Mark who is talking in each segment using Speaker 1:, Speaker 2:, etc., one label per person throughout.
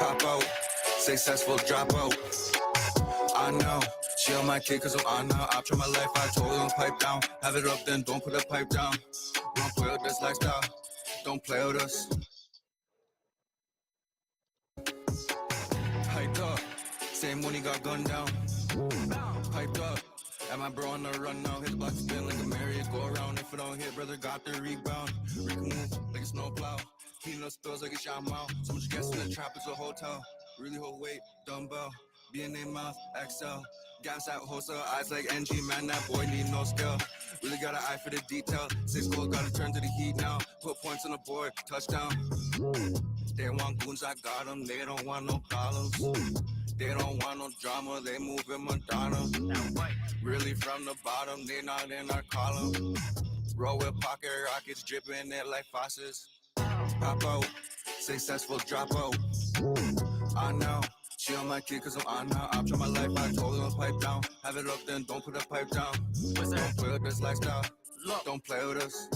Speaker 1: Pop out, successful dropout. I know, she on my kid cause I'm on now. I try my life, I told her pipe down. Have it up then, don't put the pipe down. Don't play with this lifestyle, don't play with us. Hyped up, same when he got gunned down. Hyped up, at my bro on the run now. Hit the block spin like a Marriott, go around. If it don't hit, brother got the rebound. We can move like a snowplow. Clean up spills like a shot mouth. So much gas in the trap, it's a hotel. Really hold weight, dumbbell. Be in their mouth, XL. Gas out wholesale, eyes like NG, man, that boy need no skill. Really got an eye for the detail. 6 goals, gotta turn to the heat now. Put points on the board, touchdown. They want goons, I got them. They don't want no problems. They don't want no drama, they moving Madonna. Really from the bottom, they not in our column. Roll with pocket rockets, dripping it like faucets. Pop out, successful dropout. I know, she on my kid cause I'm on now. I try my life, I told her pipe down. Have it up then, don't put the pipe down. Don't play with this lifestyle, don't play with us.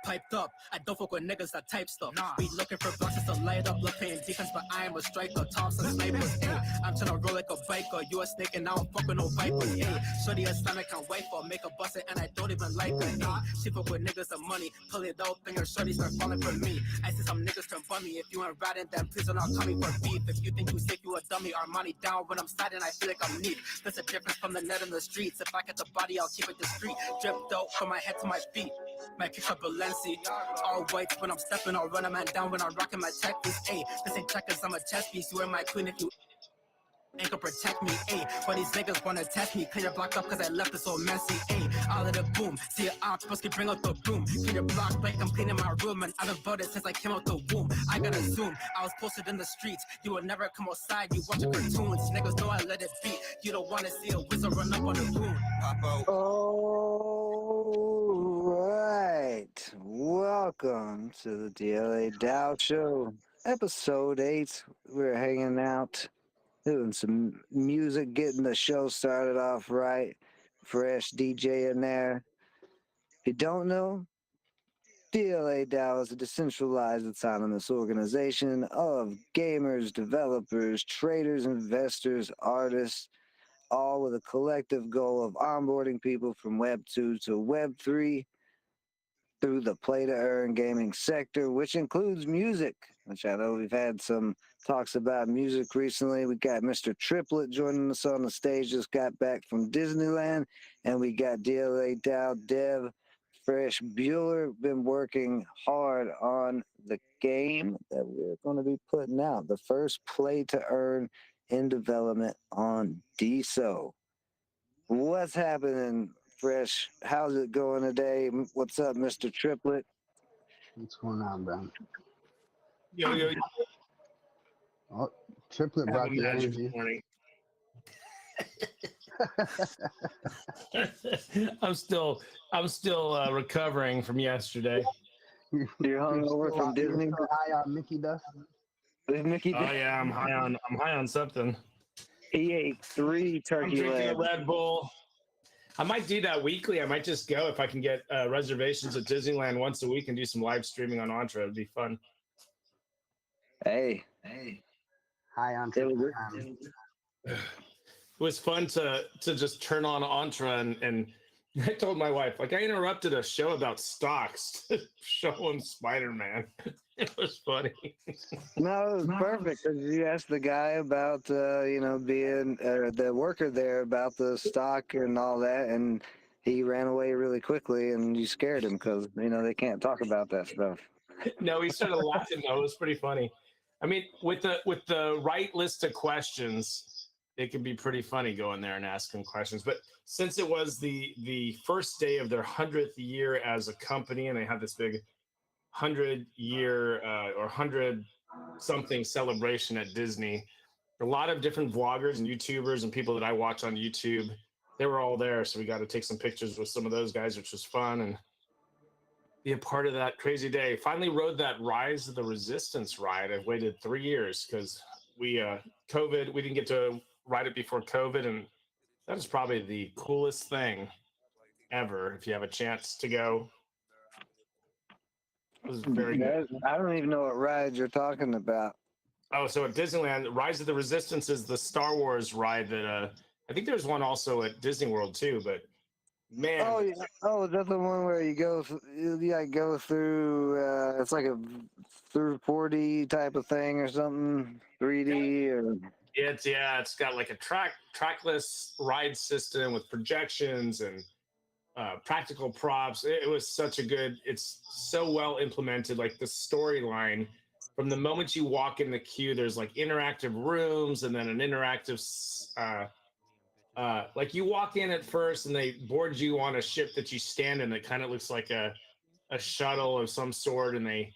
Speaker 2: Piped up, I don't fuck with niggas that type stuff. We looking for boxes to light up, look playing defense, but I am a striker. Thompson snipers, ayy. I'm tryna roll like a biker. You a snake and I don't fuck with no vipers, ayy. Shorty Islamic can wife her, make a bust it, and I don't even like her, ayy. She fuck with niggas and money, pull it out, finger shorty start falling for me. I see some niggas turn bummy. If you ain't riding, then please do not call me for beef. If you think you sick, you a dummy. Armani down when I'm sliding, I feel like I'm neat. There's a difference from the net in the streets. If I get the body, I'll keep it discreet. Dripped out from my head to my feet. My kicks are Balenci. All whites when I'm stepping, I'll run a man down when I'm rocking my tech piece. Ayy, this ain't checkers, I'm a chess piece. You are my queen if you ain't gonna protect me. Ayy, but these niggas wanna test me. Clean your block up cause I left it so messy. Ayy, all of the boom. See your arms, supposed to bring out the broom. Clean your block like I'm cleaning my room. And I've been voted since I came out the womb. I gotta zoom, I was posted in the streets. You will never come outside, you watching cartoons. Niggas know I let it beat. You don't wanna see a wizard run up on the room. Pop out.
Speaker 3: All right. Welcome to the DLADAO Show, episode 8. We're hanging out, doing some music, getting the show started off right. Fresh DJ in there. If you don't know, DLADAO is a decentralized autonomous organization of gamers, developers, traders, investors, artists, all with a collective goal of onboarding people from Web 2 to Web 3 through the play-to-earn gaming sector, which includes music, which I know we've had some talks about music recently. We got Mr. Triplet joining us on the stage, just got back from Disneyland, and we got DLADAO Dev Fresh Bueller, been working hard on the game that we're going to be putting out, the first play-to-earn in development on DSO. What's happening, Fresh? How's it going today? What's up, Mr. Triplet?
Speaker 4: What's going on, bro?
Speaker 5: Yo.
Speaker 4: Oh, Triplet brought the energy.
Speaker 5: I'm still recovering from yesterday.
Speaker 3: You're hungover from Disney?
Speaker 4: You're high on Mickey dust?
Speaker 3: Mickey
Speaker 5: Oh yeah, I'm high on something.
Speaker 3: He ate 3 turkey
Speaker 5: I'm drinking
Speaker 3: legs.
Speaker 5: a Red Bull. I might do that weekly. I might just go if I can get reservations at Disneyland once a week and do some live streaming on Entre. It'd be fun.
Speaker 3: Hey.
Speaker 4: High on
Speaker 3: It
Speaker 5: It was fun to just turn on Entre and I told my wife, like, I interrupted a show about stocks to show him Spider-Man. It was funny.
Speaker 3: No, it was perfect. You asked the guy about, being the worker there about the stock and all that, and he ran away really quickly, and you scared him because, they can't talk about that stuff.
Speaker 5: No, he started laughing, though. It was pretty funny. I mean, with the right list of questions, it can be pretty funny going there and asking questions. But since it was the first day of their 100th year as a company, and they had this big 100-year or 100-something celebration at Disney, a lot of different vloggers and YouTubers and people that I watch on YouTube, they were all there. So we got to take some pictures with some of those guys, which was fun, and be a part of that crazy day. Finally rode that Rise of the Resistance ride. I've waited 3 years because we didn't get to ride it before COVID, and that is probably the coolest thing ever. If you have a chance to go, it was very good.
Speaker 3: I don't even know what ride you're talking about.
Speaker 5: Oh, so at Disneyland, Rise of the Resistance is the Star Wars ride that I think there's one also at Disney World too, but man,
Speaker 3: Oh yeah. Oh, is that the one where you go? You like go through. It's like a through 4D type of thing or something. 3D or.
Speaker 5: it's got like a trackless ride system with projections and practical props. It was such a good. It's so well implemented. Like the storyline, from the moment you walk in the queue, there's like interactive rooms and then an interactive. Like you walk in at first and they board you on a ship that you stand in that kind of looks like a shuttle of some sort, and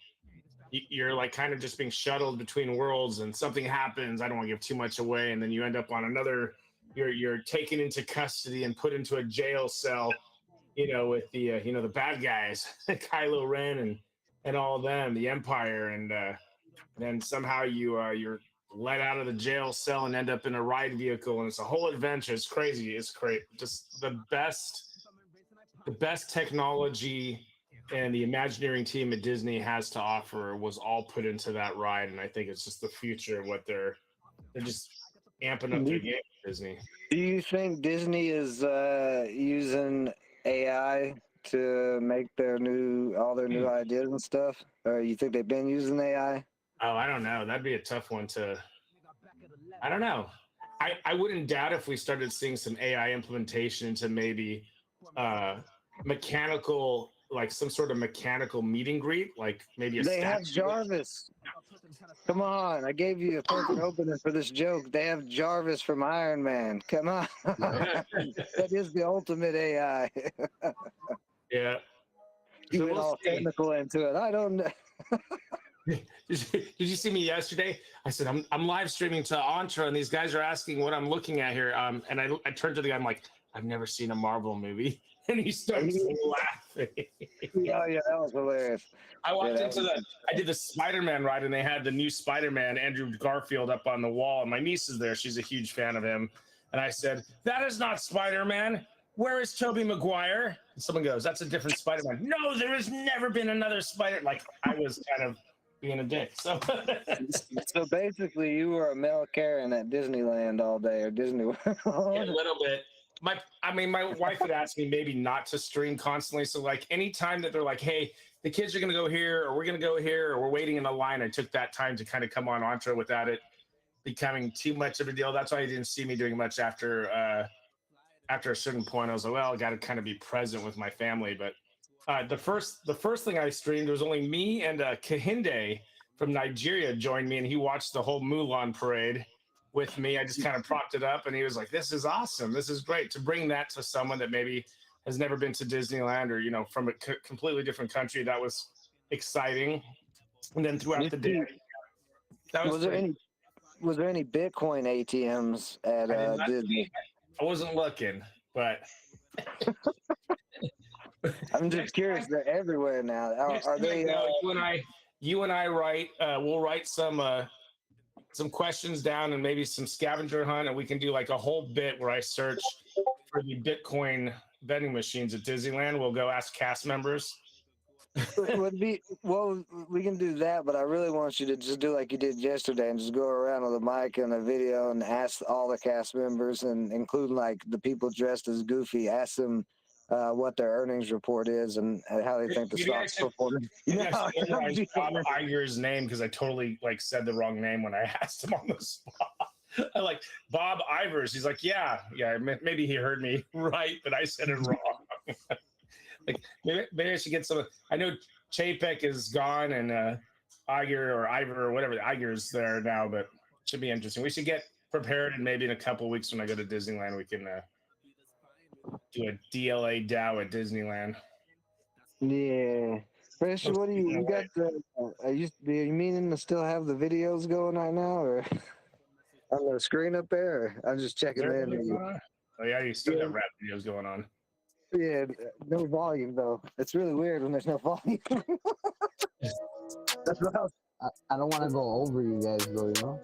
Speaker 5: you're like kind of just being shuttled between worlds, and something happens. I don't want to give too much away, and then you end up on another. You're taken into custody and put into a jail cell, with the the bad guys, Kylo Ren and all of them, the Empire, and then somehow you're let out of the jail cell and end up in a ride vehicle, and it's a whole adventure. It's crazy. It's great. Just the best technology and the Imagineering team at Disney has to offer was all put into that ride, and I think it's just the future of what they're just amping up their game at Disney.
Speaker 3: Do you think Disney is using AI to make all their new ideas and stuff, or you think they've been using AI?
Speaker 5: Oh, I don't know. That'd be a tough one to. I don't know. I wouldn't doubt if we started seeing some AI implementation into maybe mechanical, like some sort of mechanical meet and greet, like maybe
Speaker 3: They have Jarvis. Come on, I gave you a perfect opening for this joke. They have Jarvis from Iron Man. Come on. That is the ultimate AI.
Speaker 5: Yeah.
Speaker 3: You
Speaker 5: So
Speaker 3: went all technical into it. I don't know.
Speaker 5: Did you see me yesterday? I said I'm live streaming to Entre, and these guys are asking what I'm looking at here. And I turned to the guy. I'm like, I've never seen a Marvel movie, and he starts laughing.
Speaker 3: Yeah, that was hilarious.
Speaker 5: I walked I did the Spider-Man ride, and they had the new Spider-Man, Andrew Garfield, up on the wall, and my niece is there. She's a huge fan of him, and I said, "That is not Spider-Man. Where is Tobey Maguire?" And someone goes, "That's a different Spider-Man." No, there has never been another Spider. Like I was kind of being a dick. So
Speaker 3: basically, you were a Mel Karen at Disneyland all day, or Disney World.
Speaker 5: Yeah, a little bit. My wife had asked me maybe not to stream constantly. So like anytime that they're like, hey, the kids are gonna go here, or we're gonna go here, or we're waiting in a line, I took that time to kind of come on Entre without it becoming too much of a deal. That's why you didn't see me doing much after a certain point. I was like, well, I got to kind of be present with my family. But the first thing I streamed was only me and Kehinde from Nigeria joined me, and he watched the whole Mulan parade with me. I just kind of propped it up, and he was like, "This is awesome. This is great." To bring that to someone that maybe has never been to Disneyland, or from a completely different country, that was exciting. And then throughout the day, that was
Speaker 3: there any Bitcoin ATMs at Disney?
Speaker 5: I wasn't looking, but
Speaker 3: I'm just curious. They're everywhere now. Are they?
Speaker 5: You and I write. We'll write some questions down and maybe some scavenger hunt, and we can do like a whole bit where I search for the Bitcoin vending machines at Disneyland. We'll go ask cast members.
Speaker 3: We can do that, but I really want you to just do like you did yesterday and just go around with a mic and a video and ask all the cast members, and including like the people dressed as Goofy, ask them what their earnings report is and how they think the stock's performing.
Speaker 5: Bob Iger's name, because I totally said the wrong name when I asked him on the spot. I like Bob Ivers. He's like, yeah, maybe he heard me right, but I said it wrong. Maybe I should get some. I know Chapek is gone, and Iger or Ivor or whatever, Iger's there now, but it should be interesting. We should get prepared, and maybe in a couple of weeks when I go to Disneyland, we can do a DLADAO at Disneyland.
Speaker 3: Yeah. Chris, what do you got? Are you meaning to still have the videos going right now, or on the screen up there? Or I'm just checking in.
Speaker 5: Oh yeah, you still got rap videos going on.
Speaker 3: Yeah, no volume though. It's really weird when there's no volume. That's what
Speaker 4: I don't want to go over you guys though,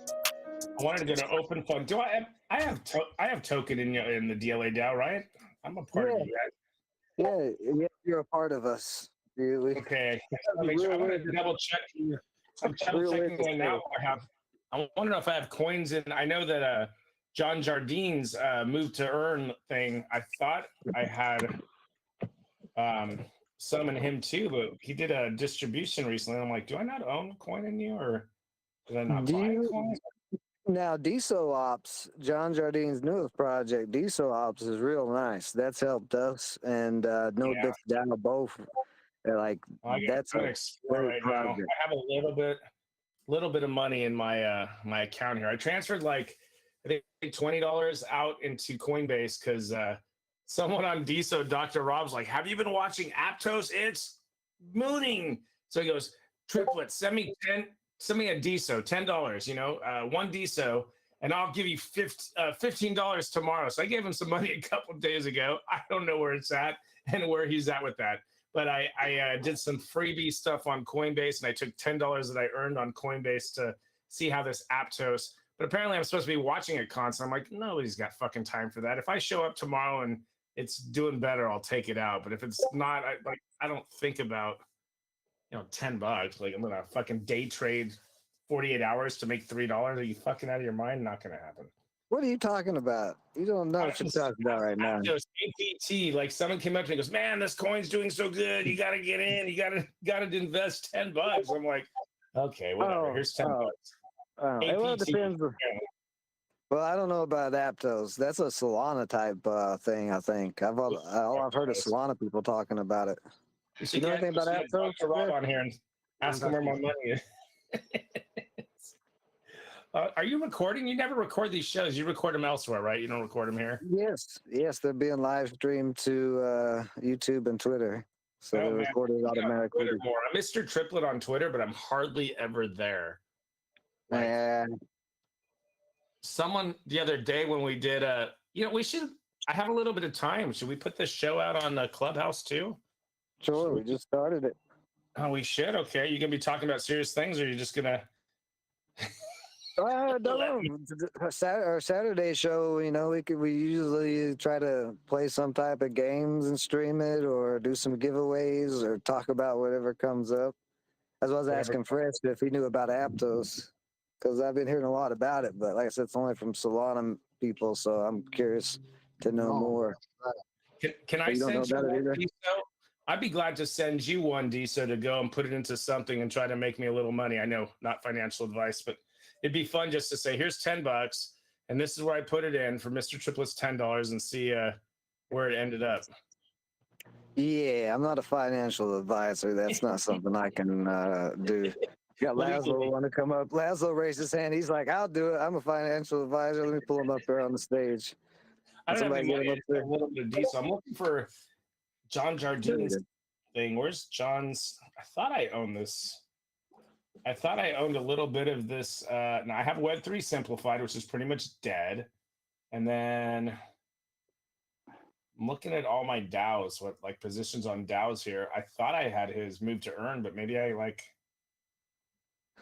Speaker 5: I wanted to go to open fun. Do I have token in the DLADAO, right? I'm a part of you guys.
Speaker 3: Yeah, you're a part of us. Really.
Speaker 5: Okay. I want to double check. I'm double checking right now. I want to know if I have coins in. I know that John Jardine's move to earn thing. I thought I had some in him too, but he did a distribution recently. I'm like, do I not own coin in you, or did I not
Speaker 3: Do
Speaker 5: buy
Speaker 3: you
Speaker 5: coins?
Speaker 3: now Diesel Ops, John Jardine's newest project, Diesel Ops is real nice. That's helped us and No
Speaker 5: Yeah.
Speaker 3: Dip Down both. Like
Speaker 5: I got
Speaker 3: that's
Speaker 5: an
Speaker 3: a
Speaker 5: Explorer
Speaker 3: great
Speaker 5: right now.
Speaker 3: project.
Speaker 5: I have a little bit of money in my my account here. I transferred like I think $20 out into Coinbase because someone on DSO, Dr. Rob's like, have you been watching Aptos? It's mooning. So he goes, Triplet, send me a DSO, $10, one DSO, and I'll give you $15 tomorrow. So I gave him some money a couple of days ago. I don't know where it's at and where he's at with that. But I did some freebie stuff on Coinbase, and I took $10 that I earned on Coinbase to see how this Aptos. But apparently, I'm supposed to be watching it constantly. I'm like, nobody's got fucking time for that. If I show up tomorrow and it's doing better, I'll take it out. But if it's not, I don't think about $10. Like I'm gonna fucking day trade 48 hours to make $3. Are you fucking out of your mind? Not gonna happen.
Speaker 3: What are you talking about? You don't know what you're talking about right now.
Speaker 5: APT, like someone came up to me and goes, man, this coin's doing so good. You got to get in. You got to invest $10. I'm like, okay, whatever. Here's $10.
Speaker 3: Well, it depends. Well, I don't know about Aptos. That's a Solana type thing, I think. All I've heard is Solana people talking about it. You know anything about Aptos?
Speaker 5: Rob on here and ask him where my money is. Are you recording? You never record these shows. You record them elsewhere, right? You don't record them here?
Speaker 3: Yes, they're being live streamed to YouTube and Twitter. So they're recorded automatically.
Speaker 5: I'm Mr. Triplet on Twitter, but I'm hardly ever there. Someone the other day when we did I have a little bit of time. Should we put this show out on the Clubhouse too?
Speaker 3: Sure, we just started it.
Speaker 5: Oh, we should? Okay. You gonna be talking about serious things, or are you just gonna
Speaker 3: I don't know. Our Saturday show, we usually try to play some type of games and stream it, or do some giveaways, or talk about whatever comes up. As I was asking Fresh if he knew about Aptos, because I've been hearing a lot about it, but like I said, it's only from Solana people, so I'm curious to know more.
Speaker 5: Can I send you one DSO? I'd be glad to send you one DSO to go and put it into something and try to make me a little money. I know, not financial advice, but it'd be fun just to say, here's $10, and this is where I put it in for Mr. Triplet's $10 and see where it ended up.
Speaker 3: Yeah, I'm not a financial advisor. That's not something I can do. Got Laszlo want to come up. Laszlo raised his hand. He's like, I'll do it. I'm a financial advisor. Let me pull him up there on the stage.
Speaker 5: I don't have any money. A little bit of diesel. I'm looking for John Jardine's thing. Where's John's? I thought I owned this. I thought I owned a little bit of this. Now I have Web3 Simplified, which is pretty much dead. And then I'm looking at all my DAOs, what like positions on DAOs here. I thought I had his move to earn, but maybe I like.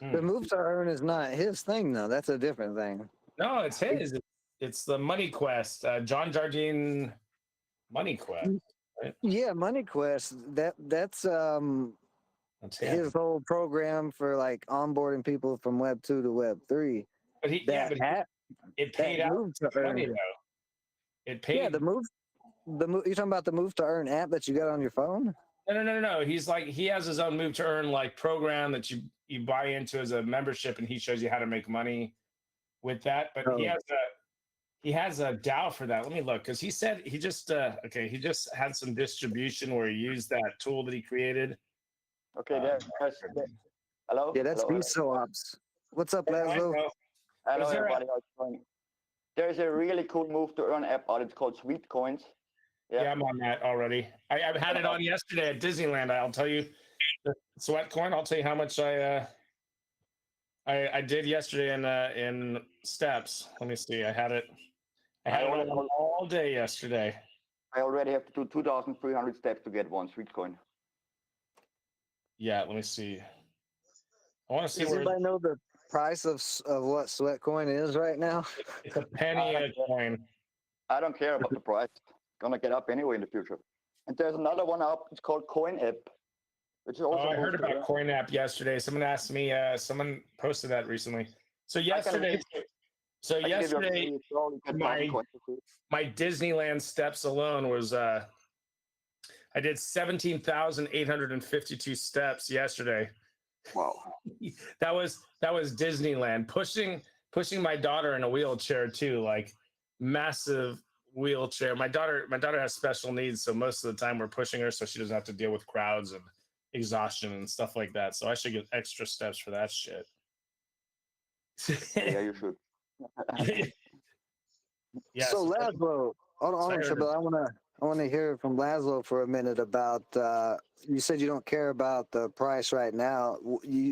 Speaker 3: The move to earn is not his thing, though. That's a different thing.
Speaker 5: No, it's his. It's the Money Quest. John Jardine Money Quest. Right?
Speaker 3: Yeah, Money Quest. That's his whole program for like onboarding people from Web 2 to Web 3.
Speaker 5: But it paid out money though. It paid.
Speaker 3: Yeah, the move. You're talking about the Move to Earn app that you got on your phone?
Speaker 5: No. He's like, he has his own Move to Earn like program that you buy into as a membership, and he shows you how to make money with that. But he has a DAO for that. Let me look, because he said he just had some distribution where he used that tool that he created.
Speaker 6: Okay, hello.
Speaker 3: Yeah, that's Diesel Ops. What's up, Laszlo?
Speaker 6: Hello, everybody. How's it going? There's a really cool Move to Earn app out. It's called Sweet Coins.
Speaker 5: Yeah, I'm on that already. I've had it on yesterday at Disneyland. I'll tell you, the Sweat Coin. I'll tell you how much I did yesterday in steps. Let me see. I had it on all day yesterday.
Speaker 6: I already have to do 2,300 steps to get one Sweet Coin.
Speaker 5: Yeah, let me see. I want to see.
Speaker 3: Does anybody know the price of what Sweat Coin is right now?
Speaker 5: It's a penny a coin.
Speaker 6: I don't care about the price. Gonna get up anyway in the future. And there's another one up. It's called Coin App, which is also.
Speaker 5: I heard about Coin App yesterday. Someone asked me. Someone posted that recently. So
Speaker 6: I can
Speaker 5: yesterday, so
Speaker 6: I can give you a
Speaker 5: yesterday,
Speaker 6: free show, you get 1,000
Speaker 5: my
Speaker 6: coins for free.
Speaker 5: my Disneyland steps alone was I did 17,852 steps yesterday.
Speaker 6: Wow.
Speaker 5: That was Disneyland. Pushing my daughter in a wheelchair too, like massive wheelchair. My daughter has special needs, so most of the time we're pushing her so she doesn't have to deal with crowds and exhaustion and stuff like that. So I should get extra steps for that shit.
Speaker 6: Yeah, you should.
Speaker 5: Yeah.
Speaker 3: So Laszlo, hold on, Triple. I wanna hear from Laszlo for a minute about. You said you don't care about the price right now.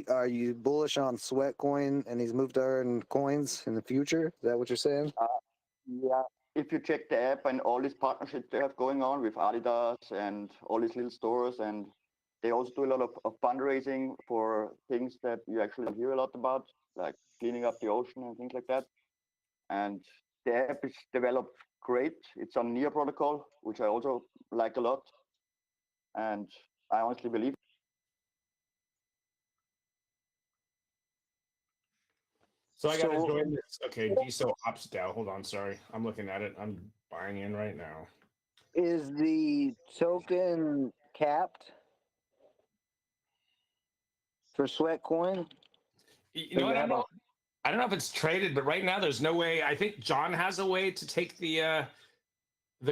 Speaker 3: Are you bullish on Sweatcoin and he's moved to earn coins in the future? Is that what you're saying?
Speaker 6: Yeah. If you check the app and all these partnerships they have going on with Adidas and all these little stores, and they also do a lot of fundraising for things that you actually hear a lot about, like cleaning up the ocean and things like that. And the app is developed great. It's on Near protocol, which I also like a lot. And I honestly believe.
Speaker 5: So I got to join this. Okay, DSO Ops DAO. Hold on, sorry. I'm looking at it. I'm buying in right now.
Speaker 3: Is the token capped for Sweatcoin?
Speaker 5: You know what? I don't know if it's traded, but right now there's no way. I think John has a way to take the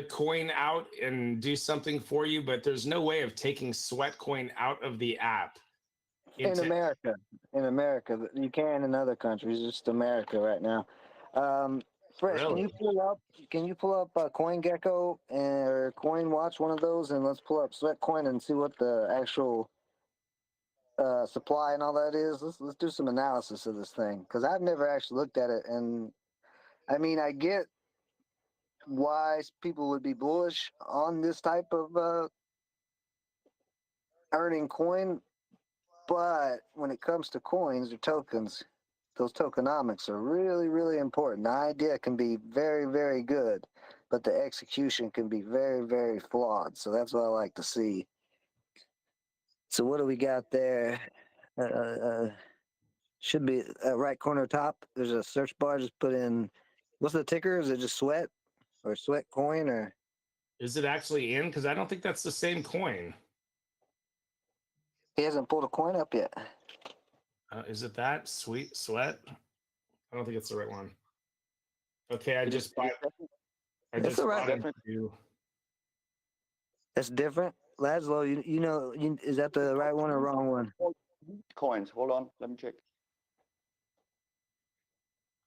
Speaker 5: coin out and do something for you, but there's no way of taking Sweatcoin out of the app.
Speaker 3: In America, you can in other countries. Just America right now. Fresh,
Speaker 5: Really?
Speaker 3: Can you pull up CoinGecko or CoinWatch, one of those, and let's pull up Sweatcoin and see what the actual supply and all that is. Let's do some analysis of this thing because I've never actually looked at it. And I mean, I get why people would be bullish on this type of earning coin, but when it comes to coins or tokens, those tokenomics are really, really important. The idea can be very, very good, but the execution can be very, very flawed. So that's what I like to see. So what do we got there? Should be right corner top. There's a search bar. Just put in, what's the ticker? Is it just Sweat or Sweat Coin or?
Speaker 5: Is it actually in? Because I don't think that's the same coin.
Speaker 3: He hasn't pulled a coin up yet.
Speaker 5: Is it that Sweet Sweat? I don't think it's the right one. Okay, I just bought.
Speaker 3: That's different. Laszlo, you know, is that the right one or wrong one?
Speaker 6: Coins. Hold on, let me check.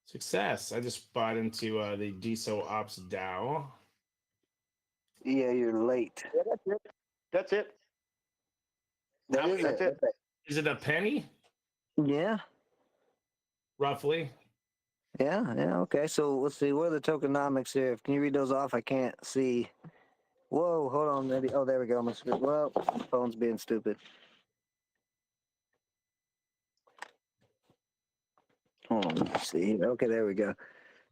Speaker 5: Success. I just bought into the DSO Ops DAO.
Speaker 3: Yeah, you're late.
Speaker 6: Yeah, that's it. That's it.
Speaker 5: Is it a penny?
Speaker 3: Yeah.
Speaker 5: Roughly.
Speaker 3: Yeah, okay. So let's see. What are the tokenomics here? Can you read those off? I can't see. Whoa, hold on. Maybe. Oh, there we go. Well, phone's being stupid. Hold on. Let's see. Okay, there we go.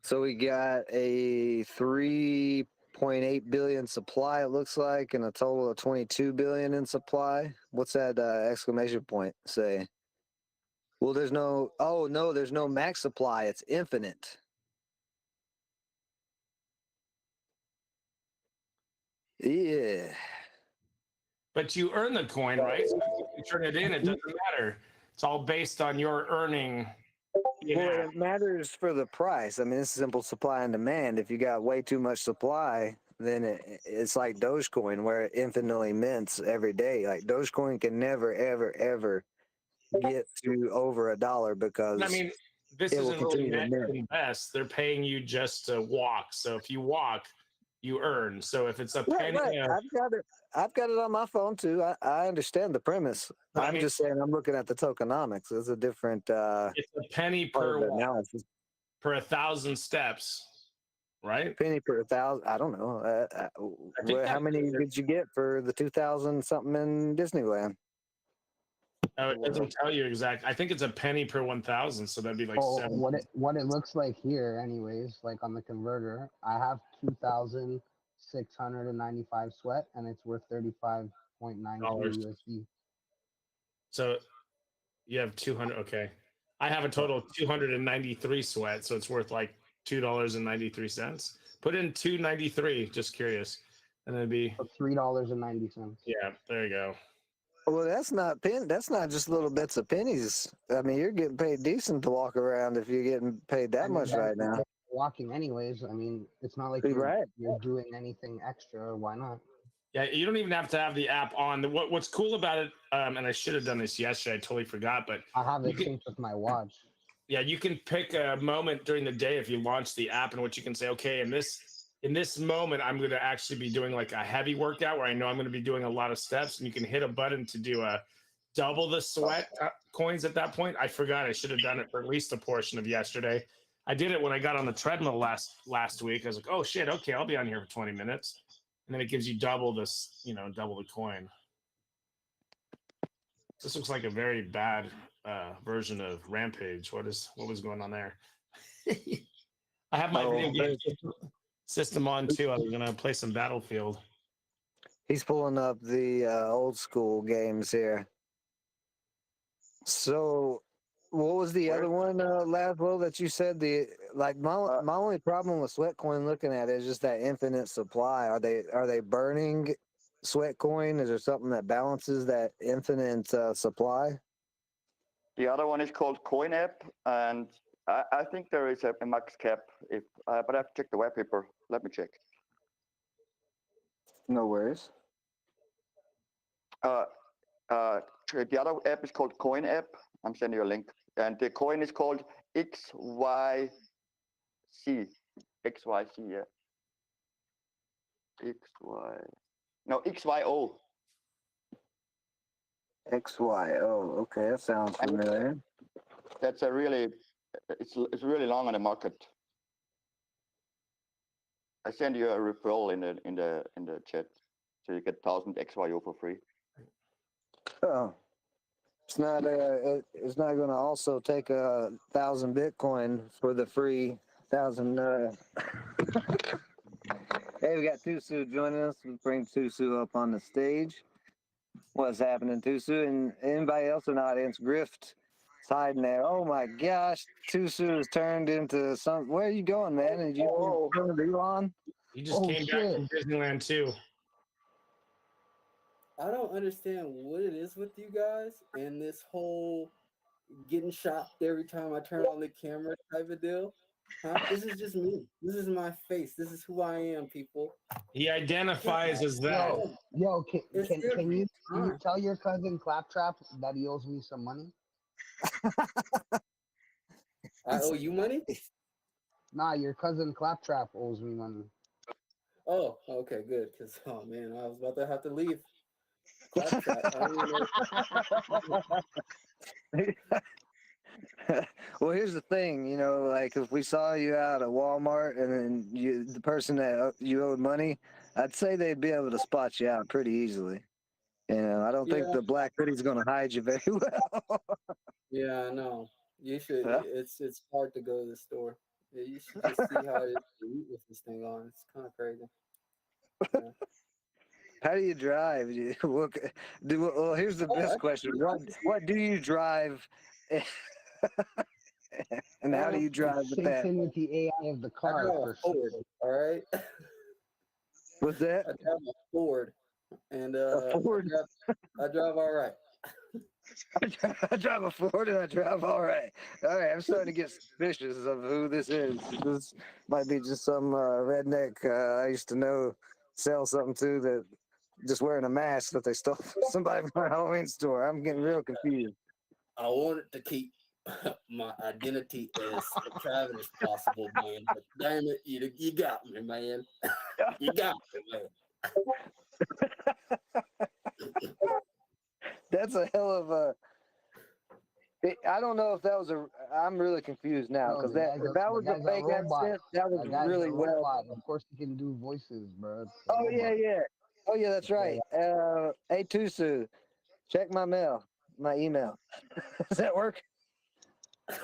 Speaker 3: So we got a 3.8 billion supply, it looks like, and a total of 22 billion in supply. What's that exclamation point say? Well, there's no max supply. It's infinite. Yeah.
Speaker 5: But you earn the coin, right? So if you turn it in, it doesn't matter. It's all based on your earning.
Speaker 3: Well, it matters for the price. I mean, it's simple supply and demand. If you got way too much supply, then it's like Dogecoin, where it infinitely mints every day. Like Dogecoin can never, ever, ever get to over $1 because
Speaker 5: I mean, this isn't really meant to invest. They're paying you just to walk. So if you walk, you earn. So if it's a penny,
Speaker 3: right. I've got it on my phone too. I understand the premise. I'm just saying I'm looking at the tokenomics. It's a different.
Speaker 5: It's a penny per
Speaker 3: analysis.
Speaker 5: Per 1,000 steps, right?
Speaker 3: Penny per 1,000. I don't know. How many did you get for the 2,000 something in Disneyland?
Speaker 5: Oh, it doesn't tell you exact. I think it's a penny per 1,000, so that'd be like 7.
Speaker 4: What it looks like here, anyways, like on the converter, I have 2,695 sweat, and it's worth 35.92 USD.
Speaker 5: So you have 200. Okay, I have a total of 293 sweat, so it's worth like $2.93. Put in 293. Just curious, and then it'd be
Speaker 4: $3.90.
Speaker 5: yeah. There you go.
Speaker 3: Well, that's not That's not just little bits of pennies. I mean, you're getting paid decent to walk around if you're getting paid that much right now.
Speaker 4: Walking anyways. I mean, it's not like you're doing anything extra. Why not?
Speaker 5: Yeah, you don't even have to have the app on. What's cool about it, and I should have done this yesterday. I totally forgot, but
Speaker 4: I have it synced with my watch.
Speaker 5: Yeah, you can pick a moment during the day if you launch the app, in which you can say, okay, in this moment, I'm going to actually be doing like a heavy workout where I know I'm going to be doing a lot of steps, and you can hit a button to do a double the sweat coins at that point. I forgot. I should have done it for at least a portion of yesterday. I did it when I got on the treadmill last week. I was like, oh shit, okay, I'll be on here for 20 minutes. And then it gives you double this, double the coin. This looks like a very bad version of Rampage. What was going on there? I have my video game system on too. I was gonna play some Battlefield.
Speaker 3: He's pulling up the old school games here. So, what was the other one, Laszlo, that you said? My only problem with Sweatcoin looking at it is just that infinite supply. Are they burning Sweatcoin? Is there something that balances that infinite supply?
Speaker 6: The other one is called Coin App, and I think there is a max cap. But I have to check the white paper. Let me check.
Speaker 3: No worries.
Speaker 6: The other app is called Coin App. I'm sending you a link, and the coin is called XYC. XYC, yeah. XYO.
Speaker 3: XYO. Okay, that sounds familiar.
Speaker 6: That's it's really long on the market. I send you a referral in the chat, so you get 1,000 XYO for free.
Speaker 3: Oh, it's not going to also take 1,000 Bitcoin for the free 1,000. Hey, we got Tusu joining us. We'll bring Tusu up on the stage. What's happening, Tusu? And anybody else in the audience, Grift, is hiding there. Oh my gosh, Tusu has turned into some. Where are you going, man? Did you go to Elon?
Speaker 5: He just came back from Disneyland too.
Speaker 7: I don't understand what it is with you guys and this whole getting shocked every time I turn on the camera type of deal. Huh? This is just me. This is my face. This is who I am, people.
Speaker 5: He identifies as that.
Speaker 4: Yo, can you tell your cousin Claptrap that he owes me some money?
Speaker 7: I owe you money?
Speaker 4: Nah, your cousin Claptrap owes me money.
Speaker 7: Oh, okay, good. Because, oh man, I was about to have to leave. Claptrap. I don't even know.
Speaker 3: Well, here's the thing, like if we saw you out at Walmart and then the person that you owed money, I'd say they'd be able to spot you out pretty easily. I don't think the black hoodie's going to hide you very well.
Speaker 7: Yeah, I know. You should. Yeah. It's hard to go to the store. Yeah, you should just see how it is to eat with this thing on. It's kind of crazy. Yeah.
Speaker 3: How do you drive? Well, here's the best question. What do you drive? And how do you drive with that?
Speaker 4: In with the AI of the car.
Speaker 7: I drive a Ford, all right?
Speaker 3: What's that?
Speaker 7: I drive a Ford. And
Speaker 3: a Ford?
Speaker 7: I drive all right.
Speaker 3: I drive a Ford and I drive all right. All right, I'm starting to get suspicious of who this is. This might be just some redneck I used to know sell something to that just wearing a mask that they stole from somebody from a Halloween store. I'm getting real confused.
Speaker 7: I wanted to keep my identity as private as possible, man. But damn it, you got me, man. You got me, man.
Speaker 3: That's a hell of a. I don't know if that was I'm really confused now because if that was a fake accent, that was really well.
Speaker 4: Of course, he can do voices, bro.
Speaker 3: Oh yeah, that's right. Hey Tusu, check my email. Does that work?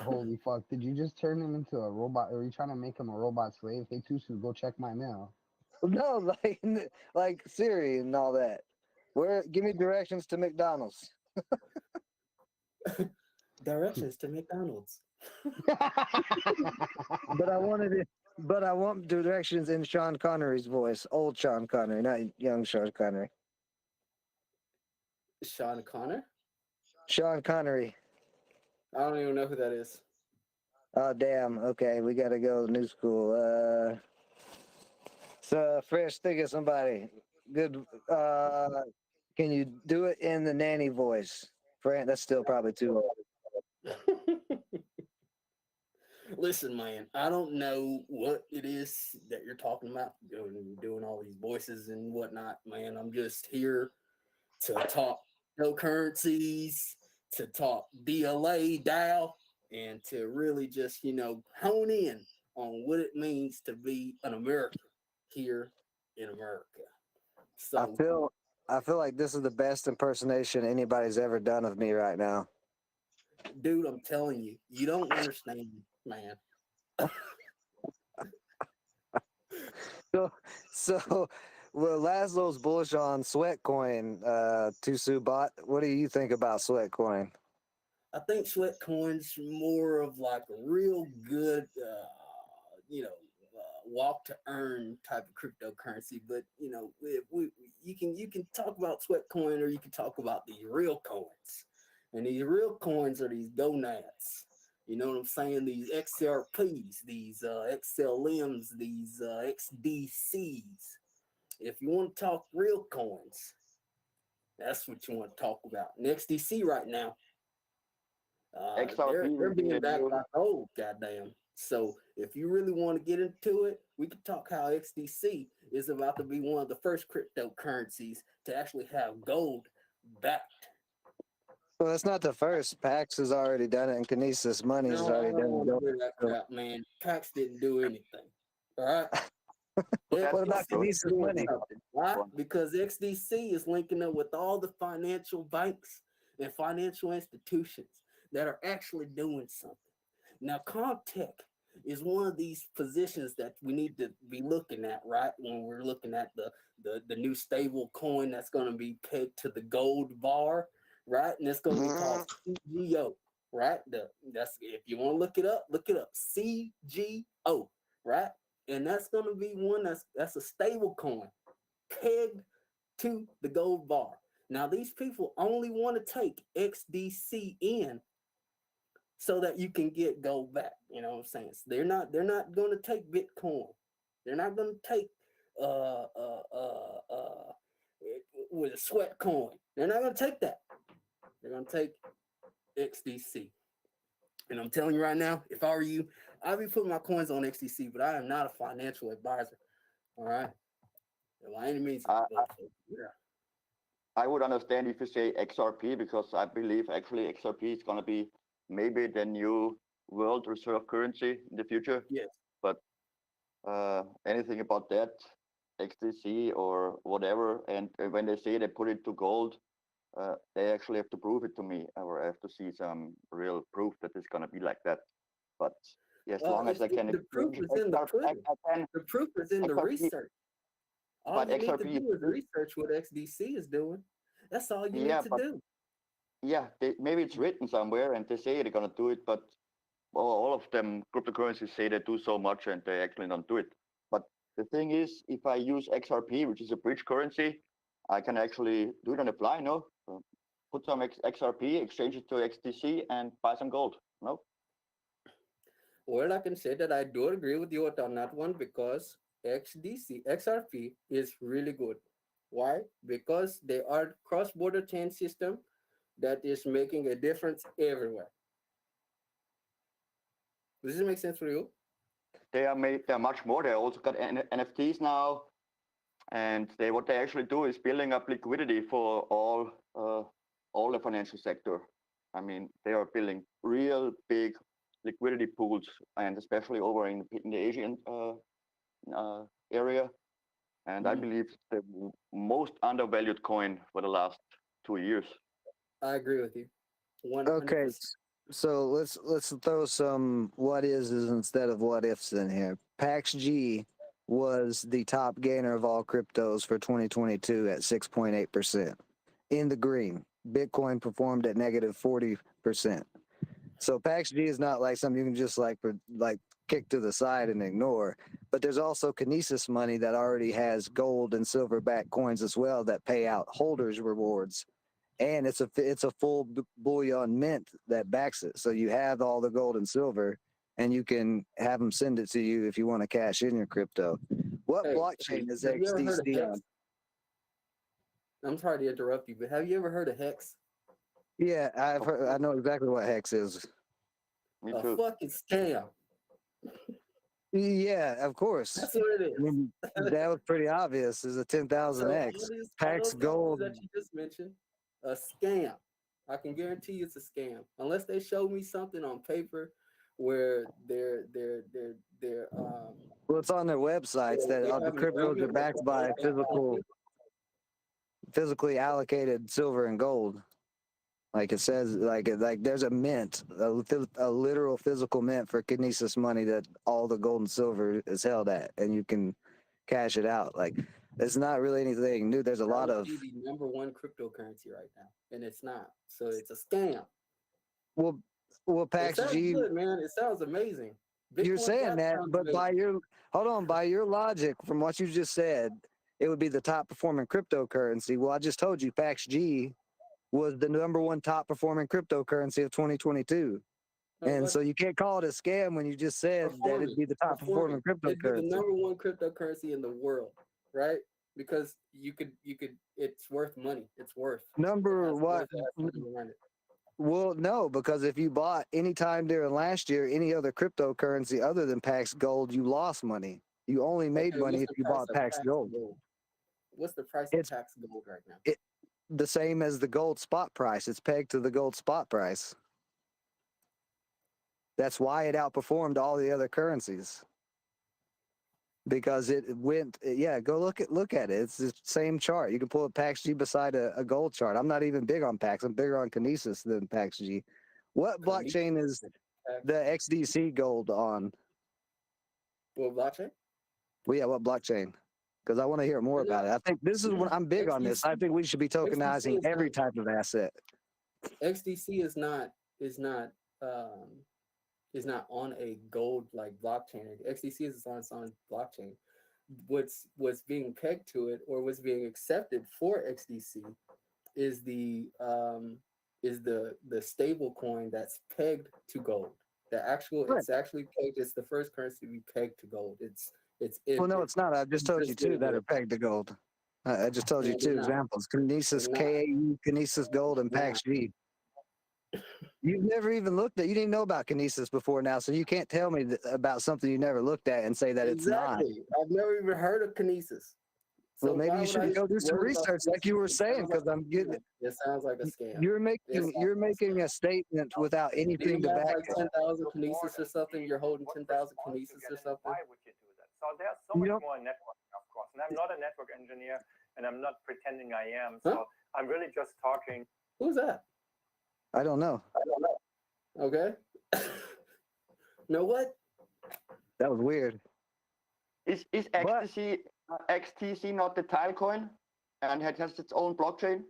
Speaker 4: Holy fuck! Did you just turn him into a robot? Or are you trying to make him a robot slave? Hey Tusu, go check my mail.
Speaker 3: No, like Siri and all that. Give me directions to McDonald's.
Speaker 7: Directions to McDonald's.
Speaker 3: But I wanted it. But I want directions in Sean Connery's voice, old Sean Connery, not young Sean Connery.
Speaker 7: Sean Connor?
Speaker 3: Sean Connery.
Speaker 7: I don't even know who that is.
Speaker 3: Oh damn. Okay, we gotta go new school. So Fresh, think of somebody. Good. Can you do it in the nanny voice? Fran, that's still probably too old.
Speaker 7: Listen, man, I don't know what it is that you're talking about, doing all these voices and whatnot, man. I'm just here to talk cryptocurrencies, to talk DLADAO, and to really just, hone in on what it means to be an American here in America.
Speaker 3: I
Speaker 7: So,
Speaker 3: feel like this is the best impersonation anybody's ever done of me right now.
Speaker 7: dude, I'm telling you, you don't understand, man.
Speaker 3: So well, Laszlo's bullish on Sweatcoin, Tusu bot. What do you think about Sweatcoin?
Speaker 7: I think Sweatcoin's more of like a real good, walk to earn type of cryptocurrency. But you can talk about Sweatcoin, or you can talk about these real coins, and these real coins are these gonads. You know what I'm saying? These XRPs, these XLMs, these XDCs. If you want to talk real coins, that's what you want to talk about. And XDC right now, they're being backed by gold, goddamn. So if you really want to get into it, we could talk how XDC is about to be one of the first cryptocurrencies to actually have gold backed.
Speaker 3: Well, that's not the first. Pax has already done it, and Kinesis Money has already done it.
Speaker 7: That crap, man. Pax didn't do anything. All right.
Speaker 3: What about Kinesis Money?
Speaker 7: Right? Because XDC is linking up with all the financial banks and financial institutions that are actually doing something. Now, Comtech is one of these positions that we need to be looking at, right? When we're looking at the new stable coin that's going to be pegged to the gold bar, right? And it's going to be called CGO, right? That's if you want to look it up, CGO, right? And that's going to be one that's a stable coin pegged to the gold bar. Now, these people only want to take XDC in so that you can get gold back. You know what I'm saying? So they're not going to take Bitcoin. They're not going to take with a sweat coin. They're not going to take that. They're going to take XDC. And I'm telling you right now, if I were you, I'd be putting my coins on XDC, but I am not a financial advisor. All right. By any means.
Speaker 6: I would understand if you say XRP, because I believe actually XRP is going to be maybe the new world reserve currency in the future.
Speaker 7: Yes.
Speaker 6: But anything about that, XDC or whatever, and when they say they put it to gold, they actually have to prove it to me, or I have to see some real proof that it's going to be like that. But as long as I can,
Speaker 7: the proof is in the pudding. The proof is in the research. All you need to do is research what XDC is doing. That's all you need to do.
Speaker 6: Yeah, maybe it's written somewhere, and they say they're going to do it, but all of them cryptocurrencies say they do so much, and they actually don't do it. But the thing is, if I use XRP, which is a bridge currency, I can actually do it on the fly, no? Put some XRP, exchange it to XDC, and buy some gold, no?
Speaker 7: Well, I can say that I do agree with you on that one, because XRP is really good. Why? Because they are cross-border chain system that is making a difference everywhere. Does this make sense for you?
Speaker 6: They're much more. They also got NFTs now, and what they actually do is building up liquidity for all the financial sector. I mean, they are building real big liquidity pools, and especially over in the Asian area. And I believe the most undervalued coin for the last 2 years.
Speaker 7: I agree with you. 100%.
Speaker 3: Okay, so let's throw some what is instead of what ifs in here. PaxG was the top gainer of all cryptos for 2022 at 6.8%. In the green, Bitcoin performed at negative 40%. So PAX G is not like something you can just like kick to the side and ignore. But there's also Kinesis money that already has gold and silver backed coins as well that pay out holders rewards, and it's a full bullion mint that backs it. So you have all the gold and silver, and you can have them send it to you if you want to cash in your crypto. What blockchain is
Speaker 7: have you ever heard of
Speaker 3: XDC
Speaker 7: Hex?
Speaker 3: on?
Speaker 7: I'm sorry to interrupt you, but have you ever heard of Hex?
Speaker 3: Yeah, I've heard. I know exactly what Hex is.
Speaker 6: Me
Speaker 7: A
Speaker 6: too.
Speaker 7: fucking scam.
Speaker 3: Yeah, of course.
Speaker 7: That's what it
Speaker 3: I
Speaker 7: is.
Speaker 3: mean, that was pretty obvious. Is a 10,000x.
Speaker 7: all
Speaker 3: PAX
Speaker 7: those
Speaker 3: Gold.
Speaker 7: companies that you just mentioned, a scam. I can guarantee you it's a scam. Unless they show me something on paper where they're
Speaker 3: Well, it's on their websites that
Speaker 7: they
Speaker 3: all the
Speaker 7: have an
Speaker 3: cryptos are
Speaker 7: agreement with
Speaker 3: backed by physically allocated silver and gold. Like it says, like there's a mint, a literal physical mint for Kinesis money that all the gold and silver is held at, and you can cash it out. Like it's not really anything new. There's a lot
Speaker 7: that
Speaker 3: of
Speaker 7: would be the number one cryptocurrency right now, and it's not. So it's a scam.
Speaker 3: well,
Speaker 7: It
Speaker 3: PAX
Speaker 7: sounds
Speaker 3: G.
Speaker 7: good, man. It sounds amazing.
Speaker 3: You're
Speaker 7: Bitcoin
Speaker 3: saying
Speaker 7: Cash
Speaker 3: that,
Speaker 7: sounds
Speaker 3: but
Speaker 7: amazing.
Speaker 3: by your logic, from what you just said, it would be the top performing cryptocurrency. Well, I just told you PAX G was the number one top performing cryptocurrency of 2022. And so you can't call it a scam when you just said that it'd be the top performing
Speaker 7: It'd be the
Speaker 3: cryptocurrency.
Speaker 7: number one cryptocurrency in the world, right? Because you could, it's worth money. It's worth.
Speaker 3: Number what? Well, no, because if you bought any time during last year any other cryptocurrency other than PAX Gold, you lost money. You only made money if you bought PAX Gold.
Speaker 7: What's the price of PAX Gold right now?
Speaker 3: The same as the gold spot price. It's pegged to the gold spot price. That's why it outperformed all the other currencies. Because it went, yeah, go look at it. It's the same chart. You can pull up PAX G beside a gold chart. I'm not even big on PAX. I'm bigger on Kinesis than PAX G. What blockchain is the XDC gold on?
Speaker 7: What blockchain?
Speaker 3: Well, yeah, what blockchain? Because I want to hear more about it. I think this is what I'm big on this. I think we should be tokenizing every type of asset.
Speaker 7: XDC is not on a gold like blockchain. XDC is on its own blockchain. What's being pegged to it, or what's being accepted for XDC, is the stable coin that's pegged to gold. It's actually pegged. It's the first currency to be pegged to gold.
Speaker 3: Well, no, it's not. I just told you two that are pegged to gold. I just told you two examples: Kinesis KAU, Kinesis Gold, and PAX G. You've never even looked at. You didn't know about Kinesis before now, so you can't tell me about something you never looked at and say that it's not.
Speaker 7: I've never even heard of Kinesis. So
Speaker 3: well, maybe you should go do some research, like you were saying, because I'm getting.
Speaker 7: It sounds like a scam.
Speaker 3: You're making a statement without anything to back
Speaker 7: it. 10,000 Kinesis or something. You're holding 10,000 Kinesis or something.
Speaker 8: Why would you do that? So there's so much more in networking, of course. And I'm not a network engineer, and I'm not pretending I am. So I'm really just talking.
Speaker 7: Who's that?
Speaker 3: I don't know.
Speaker 7: Okay. Know what?
Speaker 3: That was weird.
Speaker 6: Is XTC not the tile coin, and it has its own blockchain?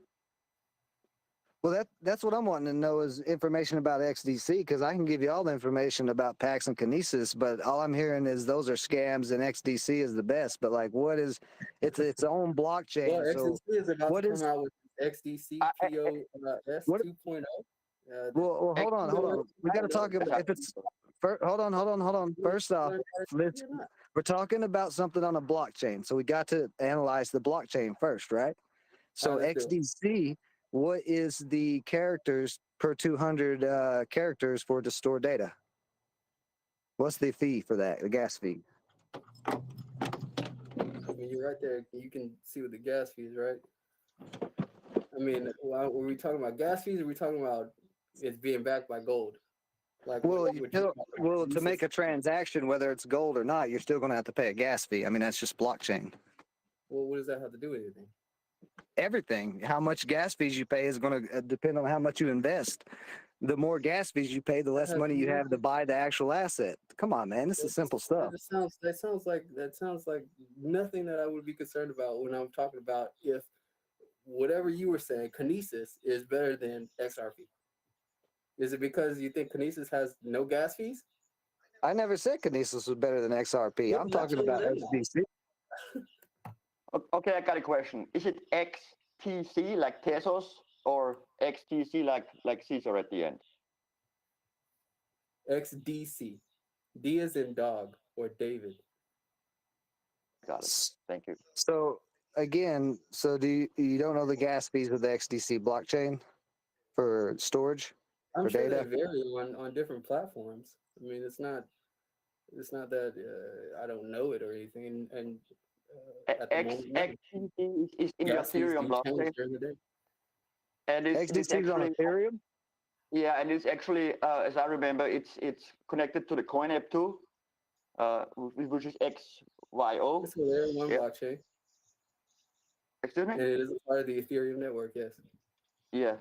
Speaker 3: Well, that's what I'm wanting to know is information about XDC, because I can give you all the information about PAX and Kinesis, but all I'm hearing is those are scams and XDC is the best. But like, what is its own blockchain?
Speaker 7: Well,
Speaker 3: so
Speaker 7: XDC is about to come out with XDC POS 2.0.
Speaker 3: Well, hold on. We got to talk about if it's. Hold on. First off, we're talking about something on a blockchain, so we got to analyze the blockchain first, right? So XDC, what is the characters per 200 characters for to store data? What's the fee for that? The gas fee?
Speaker 7: I mean, you're right there. You can see what the gas fee is, right? I mean, were we talking about gas fees, or are we talking about it's being backed by gold? Like,
Speaker 3: to make a transaction, whether it's gold or not, you're still going to have to pay a gas fee. I mean, that's just blockchain.
Speaker 7: Well, what does that have to do with anything?
Speaker 3: Everything. How much gas fees you pay is going to depend on how much you invest. The more gas fees you pay, the less money you have to buy the actual asset. Come on, man. This is simple stuff.
Speaker 7: That sounds like nothing that I would be concerned about when I'm talking about if whatever you were saying, Kinesis is better than XRP. Is it because you think Kinesis has no gas fees?
Speaker 3: I never said Kinesis was better than XRP.
Speaker 7: Yeah,
Speaker 3: I'm
Speaker 7: that's
Speaker 3: talking
Speaker 7: what
Speaker 3: about
Speaker 7: it is.
Speaker 3: XDC.
Speaker 6: Okay, I got a question. Is it XTC like Tesos or XTC like Caesar at the end?
Speaker 7: XDC. D is in dog or David.
Speaker 6: Got it. Thank you.
Speaker 3: So again, so you don't know the gas fees of the XDC blockchain for storage
Speaker 7: I'm
Speaker 3: for
Speaker 7: sure
Speaker 3: data?
Speaker 7: they vary on different platforms. I mean, it's not that I don't know it or anything. And at the moment,
Speaker 6: XTC is in the
Speaker 7: gas fees
Speaker 6: Ethereum
Speaker 7: do change
Speaker 6: blockchain,
Speaker 7: during the day.
Speaker 6: and it's
Speaker 3: XDC is on
Speaker 6: actually
Speaker 3: Ethereum?
Speaker 6: yeah, and it's actually as I remember, it's connected to the Coin app too, which is XYO.
Speaker 7: It's a layer one
Speaker 6: Yeah.
Speaker 7: blockchain,
Speaker 6: Excuse
Speaker 7: and
Speaker 6: me?
Speaker 7: it is a part of the Ethereum network. Yes.
Speaker 6: Yeah.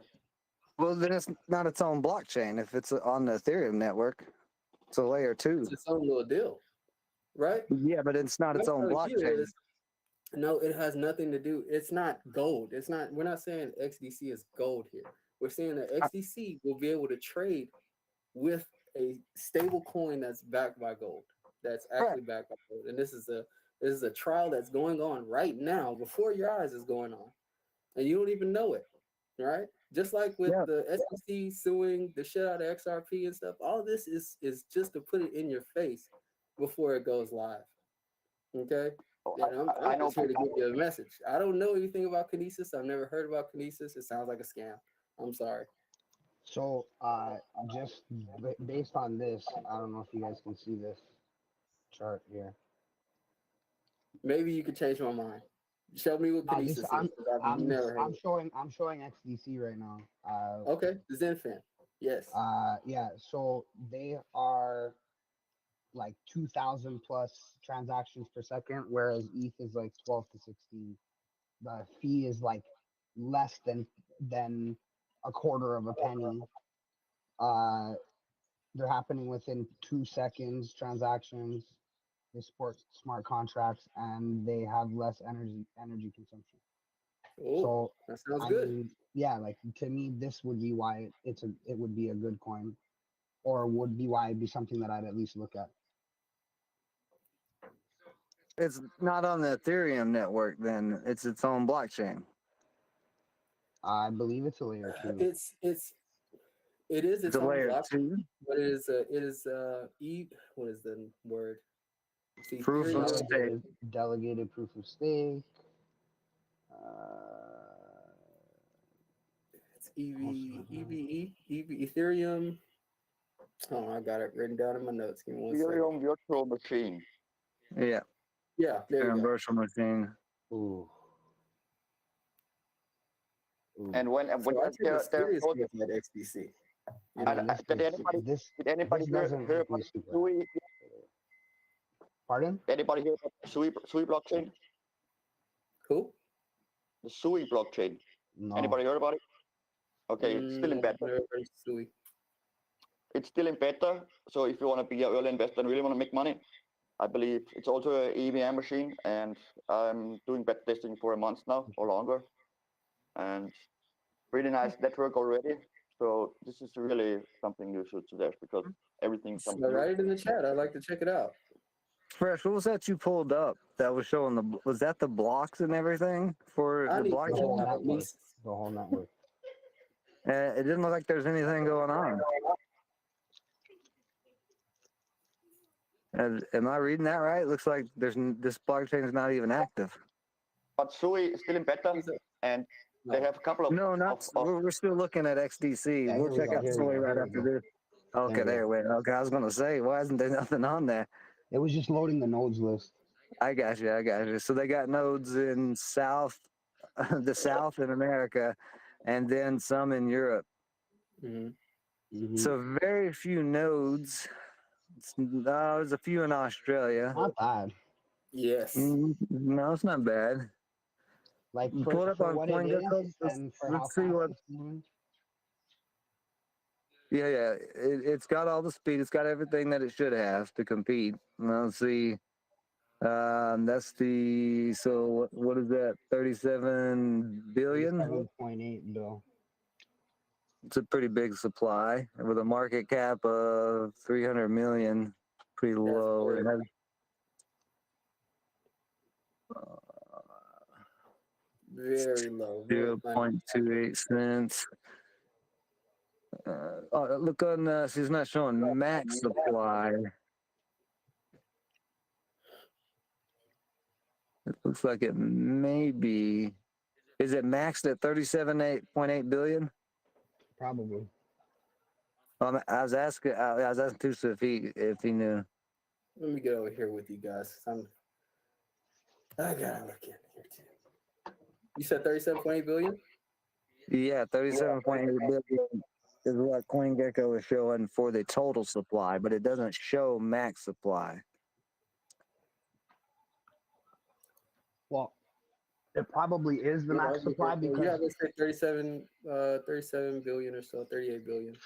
Speaker 3: Well, then it's not its own blockchain. If it's on the Ethereum network, it's a layer 2.
Speaker 7: It's its own little deal, right?
Speaker 3: Yeah, but it's not its own blockchain.
Speaker 7: No, it has nothing to do. It's not gold. It's not. We're not saying XDC is gold here. We're saying that XDC will be able to trade with a stable coin that's backed by gold. That's actually backed by gold. And this is a trial that's going on right now before your eyes is going on, and you don't even know it, right? Just like with the SEC suing the shit out of XRP and stuff. All this is just to put it in your face before it goes live. Okay. And I'm just here to give you a message. I don't know anything about Kinesis. I've never heard about Kinesis. It sounds like a scam. I'm sorry.
Speaker 4: So, just based on this, I don't know if you guys can see this chart here.
Speaker 7: Maybe you could change my mind. Show me what Kinesis is.
Speaker 4: I'm showing XDC right now.
Speaker 7: Okay, Zenfin. Yes.
Speaker 4: Yeah. So they are like 2,000 plus transactions per second, whereas ETH is like 12 to 16. The fee is like less than a quarter of a penny. They're happening within 2 seconds. Transactions. They support smart contracts and they have less energy consumption.
Speaker 7: Ooh,
Speaker 4: so
Speaker 7: that sounds
Speaker 4: I
Speaker 7: good.
Speaker 4: mean, yeah, like to me, this would be why it would be a good coin, or would be why it'd be something that I'd at least look at.
Speaker 3: It's not on the Ethereum network, then it's its own blockchain.
Speaker 4: I believe it's a layer 2.
Speaker 7: It is its
Speaker 3: a
Speaker 7: own
Speaker 3: layer
Speaker 7: blockchain,
Speaker 3: 2.
Speaker 7: but what is the word?
Speaker 3: Proof of stake.
Speaker 4: Delegated proof of stake.
Speaker 7: It's Ethereum. Oh, I got it written down in my notes. Give me one second.
Speaker 6: Ethereum virtual machine.
Speaker 3: Yeah.
Speaker 7: Yeah, there you go.
Speaker 3: Virtual machine.
Speaker 4: Ooh.
Speaker 6: And when
Speaker 7: So I take a serious look at XDC.
Speaker 6: Did anybody hear about SUI?
Speaker 4: Pardon?
Speaker 6: Anybody hear about SUI blockchain?
Speaker 7: Who?
Speaker 6: The SUI blockchain.
Speaker 4: No.
Speaker 6: Anybody heard about it? Okay, it's still in beta. It's still in beta. So if you want to be an early investor and really want to make money, I believe it's also an EVM machine, and I'm doing beta testing for a month now or longer, and really nice network already. So this is really something you should suggest because everything comes.
Speaker 7: So write it in the chat. I'd like to check it out.
Speaker 3: Fresh, what was that you pulled up that was showing was that the blocks and everything for the blockchain?
Speaker 4: The whole network.
Speaker 3: It didn't look like there's anything going on. Am I reading that right? It looks like this blockchain is not even active.
Speaker 6: But SUI is still in beta, and they have a couple of.
Speaker 3: No, not. We're still looking at XDC.
Speaker 4: Yeah,
Speaker 3: we'll check out SUI right after this. Okay, there we go. Okay, I was gonna say, why isn't there nothing on there?
Speaker 4: It was just loading the nodes list.
Speaker 3: I got you. So they got nodes in the South in America, and then some in Europe.
Speaker 7: Mm-hmm. Mm-hmm.
Speaker 3: So very few nodes. There's a few in Australia.
Speaker 4: Not bad.
Speaker 7: Yes.
Speaker 3: No, it's not bad.
Speaker 4: Like
Speaker 3: pull it up on
Speaker 4: what it is,
Speaker 3: let's see what. Yeah. It's got all the speed. It's got everything that it should have to compete. Let's see. That's so what is that? 37 billion?
Speaker 4: 7.8 bill.
Speaker 3: It's a pretty big supply with a market cap of 300 million. Pretty low. It has,
Speaker 7: very low.
Speaker 3: 0.28 cents. Look on, she's not showing max supply. It looks like it may be. Is it maxed at 37.8 billion?
Speaker 4: Probably.
Speaker 3: I was asking Tusa if he knew.
Speaker 7: Let me get over here with you guys. I gotta look in here too. You said 37.8 billion?
Speaker 3: Yeah, 37.8 billion is what CoinGecko is showing for the total supply, but it doesn't show max supply.
Speaker 4: Well, it probably is the max supply because
Speaker 7: yeah, let's say 37 billion or so, 38 billion.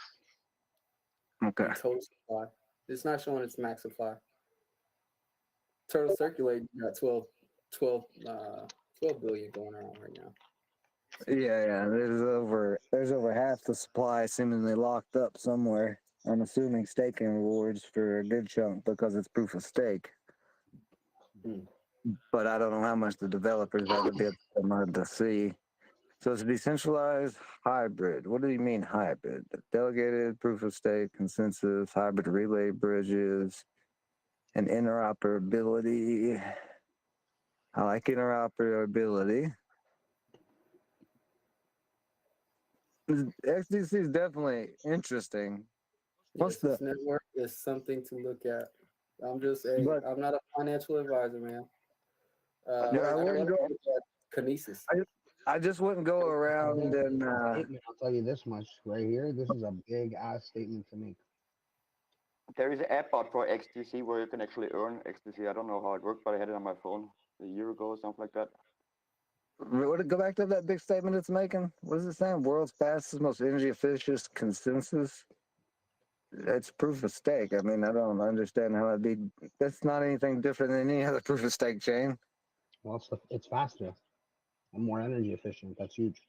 Speaker 3: Okay.
Speaker 7: Total supply. It's not showing its max supply. Total circulating got 12 billion going around right now.
Speaker 3: Yeah. There's over half the supply seemingly locked up somewhere. I'm assuming staking rewards for a good chunk because it's proof of stake. But I don't know how much the developers have to be able to see. So it's a decentralized hybrid. What do you mean hybrid? Delegated proof of stake, consensus, hybrid relay bridges, and interoperability. I like interoperability. XDC is definitely interesting.
Speaker 7: Yes, this network is something to look at. I'm not a financial advisor, man. I wouldn't go Kinesis.
Speaker 3: I just wouldn't go around and.
Speaker 4: I'll tell you this much right here. This is a big ass statement to make.
Speaker 6: There is an app out for XDC where you can actually earn XDC. I don't know how it works, but I had it on my phone a year ago or something like that.
Speaker 3: Go back to that big statement it's making. What is it saying? World's fastest, most energy efficient consensus. It's proof of stake. I mean, I don't understand how that'd be. That's not anything different than any other proof of stake chain.
Speaker 4: Well, it's faster and more energy efficient. That's huge.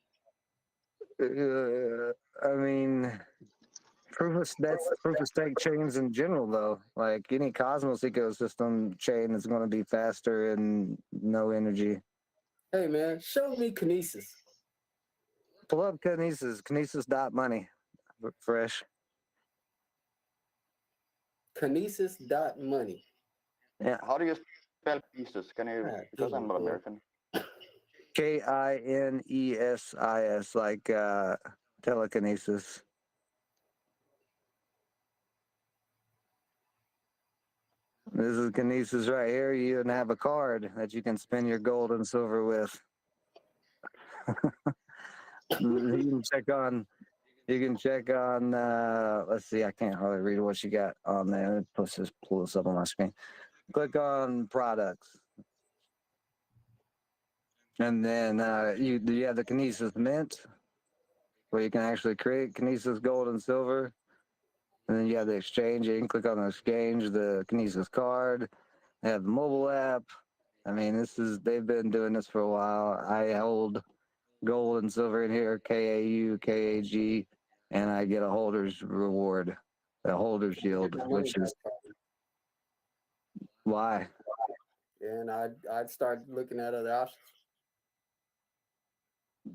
Speaker 3: I mean, that's proof of stake chains in general, though. Like any Cosmos ecosystem chain is going to be faster and no energy.
Speaker 7: Hey, man, show me Kinesis.
Speaker 3: Pull up Kinesis.money. Fresh.
Speaker 7: Kinesis.money.
Speaker 3: Yeah.
Speaker 6: How do you spell pieces? Can you? Because I'm not American.
Speaker 3: KINESIS, like telekinesis. This is Kinesis right here. You even have a card that you can spin your gold and silver with. You can check on, let's see, I can't hardly read what you got on there. Let's just pull this up on my screen. Click on products. And then you have the Kinesis Mint, where you can actually create Kinesis gold and silver. And then you have the exchange. You can click on the exchange, the Kinesis card. They have the mobile app. I mean, they've been doing this for a while. I hold gold and silver in here, KAU, KAG, and I get a holder's reward, a holder's yield, which is why.
Speaker 7: And I'd start looking at other options.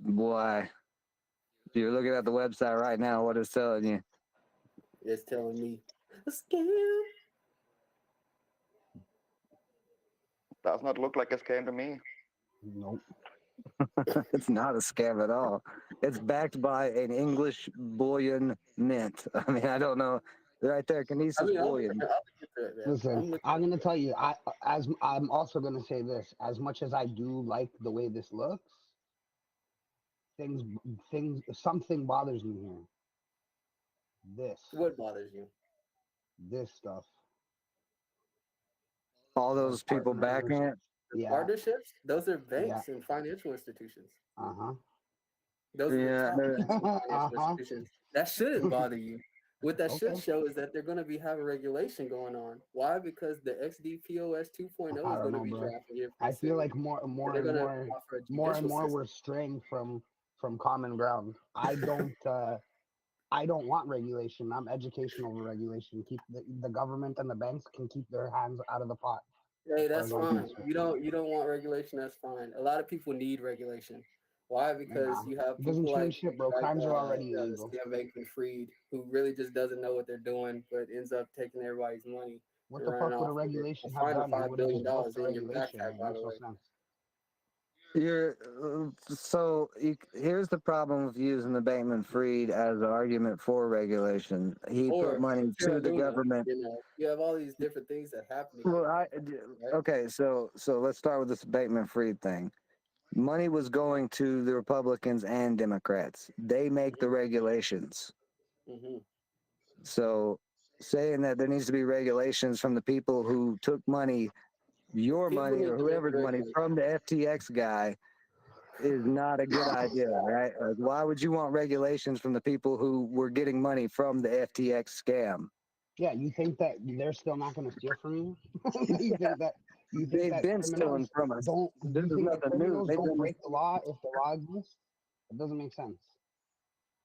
Speaker 3: Why? You're looking at the website right now. What is telling you?
Speaker 7: It's telling me a scam.
Speaker 6: Does not look like a scam to me.
Speaker 4: Nope.
Speaker 3: It's not a scam at all. It's backed by an English bullion mint. I mean, I don't know. Right there, Kinesis bullion.
Speaker 4: Listen, I'm gonna tell you. I'm also gonna say this. As much as I do like the way this looks, something bothers me here. This.
Speaker 7: What bothers you?
Speaker 4: This stuff.
Speaker 3: All those people backing it.
Speaker 7: Yeah. Partnerships? Those are banks and financial institutions. Those are the top financial institutions. That shouldn't bother you. What that should show is that they're going to have a regulation going on. Why? Because the XDPOS 2.0 is going to be drafted here.
Speaker 4: I feel like more and more we're straying from common ground. I don't I don't want regulation. I'm education over regulation. Keep the government and the banks can keep their hands out of the pot.
Speaker 7: Hey,
Speaker 4: as far
Speaker 7: that's
Speaker 4: as I'm
Speaker 7: fine.
Speaker 4: concerned.
Speaker 7: You don't want regulation. That's fine. A lot of people need regulation. Why? Because
Speaker 4: Nah,
Speaker 7: you have
Speaker 4: it doesn't
Speaker 7: people
Speaker 4: change shit, bro. Crimes are already illegal.
Speaker 7: Sam Bankman-Fried, who really just doesn't know what they're doing, but ends up taking everybody's money.
Speaker 4: What
Speaker 7: and
Speaker 4: the
Speaker 7: running
Speaker 4: fuck would a
Speaker 7: off with it.
Speaker 4: regulation
Speaker 7: A
Speaker 4: have
Speaker 7: fine of
Speaker 4: done? It
Speaker 7: $5
Speaker 4: would have
Speaker 7: billion
Speaker 4: just broke the
Speaker 7: in your
Speaker 4: regulation.
Speaker 7: backpack,
Speaker 4: It
Speaker 7: by
Speaker 4: makes
Speaker 7: the
Speaker 4: no
Speaker 7: way.
Speaker 4: sense.
Speaker 3: Here's the problem with using the Bankman-Fried as an argument for regulation. He put
Speaker 7: Or
Speaker 3: money
Speaker 7: Terra
Speaker 3: to the
Speaker 7: Luna,
Speaker 3: government.
Speaker 7: you know, you have all these different things that happen.
Speaker 3: Well,
Speaker 7: right?
Speaker 3: okay, so let's start with this Bankman-Fried thing. Money was going to the Republicans and Democrats. They make the regulations.
Speaker 7: Mm-hmm.
Speaker 3: So saying that there needs to be regulations from the people who took money, your
Speaker 7: People
Speaker 3: money
Speaker 7: need
Speaker 3: or
Speaker 7: to make
Speaker 3: whoever's money
Speaker 7: regulations.
Speaker 3: from the FTX guy is not a good idea, right? Like, why would you want regulations from the people who were getting money from the FTX scam?
Speaker 4: Yeah, you think that they're still not going to steal from you? you think that
Speaker 3: They've been
Speaker 4: criminals
Speaker 3: stealing from us.
Speaker 4: don't?
Speaker 3: This
Speaker 4: You
Speaker 3: is
Speaker 4: think that
Speaker 3: nothing new.
Speaker 4: criminals don't break the law if the law exists? It doesn't make sense.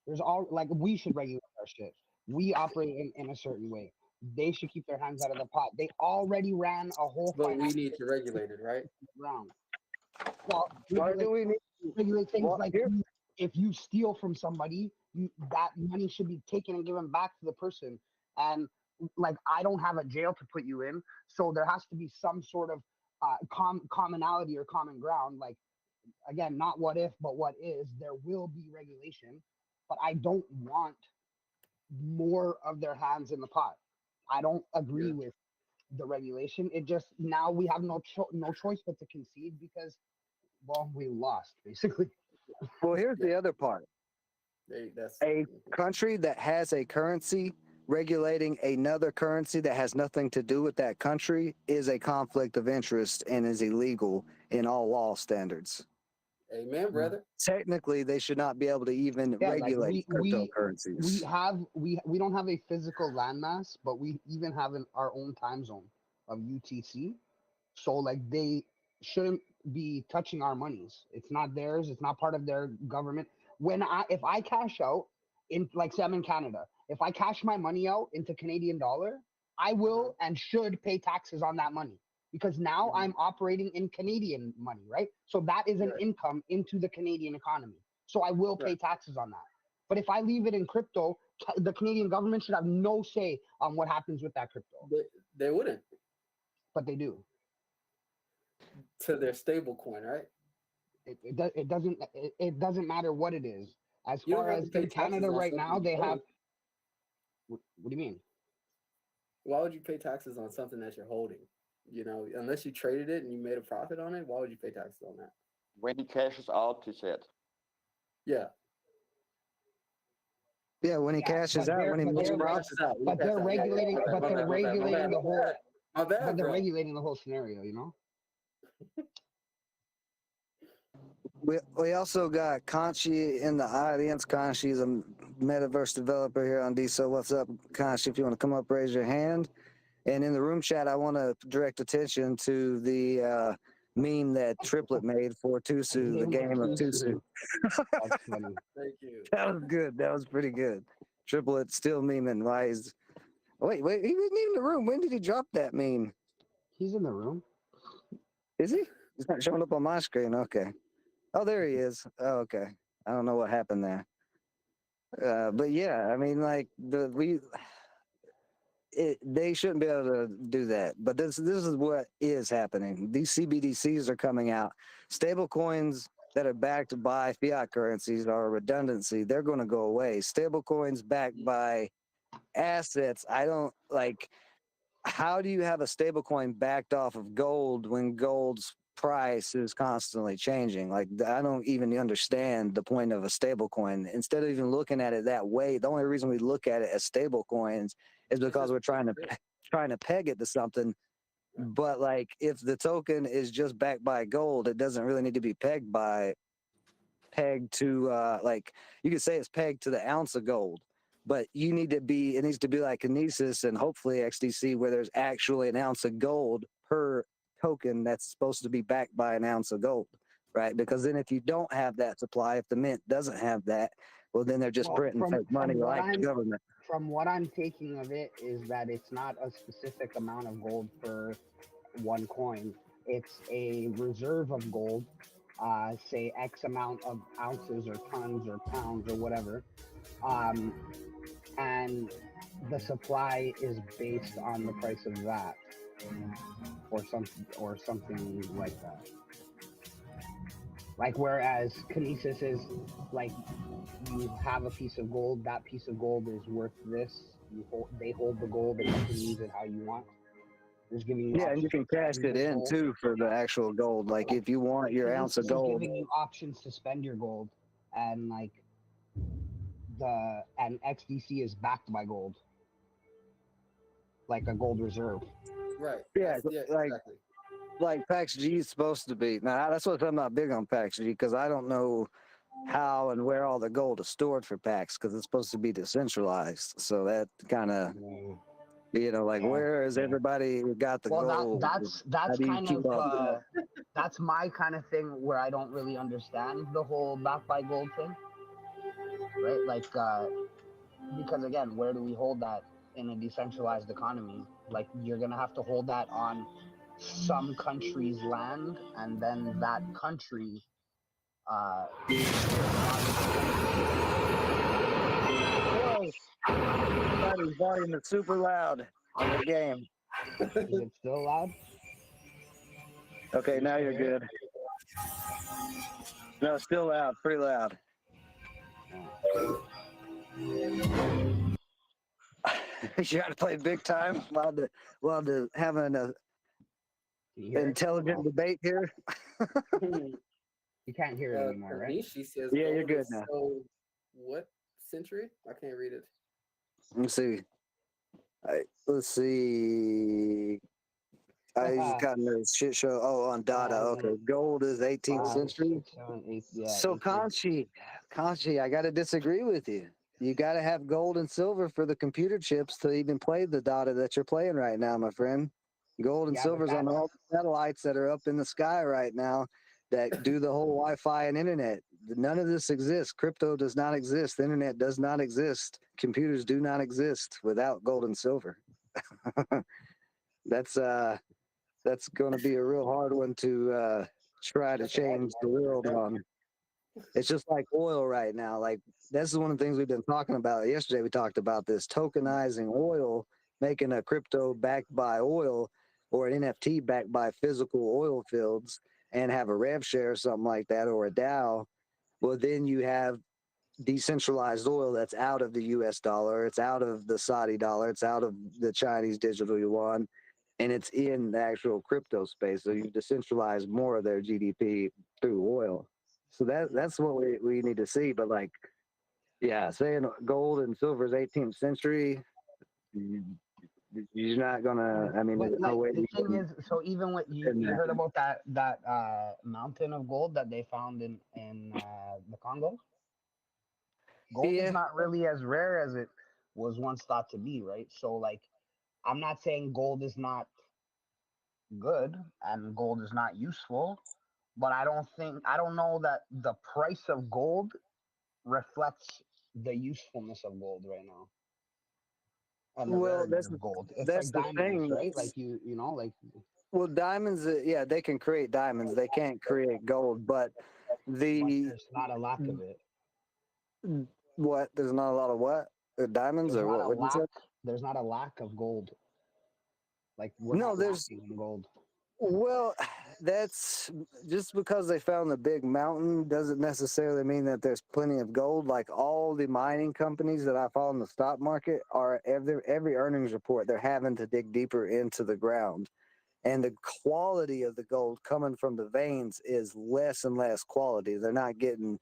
Speaker 4: There's all like we should regulate our shit. We operate in a certain way. They should keep their hands out of the pot. They already ran a whole
Speaker 7: But we
Speaker 4: financial
Speaker 7: need to regulate it, right?
Speaker 4: round. Well,
Speaker 3: Why do we need
Speaker 4: regulate things
Speaker 3: Well,
Speaker 4: like
Speaker 3: here-
Speaker 4: if you steal from somebody, that money should be taken and given back to the person. And like, I don't have a jail to put you in, so there has to be some sort of commonality or common ground. Like, again, not what if, but what is. There will be regulation, but I don't want more of their hands in the pot. I don't agree with the regulation. It just now we have no choice but to concede because, well, we lost basically.
Speaker 3: Well, here's the other part.
Speaker 7: That's
Speaker 3: A country that has a currency regulating another currency that has nothing to do with that country is a conflict of interest and is illegal in all law standards.
Speaker 7: Amen, brother.
Speaker 3: Technically, they should not be able to even regulate cryptocurrencies.
Speaker 4: We don't have a physical landmass, but we even have our own time zone of UTC. So like they shouldn't be touching our monies. It's not theirs. It's not part of their government. If I cash out in, like, say I'm in Canada, if I cash my money out into Canadian dollar, I will and should pay taxes on that money because now I'm operating in Canadian money, right? So that is an income into the Canadian economy. So I will pay taxes on that. But if I leave it in crypto, the Canadian government should have no say on what happens with that crypto.
Speaker 7: They wouldn't.
Speaker 4: But they do.
Speaker 7: To their stable coin, right?
Speaker 4: It doesn't matter what it is. As
Speaker 7: You don't
Speaker 4: far
Speaker 7: have
Speaker 4: as
Speaker 7: to pay
Speaker 4: in
Speaker 7: taxes
Speaker 4: Canada
Speaker 7: on
Speaker 4: right
Speaker 7: something
Speaker 4: now,
Speaker 7: you
Speaker 4: they
Speaker 7: own.
Speaker 4: have. What do you mean?
Speaker 7: Why would you pay taxes on something that you're holding? You know, unless you traded it and you made a profit on it, why would you pay taxes on that?
Speaker 6: When he cashes out, he said.
Speaker 7: Yeah.
Speaker 3: Yeah, when he cashes out, when he makes profit.
Speaker 4: But they're regulating. But they're regulating the whole.
Speaker 7: My bad,
Speaker 4: But they're
Speaker 7: bro.
Speaker 4: regulating the whole scenario. You know.
Speaker 3: We also got Conchi in the audience. Conchi's a metaverse developer here on D. So what's up, Conchi? If you want to come up, raise your hand. And in the room chat, I want to direct attention to the meme that Triplet made for Tusu, the game of Tusu.
Speaker 4: That's funny.
Speaker 7: Thank you.
Speaker 3: That was good. That was pretty good. Triplet still memeing. Why is... Wait, he wasn't even in the room. When did he drop that meme?
Speaker 4: He's in the room.
Speaker 3: Is he? He's not showing up on my screen. Okay. Oh, there he is. Oh, okay. I don't know what happened there. But yeah, I mean, like they shouldn't be able to do that. But this is what is happening. These CBDCs are coming out. Stable coins that are backed by fiat currencies are a redundancy. They're going to go away. Stable coins backed by assets. I don't like. How do you have a stable coin backed off of gold when gold's price is constantly changing? Like, I don't even understand the point of a stable coin. Instead of even looking at it that way, the only reason we look at it as stable coins is because we're trying to peg it to something. But like, if the token is just backed by gold, it doesn't really need to be pegged to like, you could say it's pegged to the ounce of gold. But it needs to be like Kinesis and hopefully XDC, where there's actually an ounce of gold per token that's supposed to be backed by an ounce of gold, right? Because then if you don't have that supply, if the mint doesn't have that, well, then they're just
Speaker 4: Well,
Speaker 3: printing fake money like the government.
Speaker 4: from what I'm taking of it is that it's not a specific amount of gold per one coin. It's a reserve of gold, say X amount of ounces or tons or pounds or whatever, and the supply is based on the price of that, or something like that. Like whereas kinesis is like you have a piece of gold, that piece of gold is worth this. They hold the gold, and you can use it how you want. Just giving you
Speaker 3: And you can cash it in
Speaker 4: gold.
Speaker 3: too for the actual gold. Like if you want your ounce of gold,
Speaker 4: giving you options to spend your gold, and like and XDC is backed by gold, like a gold reserve.
Speaker 7: Right.
Speaker 3: Yeah, like
Speaker 7: exactly.
Speaker 3: like PAX G is supposed to be. Now that's what I'm not big on PAX G because I don't know how and where all the gold is stored for PAX because it's supposed to be decentralized. So that kind of, like where is everybody got the gold?
Speaker 4: That's kind of that's my kind of thing where I don't really understand the whole backed by gold thing, right? Like because again, where do we hold that in a decentralized economy? Like you're gonna have to hold that on some country's land, and then that country
Speaker 3: Everybody's volume is super loud on the game.
Speaker 4: Is it still loud?
Speaker 3: Okay, now you're good. No, it's still loud, pretty loud. You got to play big time while having a intelligent debate here.
Speaker 4: You can't hear it anymore, right?
Speaker 7: She says,
Speaker 3: yeah, you're good now.
Speaker 7: So, what century? I can't read it.
Speaker 3: Let's see. Let's see. I just got into this shit show. Oh, on DLADAO. Okay, gold is 18th century.
Speaker 4: 6, 7, 8, yeah,
Speaker 3: So Conchi, I got to disagree with you. You got to have gold and silver for the computer chips to even play the data that you're playing right now, my friend. Gold and silver's on all the satellites that are up in the sky right now that do the whole Wi-Fi and internet. None of this exists. Crypto does not exist. The internet does not exist. Computers do not exist without gold and silver. That's going to be a real hard one to try to change the world on. It's just like oil right now. Like that's one of the things we've been talking about. Yesterday we talked about this tokenizing oil, making a crypto backed by oil or an NFT backed by physical oil fields and have a rev share or something like that or a DAO. Well, then you have decentralized oil that's out of the US dollar, it's out of the Saudi dollar, it's out of the Chinese digital yuan, and it's in the actual crypto space. So you decentralize more of their GDP through oil. So that's what we need to see. But like, yeah, saying gold and silver is 18th century, you're not gonna. I mean,
Speaker 4: but
Speaker 3: no way.
Speaker 4: The thing is, so even what you heard about that mountain of gold that they found in the Congo, gold is not really as rare as it was once thought to be, right? So like, I'm not saying gold is not good and gold is not useful, but I don't know that the price of gold reflects the usefulness of gold right now. And
Speaker 3: well, that's
Speaker 4: gold. It's
Speaker 3: that's
Speaker 4: like
Speaker 3: the
Speaker 4: diamonds,
Speaker 3: thing,
Speaker 4: right? Like you know, like.
Speaker 3: Well, diamonds, yeah, they can create diamonds. They can't create gold, but
Speaker 4: there's not a lack of it.
Speaker 3: What? There's not a lot of what? Diamonds
Speaker 4: There's
Speaker 3: or what? What you said?
Speaker 4: There's not a lack of gold. Like
Speaker 3: there's
Speaker 4: gold.
Speaker 3: Well, that's just because they found the big mountain doesn't necessarily mean that there's plenty of gold. Like all the mining companies that I follow in the stock market are every earnings report, they're having to dig deeper into the ground. And the quality of the gold coming from the veins is less and less quality. They're not getting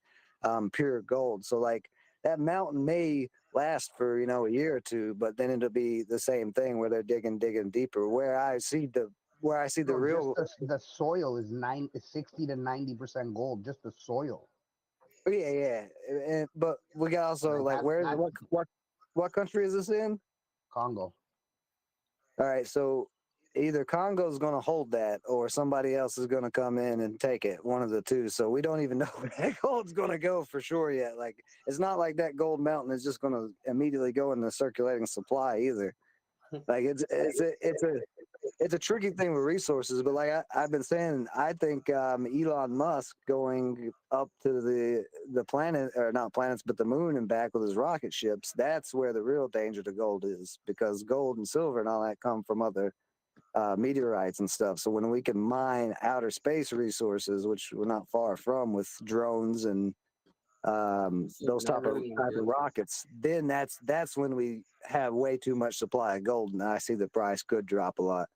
Speaker 3: pure gold. So like that mountain may last for, a year or two, but then it'll be the same thing where they're digging deeper. Where I see the real
Speaker 4: the soil is 60 to 90% gold, just the soil.
Speaker 3: Yeah. But we got also what country is this in?
Speaker 4: Congo.
Speaker 3: All right, so either Congo's going to hold that or somebody else is going to come in and take it, one of the two. So we don't even know where that gold's going to go for sure yet. Like, it's not like that gold mountain is just going to immediately go into circulating supply either. Like, it's a tricky thing with resources, but like I've been saying, I think Elon Musk going up to the planet, or not planets, but the moon and back with his rocket ships, that's where the real danger to gold is, because gold and silver and all that come from other meteorites and stuff. So when we can mine outer space resources, which we're not far from with drones and those type of rockets, then that's when we have way too much supply of gold, and I see the price could drop a lot.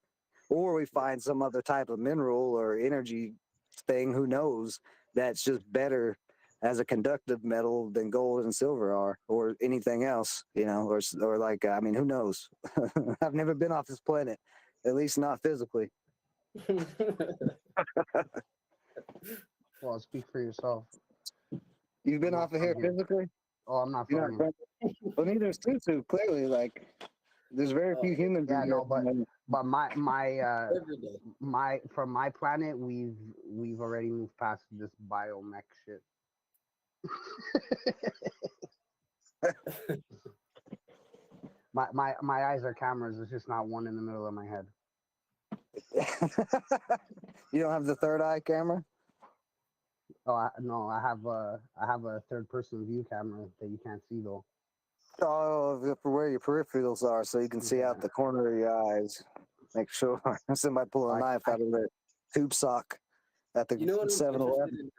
Speaker 3: Or we find some other type of mineral or energy thing, who knows, that's just better as a conductive metal than gold and silver are, or anything else, you know, or like, I mean, who knows? I've never been off this planet, at least not physically.
Speaker 4: Well, speak for yourself.
Speaker 3: You've been off of here physically?
Speaker 4: Oh, I'm not from here.
Speaker 3: Well, neither is Tutu, clearly. Like, there's very few humans.
Speaker 4: Yeah, no, but my from my planet, we've already moved past this biomech shit. my eyes are cameras. There's just not one in the middle of my head.
Speaker 3: You don't have the third eye camera?
Speaker 4: Oh no, I have a third person view camera that you can't see though.
Speaker 3: Oh, for where your peripherals are, so you can see out the corner of your eyes. Make sure somebody pull a knife out of their tube sock at the 7-Eleven.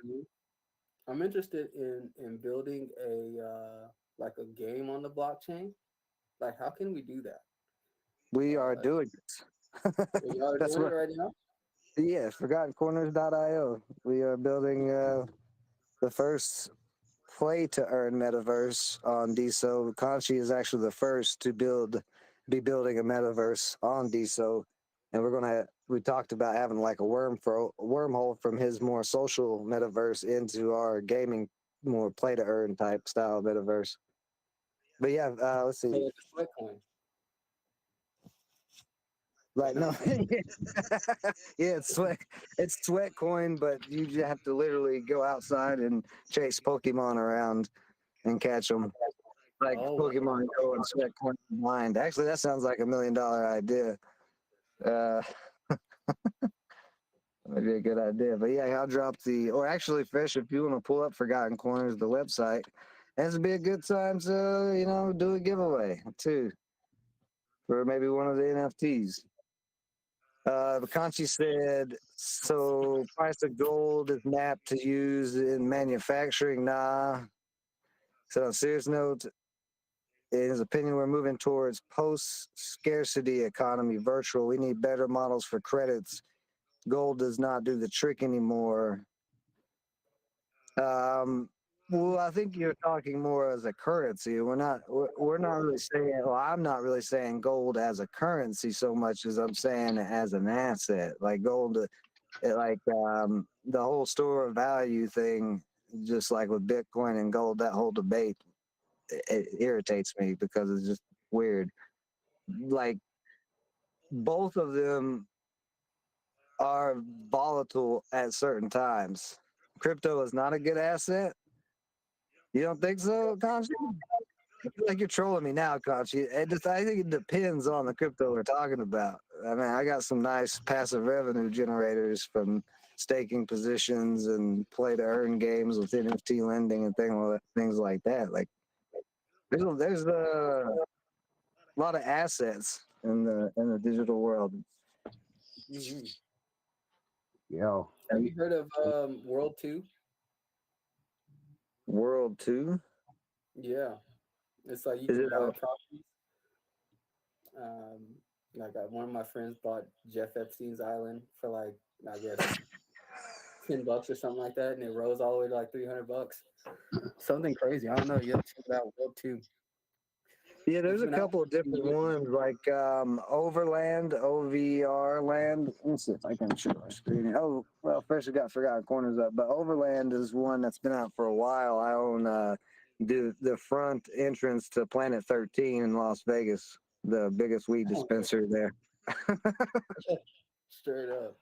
Speaker 7: I'm interested in building a like a game on the blockchain. Like, how can we do that?
Speaker 3: We are doing it.
Speaker 7: We are doing it right now?
Speaker 3: Yes, ForgottenCorners.io. We are building the first play to earn metaverse on DSO. Conchi is actually the first to be building a metaverse on DSO, and we talked about having like a wormhole from his more social metaverse into our gaming more play to earn type style metaverse. But yeah, let's see. Like, no, yeah, it's sweat coin, but you just have to literally go outside and chase Pokemon around and catch them. Like Pokemon Go and sweat coin blind. Actually, that sounds like $1 million idea. Maybe a good idea. But yeah, I'll drop or actually, Fish, if you want to pull up Forgotten Corners, the website, this would be a good time to, you know, do a giveaway too, for maybe one of the NFTs. Conchi said, so price of gold is mapped to use in manufacturing. Nah. So on a serious note, in his opinion, we're moving towards post-scarcity economy, virtual. We need better models for credits. Gold does not do the trick anymore. Well, I think you're talking more as a currency. We're not really saying, well, I'm not really saying gold as a currency so much as I'm saying as an asset. Like gold, the whole store of value thing, just like with Bitcoin and gold, that whole debate, it irritates me because it's just weird. Like, both of them are volatile at certain times. Crypto is not a good asset. You don't think so, Conchi? I feel like you're trolling me now, Conchi. I think it depends on the crypto we're talking about. I mean, I got some nice passive revenue generators from staking positions and play to earn games with NFT lending and things like that. Like, there's a lot of assets in the digital world.
Speaker 7: Mm-hmm.
Speaker 4: Yo,
Speaker 7: have you heard of World 2?
Speaker 3: World 2?
Speaker 7: Yeah, it's like you can buy properties. Like one of my friends bought Jeff Epstein's island for like, I guess $10 or something like that, and it rose all the way to like $300. Something crazy. I don't know. You have to check it out. World 2.
Speaker 3: Yeah, there's a couple of different ones, like Overland, OVR land. Let me see if I can show my screen. Oh, well, first we got Forgotten Corners up, but Overland is one that's been out for a while. I own the front entrance to Planet 13 in Las Vegas, the biggest weed dispenser there.
Speaker 7: Straight up.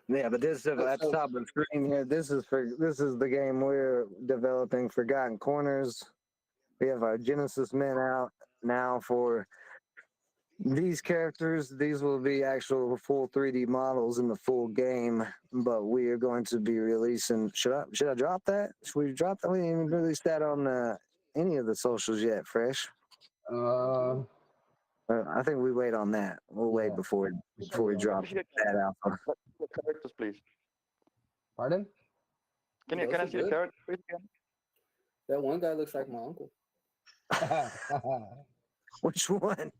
Speaker 3: Yeah, but this is at the top of the screen here. This is the game we're developing, Forgotten Corners. We have our Genesis men out now for these characters. These will be actual full 3D models in the full game, but we are going to be releasing. Should I drop that? Should we drop that? We didn't even release that on any of the socials yet, Fresh. I think we wait on that. We'll wait before we drop that out.
Speaker 6: The characters, please.
Speaker 4: Pardon?
Speaker 6: Can I see the characters, please, again?
Speaker 7: That one guy looks like my uncle.
Speaker 3: Which one?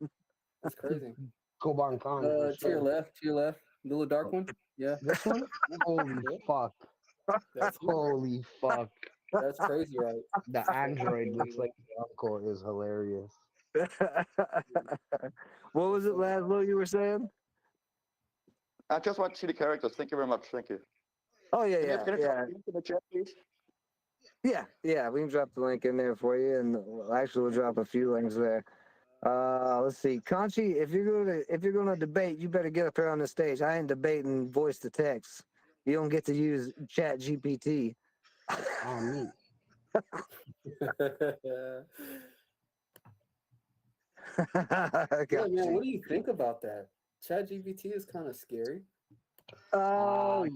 Speaker 7: That's crazy.
Speaker 4: Koban Khan.
Speaker 7: To your left, the little dark one. Yeah.
Speaker 4: This one? Holy fuck. Holy fuck.
Speaker 7: That's crazy, right?
Speaker 4: The android looks like the uncle is hilarious.
Speaker 3: What was it, Laszlo, you were saying?
Speaker 6: I just want to see the characters. Thank you very much. Thank you.
Speaker 3: Oh, yeah.
Speaker 6: Can you drop the link in the chat, please?
Speaker 3: Yeah, we can drop the link in there for you, and actually we'll drop a few links there. Let's see, Conchi, if you're gonna debate, you better get up here on the stage. I ain't debating voice to text. You don't get to use Chat GPT.
Speaker 4: Oh, me.
Speaker 7: Yeah, man, what do you think about that? Chat GPT is kind of scary.
Speaker 3: Oh,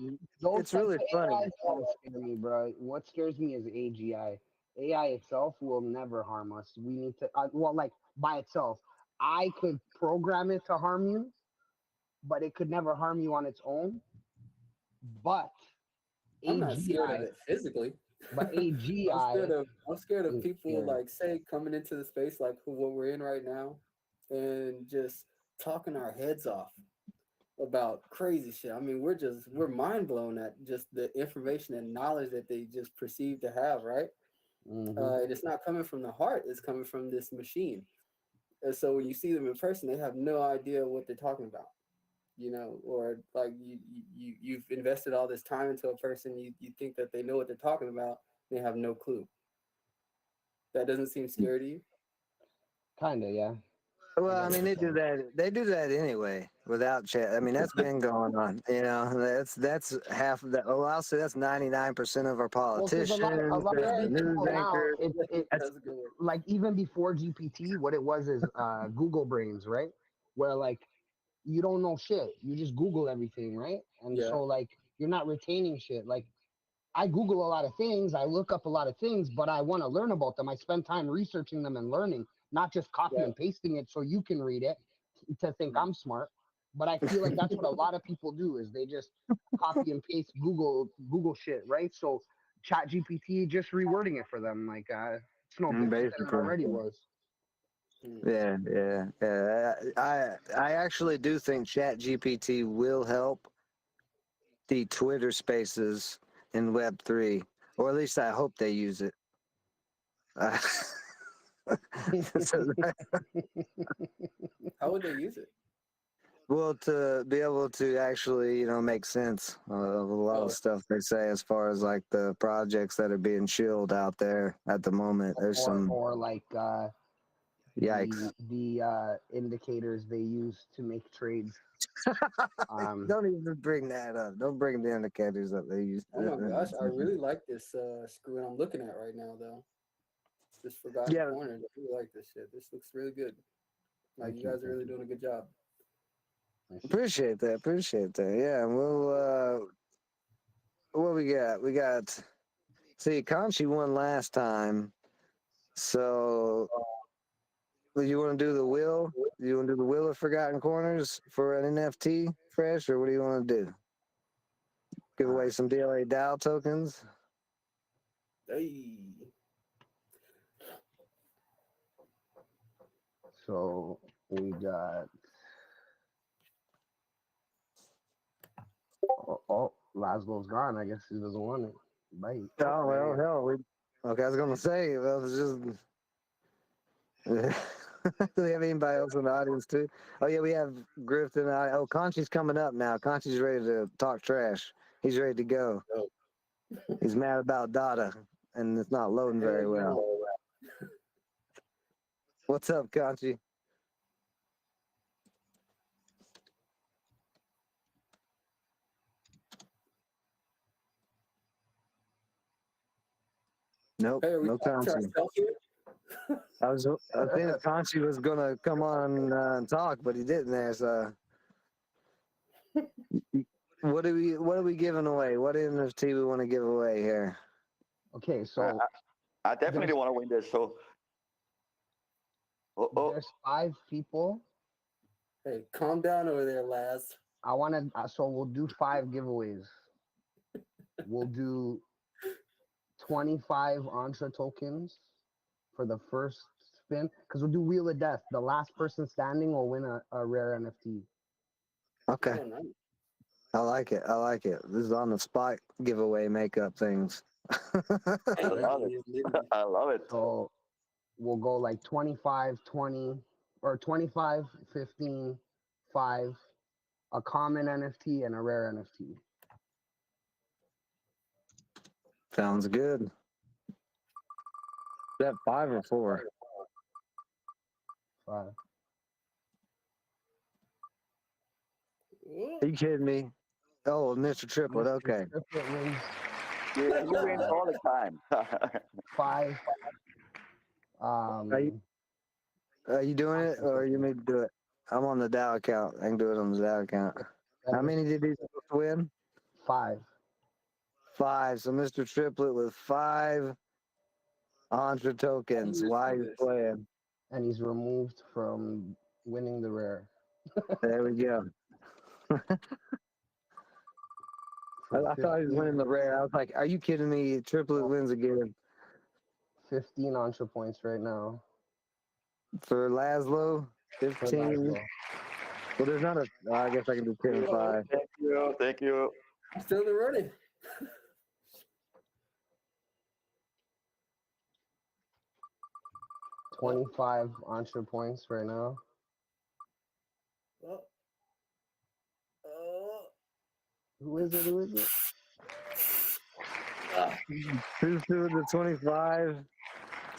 Speaker 3: it's really funny.
Speaker 4: Don't scare me, bro. What scares me is AGI. AI itself will never harm us. We need to, like by itself. I could program it to harm you, but it could never harm you on its own. But
Speaker 7: I'm not scared of it physically.
Speaker 4: But AGI,
Speaker 7: I'm scared of people like say coming into the space like what we're in right now, and just talking our heads off about crazy shit. I mean, we're mind blown at just the information and knowledge that they just perceive to have, right? And it's not coming from the heart; it's coming from this machine. And so when you see them in person, they have no idea what they're talking about, you know, or like you've invested all this time into a person, you think that they know what they're talking about, they have no clue. That doesn't seem scary to you?
Speaker 4: Kinda, yeah.
Speaker 3: Well, I mean, they do that anyway without chat. I mean, that's been going on. You know, that's half of that. Well, I'll say that's 99% of our politicians.
Speaker 4: A lot of news anchors. Like even before GPT, what it was is Google Brains, right? Where like you don't know shit, you just Google everything, right? And so like you're not retaining shit. Like I Google a lot of things, I look up a lot of things, but I want to learn about them. I spend time researching them and learning, not just copy and pasting it so you can read it to think I'm smart. But I feel like that's what a lot of people do is they just copy and paste Google shit, right? So Chat GPT just rewording it for them, like it's no different than it already was.
Speaker 3: Yeah. I actually do think Chat GPT will help the Twitter Spaces in Web3, or at least I hope they use it.
Speaker 7: How would they use it?
Speaker 3: Well, to be able to actually, you know, make sense of a lot of stuff they say as far as like the projects that are being chilled out there at the moment. There's
Speaker 4: or like
Speaker 3: yikes.
Speaker 4: The indicators they use to make trades.
Speaker 3: Don't even bring that up. Don't bring the indicators that they use.
Speaker 7: Oh my gosh, I really like this screen I'm looking at right now, though. This Forgotten Corner. I really like this shit. This looks really good. Like you guys are really doing a good job.
Speaker 3: Appreciate that. Yeah, we'll what we got? We got, see, Conchi won last time. So you want to do the wheel? You want to do the wheel of Forgotten Corners for an NFT, Fresh, or what do you want to do? Give away some DLADAO tokens?
Speaker 7: Hey.
Speaker 4: So we got Laszlo's gone. I guess he doesn't want it. Bye.
Speaker 3: Oh well, hell. Okay, I was gonna say, well, it's just. Do we have anybody else in the audience too? Oh yeah, we have Griff in the audience. Oh, Conchi's coming up now. Conchi's ready to talk trash. He's ready to go. He's mad about data, and it's not loading very well. What's up, Conchi? Nope,
Speaker 7: Hey, are we
Speaker 3: no
Speaker 7: talking to
Speaker 3: Conchi.
Speaker 7: ourselves here?
Speaker 3: I think Conchi was gonna come on and talk, but he didn't. There, so what are we giving away? What NFT we want to give away here?
Speaker 4: Okay, so
Speaker 6: I definitely want to win this. So,
Speaker 4: there's 5 people.
Speaker 7: Hey, calm down over there, Laz.
Speaker 4: I want to. So we'll do 5 giveaways. We'll do 25 Entre tokens for the first spin, because we'll do Wheel of Death. The last person standing will win a rare NFT.
Speaker 3: Okay,
Speaker 7: Oh, nice.
Speaker 3: I like it. I like it. This is on the spot giveaway makeup things.
Speaker 6: I love it. I love it.
Speaker 4: So we'll go like 25, 20, or 25, 15, 5, a common NFT and a rare NFT.
Speaker 3: Sounds good. Is that 5 or 4?
Speaker 4: 5.
Speaker 3: Are you kidding me? Oh, Mr. Triplet. Okay.
Speaker 4: Triplet wins
Speaker 6: You win all the time.
Speaker 4: 5.
Speaker 3: Are you doing it, or you may do it? I'm on the DAO account. I can do it on the DAO account. How many did he win?
Speaker 4: 5.
Speaker 3: 5. So Mr. Triplet with 5 Entre tokens. Why he's playing?
Speaker 4: And he's removed from winning the rare.
Speaker 3: There we go. I thought he was winning the rare. I was like, are you kidding me? Triplet wins again.
Speaker 4: 15 Entre points right now.
Speaker 3: For Laszlo, 15. Well, there's not a. I guess I can do 10 and 5.
Speaker 6: Thank you. Thank you.
Speaker 7: Still in the running.
Speaker 4: 25 Entre points right now. Who is it?
Speaker 3: Who's doing the 25?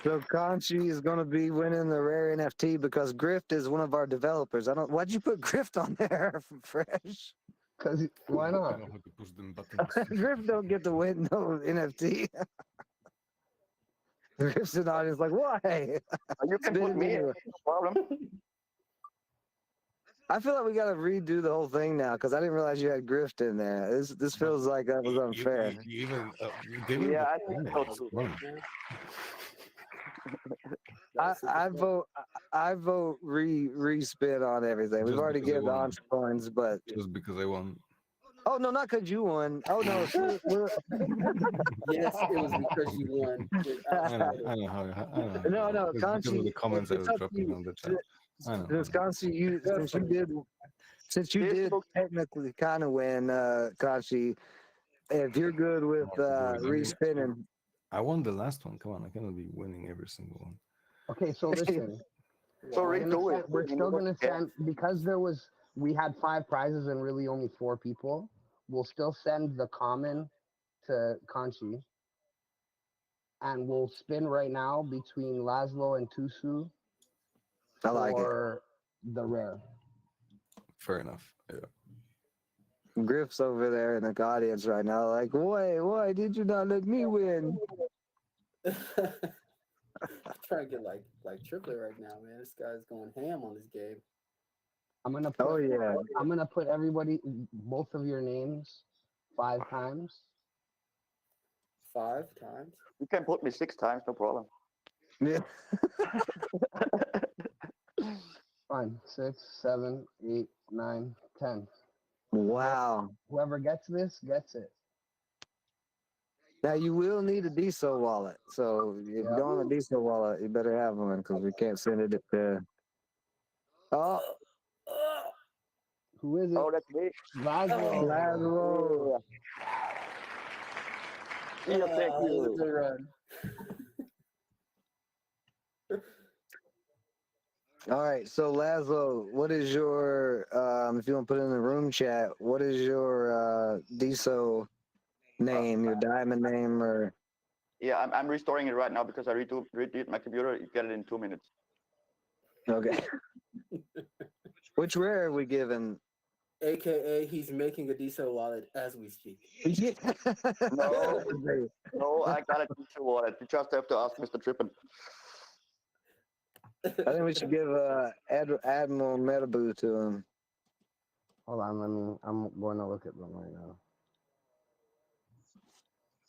Speaker 3: So Conchi is going to be winning the rare NFT because Grift is one of our developers. Why'd you put Grift on there from Fresh?
Speaker 4: Because why not?
Speaker 9: I know how to push them buttons.
Speaker 3: Grift don't get to win no NFT. Grift's in the audience like, why?
Speaker 6: You can put me in, no problem.
Speaker 3: I feel like we got to redo the whole thing now because I didn't realize you had Grift in there. This feels like that was unfair.
Speaker 9: You even gave him
Speaker 6: Yeah,
Speaker 9: the
Speaker 6: I think
Speaker 9: coin.
Speaker 6: so
Speaker 9: Come on.
Speaker 3: I vote re-spin on everything. We've
Speaker 9: Just
Speaker 3: already
Speaker 9: because I
Speaker 3: given the
Speaker 9: won.
Speaker 3: Entre coins, but
Speaker 9: Just because I won.
Speaker 3: oh no, not because you won. Oh no,
Speaker 7: Yes, it was because you won.
Speaker 9: I know how.
Speaker 3: no,
Speaker 9: It's because of the comments I was dropping on the chat. I know.
Speaker 3: Conchi, since you did technically kind of win, Conchi, if you're good with re-spinning.
Speaker 9: I won the last one. Come on, I cannot be winning every single one.
Speaker 4: Okay, so listen.
Speaker 6: So
Speaker 4: we're
Speaker 6: redo
Speaker 4: still
Speaker 6: it.
Speaker 4: gonna send, because we had 5 prizes and really only 4 people. We'll still send the common to Conchi, and we'll spin right now between Laszlo and Tusu
Speaker 3: I like it.
Speaker 4: for the rare.
Speaker 9: Fair enough. Yeah.
Speaker 3: Griff's over there in the audience right now, like, why did you not let me win?
Speaker 7: Trying to get like Triplet right now, man. This guy's going ham on this game.
Speaker 4: I'm gonna put everybody, both of your names, 5 times.
Speaker 7: 5 times.
Speaker 6: You can put me 6 times, no problem.
Speaker 3: Yeah.
Speaker 4: Fine. 6, 7, 8, 9, 10.
Speaker 3: Wow.
Speaker 4: Whoever gets this gets it.
Speaker 3: Now you will need a DSO wallet. So if you don't have a DSO wallet, you better have one because we can't send it to. Oh.
Speaker 4: Who is it?
Speaker 6: Oh, that's me.
Speaker 3: Laszlo.
Speaker 6: Yeah, thank you.
Speaker 7: Good run.
Speaker 3: All right, so Laszlo, what is your if you want to put it in the room chat, what is your DSO name, your diamond name, or
Speaker 6: Yeah, I'm restoring it right now because I redid my computer. You get it in 2 minutes.
Speaker 3: okay. Which rare are we giving?
Speaker 7: AKA he's making a DSO wallet as we speak.
Speaker 6: No, no, I got a DSO wallet. You just have to ask Mr. Trippin.
Speaker 3: I think we should give Admiral Metaboo to him.
Speaker 4: Hold on, I'm going to look at them right now.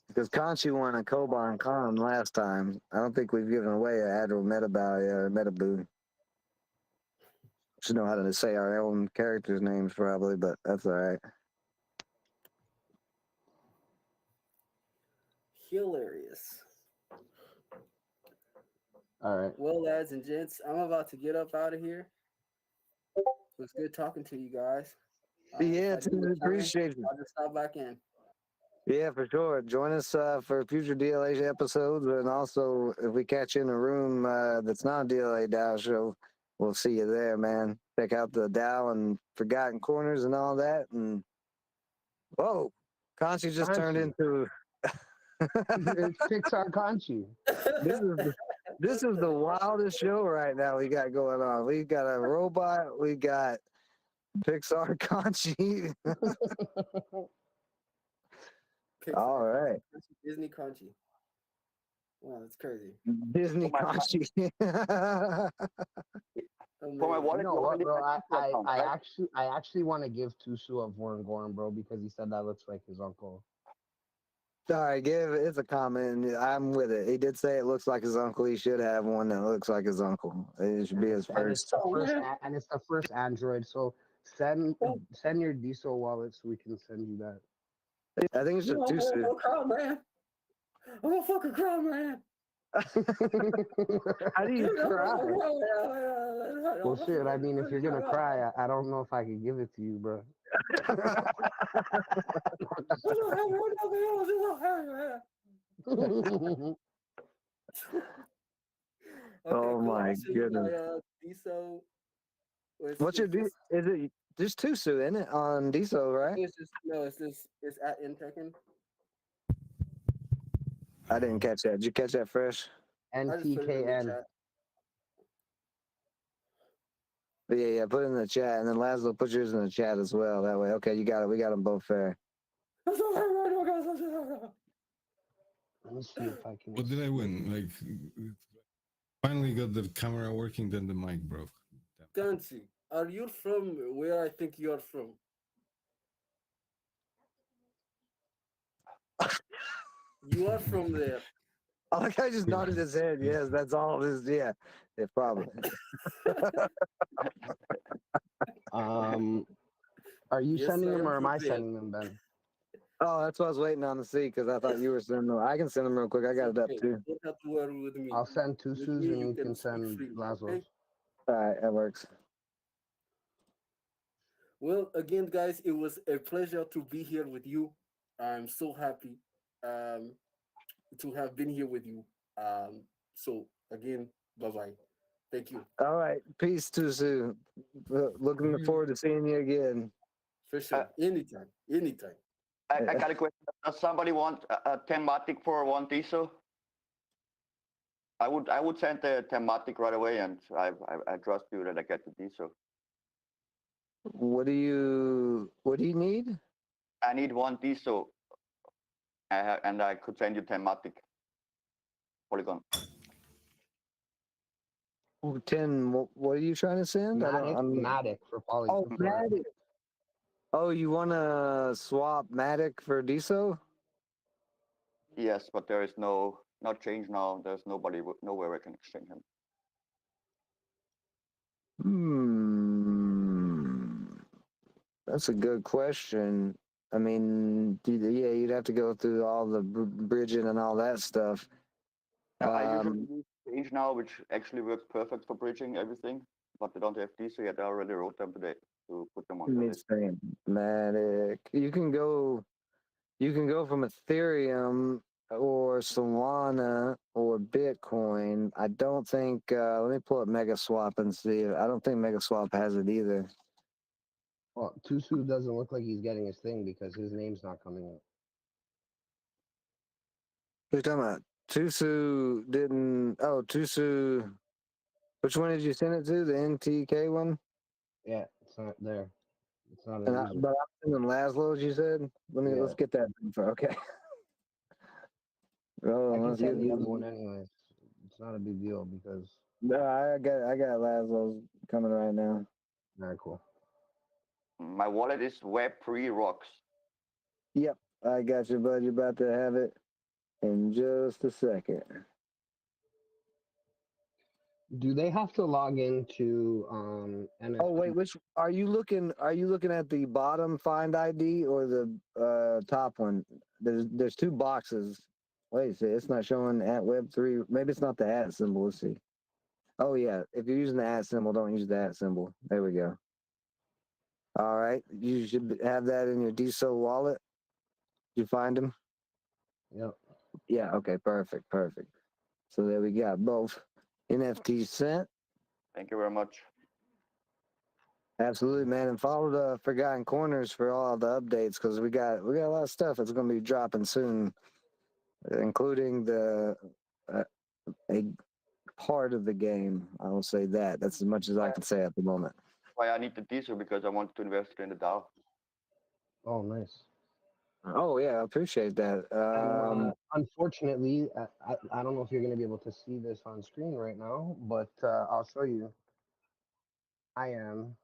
Speaker 3: Because Conchi won a Koban Con last time. I don't think we've given away an Admiral Metaboo. Should know how to say our own characters' names probably, but that's all right.
Speaker 7: Hilarious.
Speaker 4: All right.
Speaker 7: Well, lads and gents, I'm about to get up out of here. It was good talking to you guys.
Speaker 3: Yeah, appreciate it.
Speaker 7: I'll just stop back in.
Speaker 3: Yeah, for sure. Join us for future DLA episodes, and also if we catch you in a room that's not a DLA DAO show, we'll see you there, man. Check out the DAO and Forgotten Corners and all that. And whoa, Conchi just turned into.
Speaker 4: It's Pixar Conchi.
Speaker 3: This is the wildest show right now we got going on. We got a robot. We got Pixar Conchi. All right.
Speaker 7: Disney Crunchy. Wow, that's crazy.
Speaker 3: Disney Conchi.
Speaker 6: For my wallet,
Speaker 4: you know what, bro? I actually want to give Tusu a Vorn Gorn, bro, because he said that looks like his uncle.
Speaker 3: All right, it's a comment. I'm with it. He did say it looks like his uncle. He should have one that looks like his uncle. It should be his first.
Speaker 4: And it's the first Android. So send your DSO wallet so we can send you that.
Speaker 3: I think it's just too soon.
Speaker 7: I'm a fucking cry, man.
Speaker 4: How do you cry? Well, shit. I mean, if you're gonna cry, I don't know if I could give it to you, bro.
Speaker 3: Oh my goodness! What's your D? Is it just Tusu, isn't it, on DSO, right?
Speaker 7: It's at Intekin.
Speaker 3: I didn't catch that. Did you catch that fresh?
Speaker 4: NTKN.
Speaker 3: But yeah, put it in the chat, and then Laszlo, put yours in the chat as well. That way, okay, you got it. We got them both fair.
Speaker 4: Let me see if I can.
Speaker 9: What did I win? Like, finally got the camera working, then the mic broke.
Speaker 7: Gansi, are you from where I think you're from? You are from there.
Speaker 3: Oh, the guy just nodded his head. Yes, that's all it is. Yeah, probably.
Speaker 4: Are you sending them or am I sending them, Ben?
Speaker 3: Oh, that's what I was waiting on to see because I thought you were sending them. I can send them real quick. I got it up too.
Speaker 4: I'll send Tusu's and you can send Laszlo's.
Speaker 3: All right, that works.
Speaker 7: Well, again, guys, it was a pleasure to be here with you. I'm so happy to have been here with you. So again, bye-bye. Thank you.
Speaker 3: All right. Peace, Tusu. Looking forward to seeing you again.
Speaker 7: For sure. Anytime.
Speaker 6: I got a question. Does somebody want a thematic for one DSO? I would send the thematic right away, and I trust you that I get the DSO.
Speaker 3: What do you need?
Speaker 6: I need one DSO, and I could send you thematic polygon.
Speaker 3: 10. What are you trying to send?
Speaker 4: Matic for polygon.
Speaker 3: Oh, Matic. Oh, you want to swap Matic for DSO?
Speaker 6: Yes, but there is no change now. There's nowhere I can exchange him.
Speaker 3: That's a good question. I mean, yeah, you'd have to go through all the bridging and all that stuff.
Speaker 6: I usually use change now, which actually works perfect for bridging everything, but they don't have DSO yet. I already wrote them today to put them on the list.
Speaker 3: Matic. You can go from Ethereum or Solana or Bitcoin. I don't think. Let me pull up MegaSwap and see. I don't think MegaSwap has it either.
Speaker 4: Well, Tusu doesn't look like he's getting his thing because his name's not coming up.
Speaker 3: What are you talking about? Tusu didn't. Oh, Tusu. Which one did you send it to? The NTK one?
Speaker 4: Yeah, it's not there. It's not
Speaker 3: And
Speaker 4: a user.
Speaker 3: but I'm thinking Laszlo's. You said. Let's get that info. Okay. Oh,
Speaker 4: I can
Speaker 3: let's get
Speaker 4: send the other one anyways. It's not a big deal because.
Speaker 3: No, I got Laszlo's coming right now.
Speaker 4: Very cool.
Speaker 6: My wallet is Web3 Rocks.
Speaker 3: Yep, I got you, bud. You're about to have it in just a second.
Speaker 4: Do they have to log into NFT?
Speaker 3: Oh wait, which are you looking? Are you looking at the bottom Find ID or the top one? There's two boxes. Wait, see, it's not showing at Web3. Maybe it's not the at symbol. Let's see. Oh yeah, if you're using the at symbol, don't use the at symbol. There we go. All right, you should have that in your DSO wallet. Did you find them?
Speaker 4: Yep.
Speaker 3: Yeah. Okay. Perfect. So there we got both NFTs sent.
Speaker 6: Thank you very much.
Speaker 3: Absolutely, man, and follow the Forgotten Corners for all the updates because we got a lot of stuff that's going to be dropping soon, including uh, a part of the game. I will say that. That's as much as I can say at the moment.
Speaker 6: Why I need the diesel because I want to invest in the DAO.
Speaker 4: Oh, nice.
Speaker 3: Oh yeah, I appreciate that.
Speaker 4: Unfortunately, I don't know if you're going to be able to see this on screen right now, but I'll show you. I am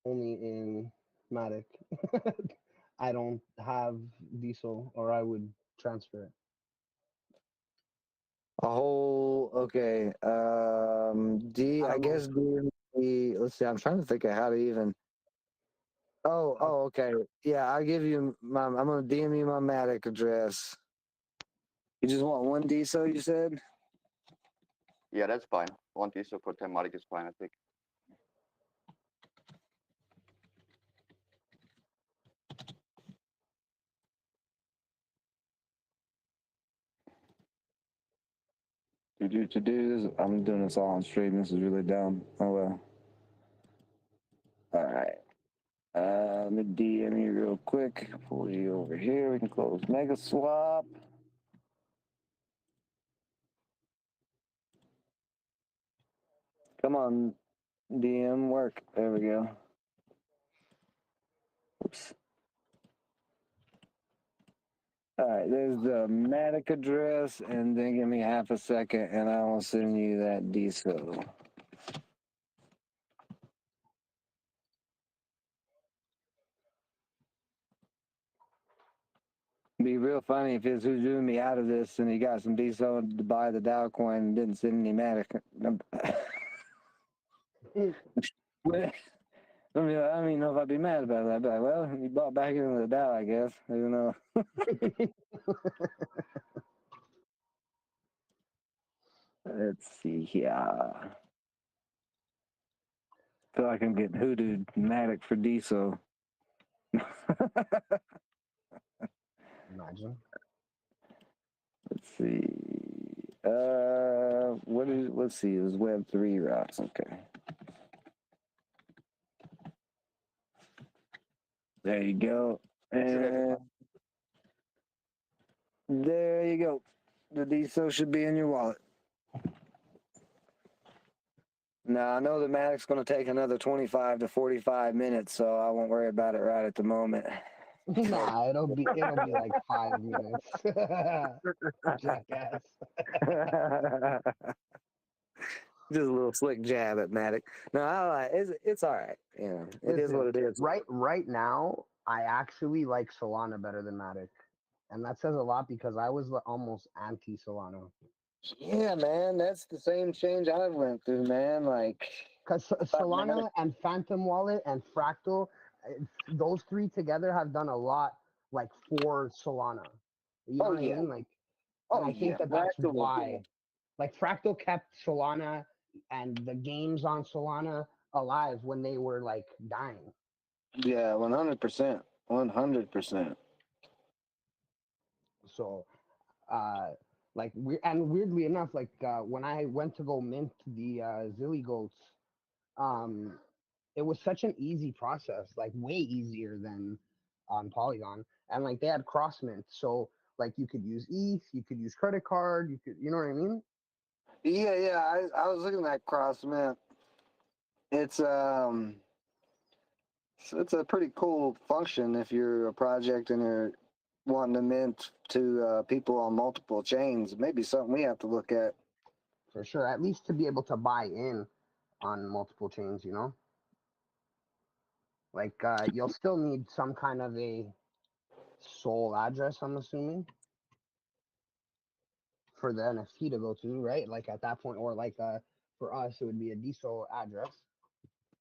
Speaker 4: only in Matic. I don't have diesel, or I would transfer it.
Speaker 3: Okay. I guess let's see. I'm trying to think of how to even. Oh, okay. Yeah, I'll give you I'm gonna DM you my Matic address. You just want one DSO, you said?
Speaker 6: Yeah, that's fine. One diesel for 10 Matic is fine, I think.
Speaker 3: To do this, I'm doing this all on stream. This is really dumb. Oh well. All right. Let me DM you real quick. Pull you over here. We can close Mega Swap. Come on, DM work. There we go. Oops. All right, there's the Matic address, and then give me half a second, and I will send you that DSO. Be real funny if it's who's doing me out of this, and he got some DSO to buy the Dow coin and didn't send any Matic. I mean, I don't even know if I'd be mad about that. I'd be like, well, you bought back into the Dow, I guess. I don't know. Let's see here. Feel like I'm getting hoodooed Matic for DSO.
Speaker 4: Imagine.
Speaker 3: Let's see. Let's see. It was Web3 rocks. Okay. There you go. And there you go. The DSO should be in your wallet. Now, I know the Matic's going to take another 25 to 45 minutes, so I won't worry about it right at the moment.
Speaker 4: Nah, it'll be like 5 minutes. Jackass.
Speaker 3: Just a little slick jab at Matic. No, it's all right. You know, it is what it is.
Speaker 4: Right now, I actually like Solana better than Matic, and that says a lot because I was almost anti Solana.
Speaker 3: Yeah, man, that's the same change I went through, man. Like,
Speaker 4: because Solana and Phantom Wallet and Fractal, those three together have done a lot, like for Solana. You know what I mean? Like, and I think that's why. Like Fractal kept Solana and the games on Solana alive when they were like dying.
Speaker 3: Yeah, 100%, 100%.
Speaker 4: So, like weirdly enough, like when I went to go mint the Zilly Goats, it was such an easy process, like way easier than on Polygon, and like they had cross mint, so like you could use ETH, you could use credit card, you know what I mean?
Speaker 3: Yeah, I was looking at cross mint. It's it's a pretty cool function if you're a project and you're wanting to mint to people on multiple chains. Maybe something we have to look at.
Speaker 4: For sure. At least to be able to buy in on multiple chains, you know? Like you'll still need some kind of a sole address, I'm assuming, for the NFT to go to, right? Like at that point, or like for us, it would be a DSO address.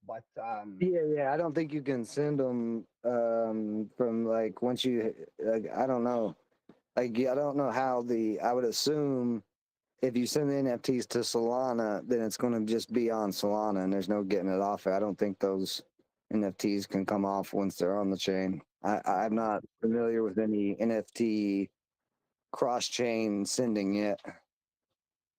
Speaker 4: But
Speaker 3: Yeah. I don't think you can send them from like once you. Like, I don't know. Like I don't know how the. I would assume if you send the NFTs to Solana, then it's going to just be on Solana, and there's no getting it off. I don't think those NFTs can come off once they're on the chain. I'm not familiar with any NFT cross-chain sending yet.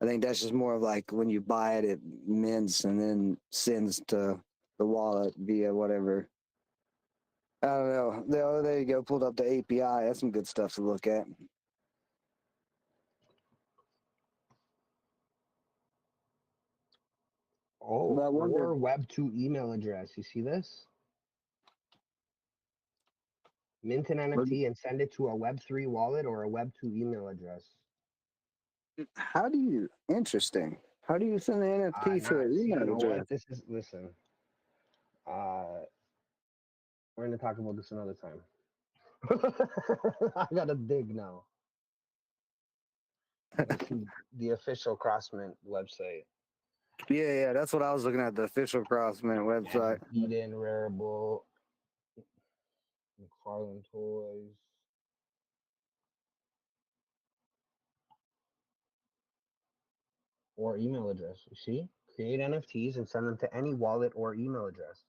Speaker 3: I think that's just more of like when you buy it, it mints and then sends to the wallet via whatever. I don't know. There you go. Pulled up the API. That's some good stuff to look at. But I wonder.
Speaker 4: or Web2 email address. You see this? Mint an NFT and send it to a Web3 wallet or a Web2 email address.
Speaker 3: How do you? Interesting. How do you send the NFT to an
Speaker 4: You
Speaker 3: email
Speaker 4: know
Speaker 3: address?
Speaker 4: what? This is listen. We're gonna talk about this another time. I gotta dig now. The official CrossMint website.
Speaker 3: Yeah, that's what I was looking at, the official CrossMint website.
Speaker 4: Eden, Rarible, McFarlane Toys. Or email address. You see? Create NFTs and send them to any wallet or email address.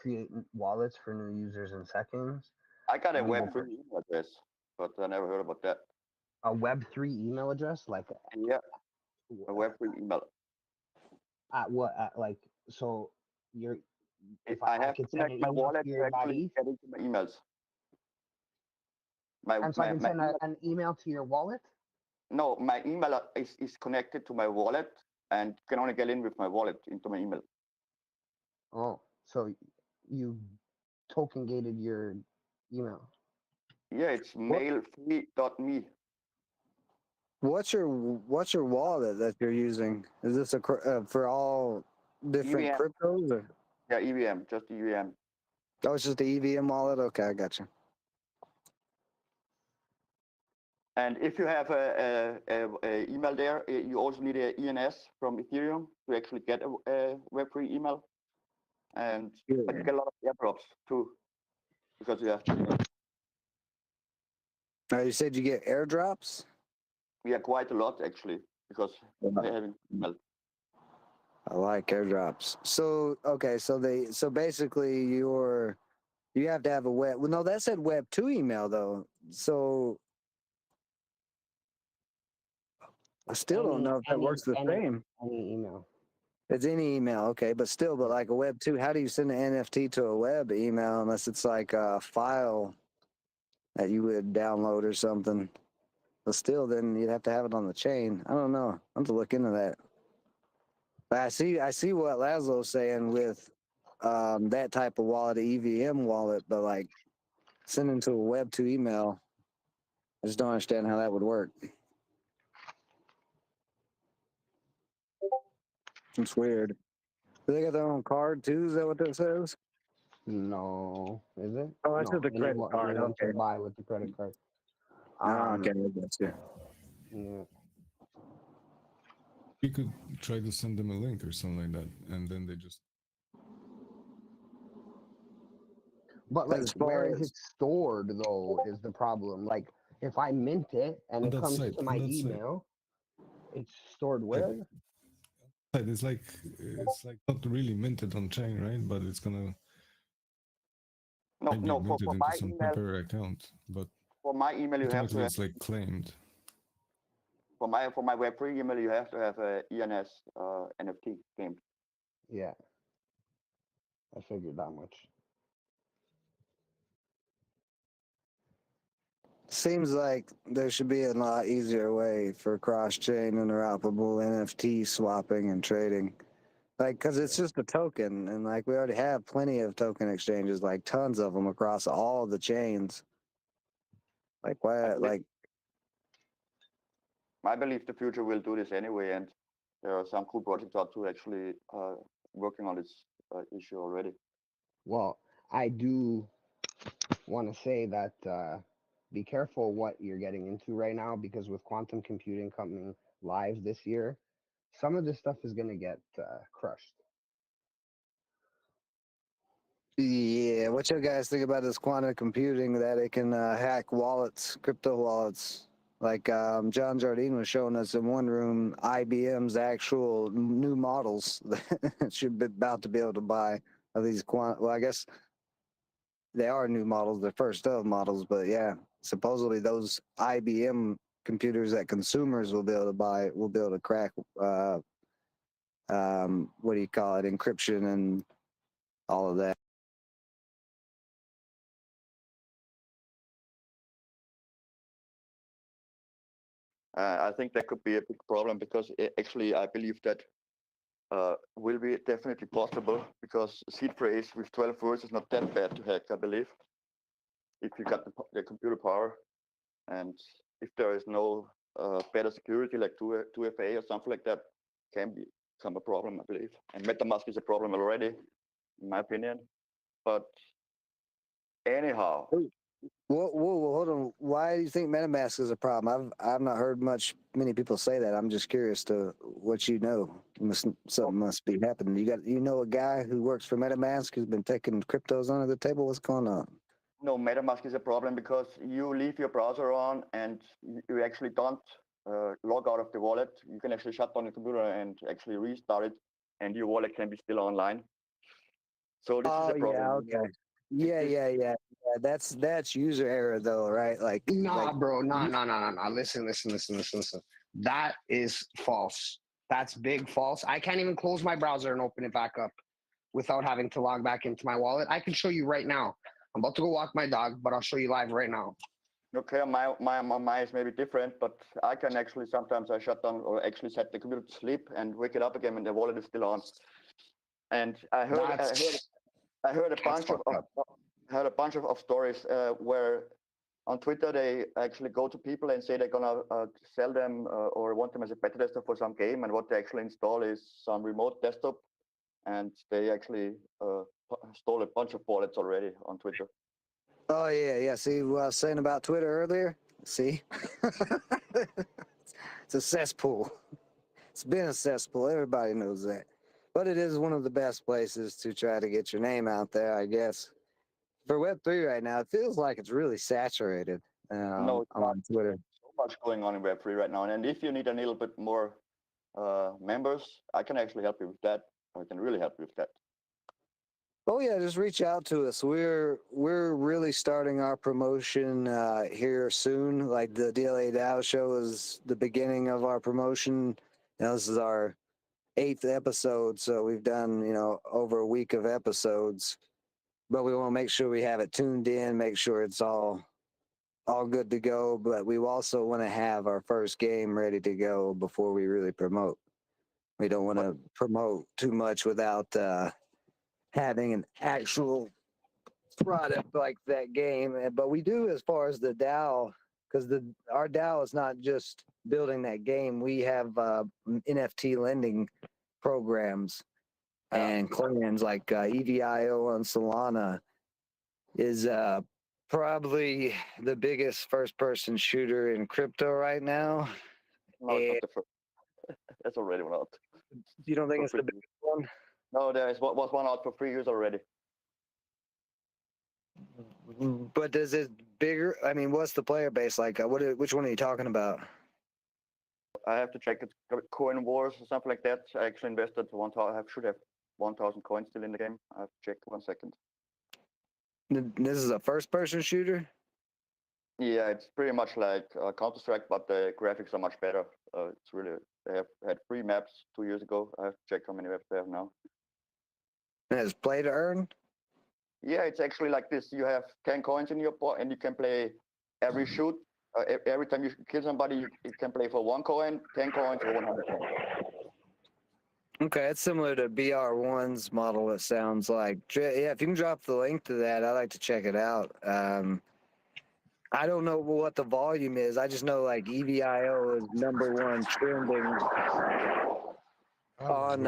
Speaker 4: Create wallets for new users in seconds.
Speaker 6: I got a Web3 email address, but I never heard about that.
Speaker 4: A Web3 email address? Like
Speaker 6: Yeah, a Web3 email.
Speaker 4: At what? At like, so you're.
Speaker 6: If I have to connect my wallet to actually get into my emails.
Speaker 4: And so I can send an email to your wallet?
Speaker 6: No, my email is connected to my wallet and can only get in with my wallet into my email.
Speaker 4: Oh, so you token gated your email?
Speaker 6: Yeah, it's mailfree.me.
Speaker 3: What's your wallet that you're using? Is this for all different
Speaker 6: EVM.
Speaker 3: cryptos? Or?
Speaker 6: Yeah, EVM, just the EVM.
Speaker 3: Oh, it's just the EVM wallet? Okay, I got you.
Speaker 6: And if you have a email there, you also need an ENS from Ethereum to actually get a Web3 email. And but you get a lot of airdrops too, because you have to.
Speaker 3: You said you get airdrops?
Speaker 6: Yeah, quite a lot actually, because they're having email.
Speaker 3: I like airdrops. So okay, so basically you have to have a web. Well, no, that said Web2 email though. So I still don't know if that works the same.
Speaker 4: Any email.
Speaker 3: It's any email, okay, but like a Web2, how do you send an NFT to a web email unless it's like a file that you would download or something? But still, then you'd have to have it on the chain. I don't know. I have to look into that. But I see what Laszlo's saying with that type of wallet, an EVM wallet, but like sending to a Web2 email, I just don't understand how that would work. It's weird. Do they got their own card too? Is that what that says?
Speaker 4: No, is it?
Speaker 3: Oh, that's just the credit card.
Speaker 4: You
Speaker 3: Okay.
Speaker 4: to buy with the credit card.
Speaker 3: Okay, that's it.
Speaker 4: Yeah.
Speaker 9: You could try to send them a link or something like that, and then they just.
Speaker 4: But like, where is it stored though? Is the problem? Like, if I mint it and it comes to my email, it's stored where?
Speaker 9: It's like not really minted on chain, right? But it's gonna.
Speaker 6: No, for my
Speaker 9: some
Speaker 6: email
Speaker 9: temporary account, but
Speaker 6: for my email you have to have,
Speaker 9: it's like claimed.
Speaker 6: For my Web3 email you have to have a ENS NFT claimed.
Speaker 4: Yeah, I figured that much.
Speaker 3: Seems like there should be a lot easier way for cross-chain interoperable NFT swapping and trading. Like, because it's just a token, and like we already have plenty of token exchanges, like tons of them across all the chains. Like, why? Like,
Speaker 6: I believe the future will do this anyway, and there are some cool projects out to actually working on this issue already.
Speaker 4: Well, I do want to say that be careful what you're getting into right now, because with quantum computing coming live this year, some of this stuff is going to get crushed.
Speaker 3: yeah, what you guys think about this quantum computing that it can hack wallets, crypto wallets? Like John Jardine was showing us in one room, IBM's actual new models that should be about to be able to buy of these Well, I guess they are new models, they're first of models, but yeah, supposedly those IBM computers that consumers will be able to buy will be able to crack. What do you call it? Encryption and all of that.
Speaker 6: I think that could be a big problem because actually I believe that will be definitely possible because seed phrase with 12 words is not that bad to hack, I believe, if you got the computer power. And if there is no better security like 2FA or something like that, can become a problem, I believe. And MetaMask is a problem already, in my opinion. But anyhow,
Speaker 3: Whoa, hold on. Why do you think MetaMask is a problem? I've not heard many people say that. I'm just curious to what you know. Something must be happening. You know a guy who works for MetaMask who's been taking cryptos under the table. What's going on?
Speaker 6: no, MetaMask is a problem because you leave your browser on and you actually don't log out of the wallet. You can actually shut down the computer and actually restart it, and your wallet can be still online. So this is a problem.
Speaker 3: Yeah, okay. Yeah. That's user error though, right?
Speaker 4: Nah, bro. Nah. Listen. That is false. That's big false. I can't even close my browser and open it back up without having to log back into my wallet. I can show you right now. I'm about to go walk my dog, but I'll show you live right now.
Speaker 6: Okay, my is maybe different, but I can actually sometimes I shut down or actually set the computer to sleep and wake it up again when the wallet is still on. And I heard a bunch of stories where on Twitter they actually go to people and say they're gonna sell them or want them as a beta tester for some game, and what they actually install is some remote desktop, and they actually stole a bunch of wallets already on Twitter.
Speaker 3: Oh yeah. See what I was saying about Twitter earlier? See? It's a cesspool. It's been a cesspool. Everybody knows that. But it is one of the best places to try to get your name out there, I guess. For Web3 right now, it feels like it's really saturated
Speaker 6: No,
Speaker 3: on Twitter.
Speaker 6: So much going on in Web3 right now. And if you need a little bit more members, I can actually help you with that. I can really help you with that.
Speaker 3: Oh yeah, just reach out to us. We're really starting our promotion here soon. Like the DLADAO show is the beginning of our promotion. Now, this is our 8th episode, so we've done over a week of episodes. But we want to make sure we have it tuned in, make sure it's all good to go. But we also want to have our first game ready to go before we really promote. We don't want to promote too much without having an actual product like that game. But we do as far as the DAO, because our DAO is not just building that game. We have NFT lending programs and clans like EVIO and Solana is probably the biggest first-person shooter in crypto right now.
Speaker 6: No, it's not the first. That's already one out.
Speaker 3: You don't think it's the biggest one?
Speaker 6: No, there was one out for 3 years already.
Speaker 3: But does it bigger? I mean, what's the player base like? Which one are you talking about?
Speaker 6: I have to check it. Coin Wars or something like that. I actually invested 1,000. I should have 1,000 coins still in the game. I have to check 1 second.
Speaker 3: This is a first-person shooter?
Speaker 6: Yeah, it's pretty much like Counter-Strike, but the graphics are much better. It's really, they have had 3 maps 2 years ago. I have to check how many maps they have now.
Speaker 3: And it's play to earn?
Speaker 6: Yeah, it's actually like this. You have 10 coins in your pot, and you can play every shoot. Every time you kill somebody, you can play for 1 coin, 10 coins, or 100 coins.
Speaker 3: Okay, it's similar to BR1's model, it sounds like. Yeah, if you can drop the link to that, I'd like to check it out. I don't know what the volume is. I just know like EVIO is #1 trending on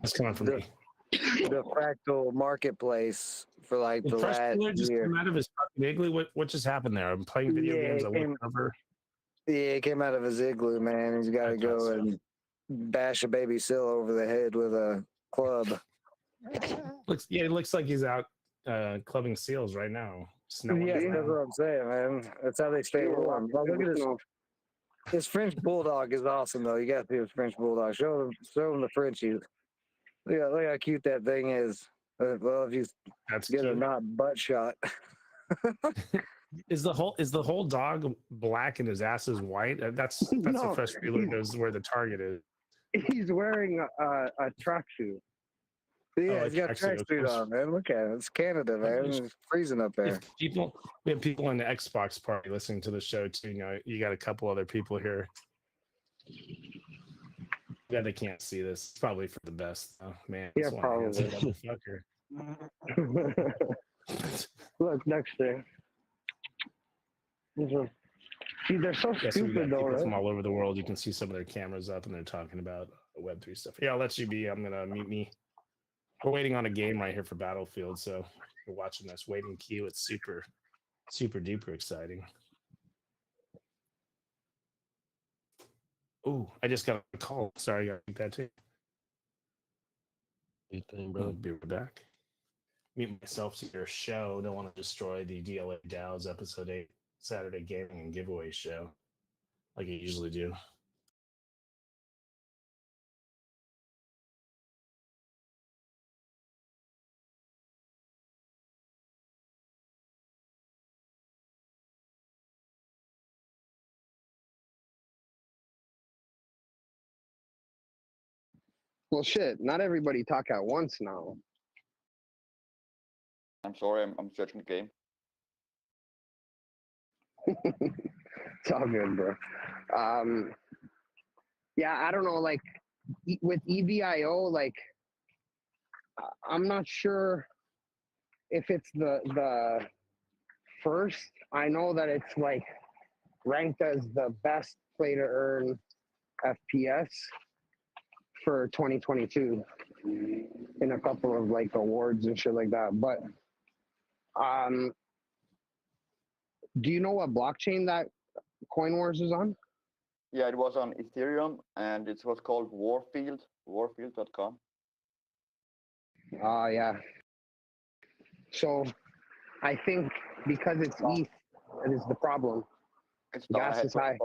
Speaker 5: That's coming from me.
Speaker 3: the fractal marketplace for like
Speaker 5: Did
Speaker 3: the
Speaker 5: Fresh
Speaker 3: last
Speaker 5: Killer just
Speaker 3: year.
Speaker 5: come out of his fucking igloo? What just happened there? I'm playing video games. I looked over.
Speaker 3: Yeah, it came out of his igloo, man. He's got to go and bash a baby seal over the head with a club.
Speaker 5: It looks like he's out clubbing seals right now.
Speaker 3: Yeah, that's what I'm saying, man. That's how they stay warm. But look at his French bulldog is awesome, though. You got to see his French bulldog. Show him the Frenchies. Look how cute that thing is. Well, if you get a not butt shot.
Speaker 5: Is the whole dog black and his ass is white? That's
Speaker 4: No,
Speaker 5: the Fresh Killer knows where the target is.
Speaker 4: He's wearing a tracksuit.
Speaker 3: Yeah, he's got a tracksuit on, man. Look at it. It's Canada, man. It's freezing up there.
Speaker 5: We have people in the Xbox party listening to the show too. You know, you got a couple other people here. Yeah, they can't see this. It's probably for the best. Oh man,
Speaker 4: Yeah, probably. Look, Dexter. See, they're so stupid though.
Speaker 5: People from all over the world. You can see some of their cameras up, and they're talking about Web3 stuff. Yeah, I'll let you be. I'm gonna mute me. We're waiting on a game right here for Battlefield, so we're watching this waiting queue. It's super duper exciting. Oh, I just got a call. Sorry, I got that too. Good thing, brother. Be right back. Mute myself to your show. Don't want to destroy the DLADAO's episode 8 Saturday gaming and giveaway show like I usually do.
Speaker 4: Well, shit. Not everybody talk at once now.
Speaker 6: I'm sorry, I'm searching the game.
Speaker 4: It's all good, bro. Yeah, I don't know. Like with EVIO, like I'm not sure if it's the first. I know that it's like ranked as the best play to earn FPS for 2022 in a couple of like awards and shit like that. But do you know what blockchain that Coin Wars is on?
Speaker 6: Yeah, it was on Ethereum, and it was called Warfield, warfield.com.
Speaker 4: Yeah. So I think because it's ETH, that is the problem.
Speaker 6: It's
Speaker 4: gas is high.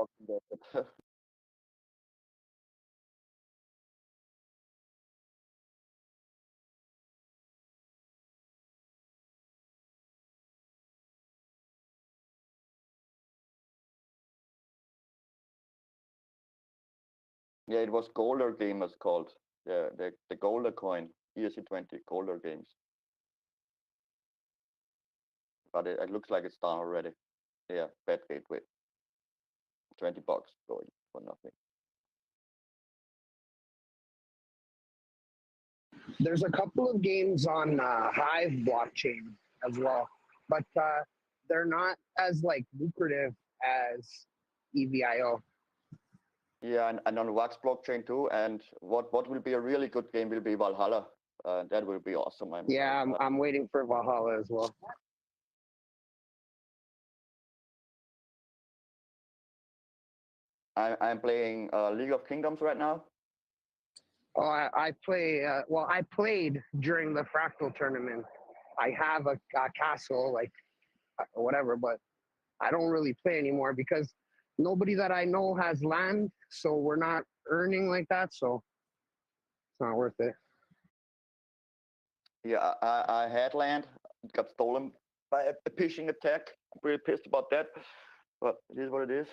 Speaker 6: Yeah, it was Golder Gamers called. The Golder coin, ERC20 Golder Games. But it looks like it's down already. Yeah, bad gateway. $20 going for nothing.
Speaker 4: There's a couple of games on Hive blockchain as well, but they're not as like lucrative as EVIO.
Speaker 6: Yeah, and on Wax blockchain too. And what will be a really good game will be Valhalla. That will be awesome.
Speaker 4: I'm waiting for Valhalla as well.
Speaker 6: I'm playing League of Kingdoms right now.
Speaker 4: Oh, I play. Well, I played during the Fractal tournament. I have a castle, like whatever, but I don't really play anymore because nobody that I know has land, so we're not earning like that, so it's not worth it.
Speaker 6: Yeah, I had land. It got stolen by a phishing attack. I'm pretty pissed about that, but it is what it is.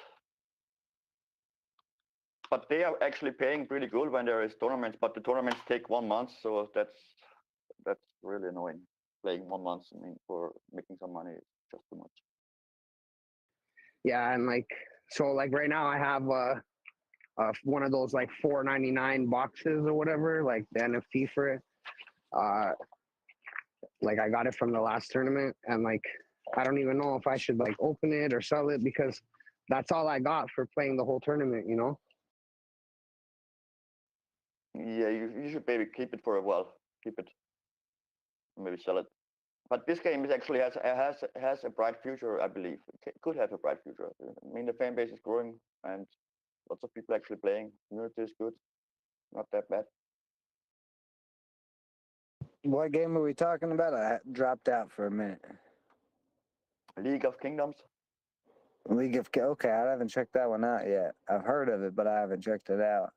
Speaker 6: But they are actually paying pretty good when there is tournaments, but the tournaments take 1 month, so that's really annoying. Playing 1 month, I mean, for making some money is just too much.
Speaker 4: Yeah, and like so, like right now I have one of those like $4.99 boxes or whatever, like the NFT for it. Like I got it from the last tournament, and like I don't even know if I should like open it or sell it because that's all I got for playing the whole tournament, you know?
Speaker 6: Yeah, you should maybe keep it for a while. Keep it, maybe sell it. But this game is actually has a bright future, I believe. It could have a bright future. I mean, the fan base is growing, and lots of people actually playing. Community is good, not that bad.
Speaker 3: What game are we talking about? I dropped out for a minute.
Speaker 6: League of Kingdoms.
Speaker 3: Okay, I haven't checked that one out yet. I've heard of it, but I haven't checked it out.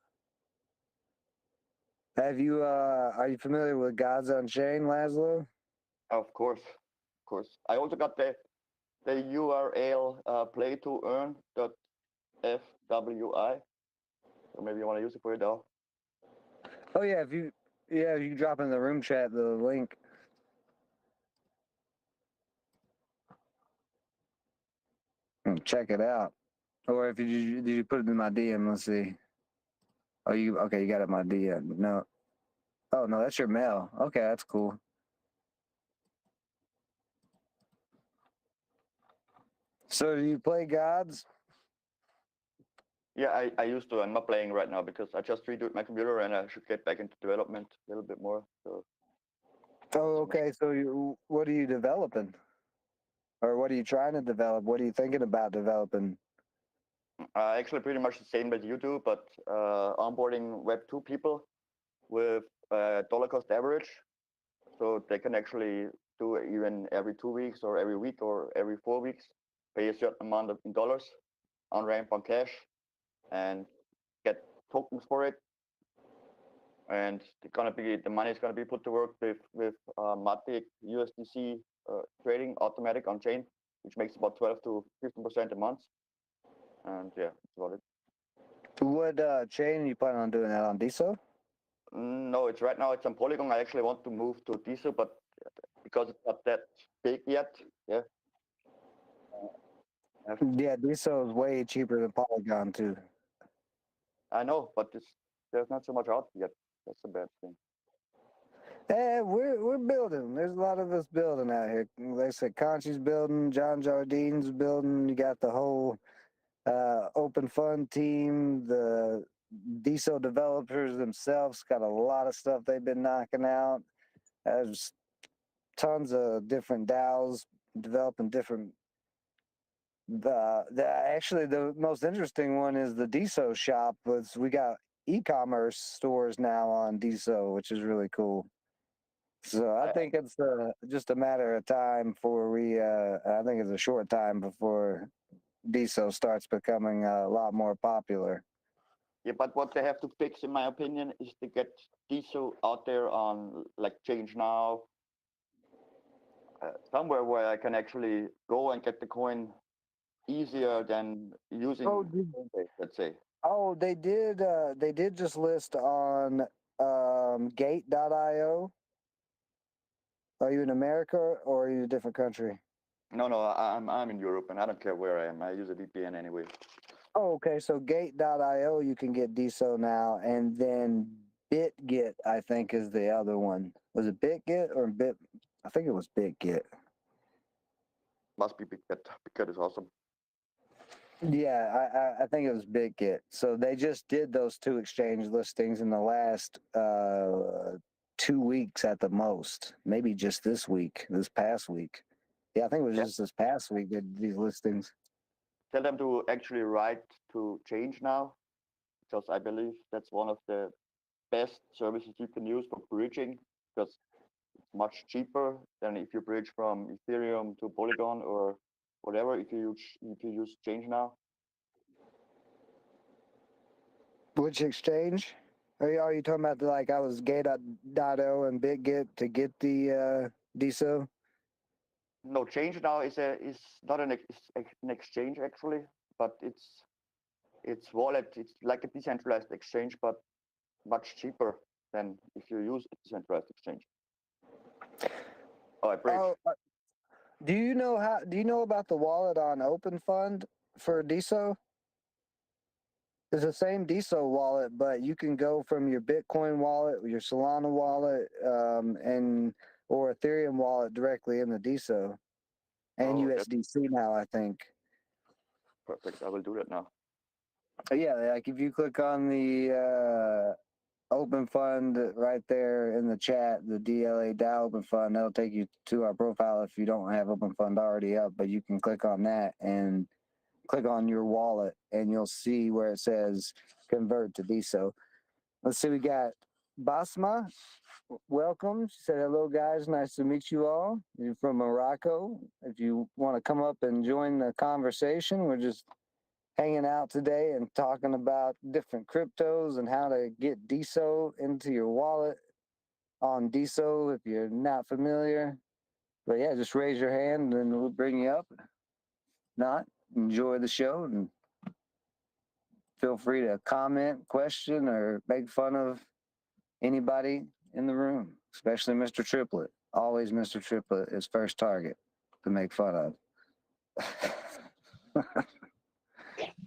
Speaker 3: Are you familiar with Gods Unchained, Laszlo?
Speaker 6: Of course. I also got the URL play-to-earn.fwi. So maybe you want to use it for it though.
Speaker 3: Oh yeah, if you drop in the room chat the link. Check it out. Or if did you put it in my DM? Let's see. Oh, you got it in my DM. No. Oh no, that's your mail. Okay, that's cool. So do you play Gods?
Speaker 6: Yeah, I used to. I'm not playing right now because I just redoed my computer and I should get back into development a little bit more. So.
Speaker 3: Oh, okay. So what are you developing? Or what are you trying to develop? What are you thinking about developing?
Speaker 6: Actually, pretty much the same as you do, but onboarding Web 2 people with dollar cost average. So they can actually do it even every 2 weeks or every week or every 4 weeks, pay a certain amount in dollars on ramp on cash and get tokens for it. And the money is gonna be put to work with Matic USDC trading automatic on chain, which makes about 12 to 15% a month. And yeah, that's about it.
Speaker 3: What chain are you planning on doing that on DSO?
Speaker 6: No, it's right now it's on Polygon. I actually want to move to DSO, but because it's not that big yet, yeah.
Speaker 3: Yeah, DSO is way cheaper than Polygon too.
Speaker 6: I know, but there's not so much out yet. That's a bad thing.
Speaker 3: We're building. There's a lot of us building out here. Like I said, Conchi's building, John Jardine's building. You got the whole Open Fund team, the DSO developers themselves got a lot of stuff they've been knocking out. There's tons of different DAOs developing different. Actually the most interesting one is the DSO shop. We got e-commerce stores now on DSO, which is really cool. So I think it's just a matter of time before I think it's a short time before DSO starts becoming a lot more popular.
Speaker 6: Yeah, but what they have to fix, in my opinion, is to get DSO out there on like Change Now, somewhere where I can actually go and get the coin easier than using Coinbase, let's say.
Speaker 3: Oh, they did just list on Gate.io. Are you in America or are you in a different country?
Speaker 6: No, I'm in Europe and I don't care where I am. I use a VPN anyway.
Speaker 3: Oh, okay. So Gate.io, you can get DSO now, and then BitGet, I think, is the other one. Was it BitGet or Bit? I think it was BitGet.
Speaker 6: Must be BitGet. BitGet is awesome.
Speaker 3: Yeah, I think it was BitGet. So they just did those two exchange listings in the last 2 weeks at the most. Maybe just this past week. Yeah, I think it was just this past week that these listings.
Speaker 6: Tell them to actually write to Change Now, because I believe that's one of the best services you can use for bridging, because it's much cheaper than if you bridge from Ethereum to Polygon or whatever. If you use Change Now.
Speaker 3: Which exchange? Are you talking about I was Gate.io and BitGet to get the DSO?
Speaker 6: No, Change Now is not an exchange actually, but it's wallet. It's like a decentralized exchange, but much cheaper than if you use a decentralized exchange. Oh, I bridge.
Speaker 3: Do you know about the wallet on Open Fund for DSO? It's the same DSO wallet, but you can go from your Bitcoin wallet, your Solana wallet, and or Ethereum wallet directly in the DSO, and
Speaker 6: Oh, that's
Speaker 3: USDC now, I think.
Speaker 6: perfect. I will do that now.
Speaker 3: Yeah, like if you click on the open fund right there in the chat, the DLADAO open fund, that'll take you to our profile if you don't have open fund already up, but you can click on that and click on your wallet and you'll see where it says convert to DSO. Let's see, we got Basma. Welcome. She said, hello, guys. Nice to meet you all. You're from Morocco. If you want to come up and join the conversation, we're just hanging out today and talking about different cryptos and how to get DSO into your wallet on DSO if you're not familiar. But yeah, just raise your hand and we'll bring you up. Not, enjoy the show and feel free to comment, question, or make fun of anybody in the room, especially Mr. Triplet. Always Mr. Triplet is first target to make fun of.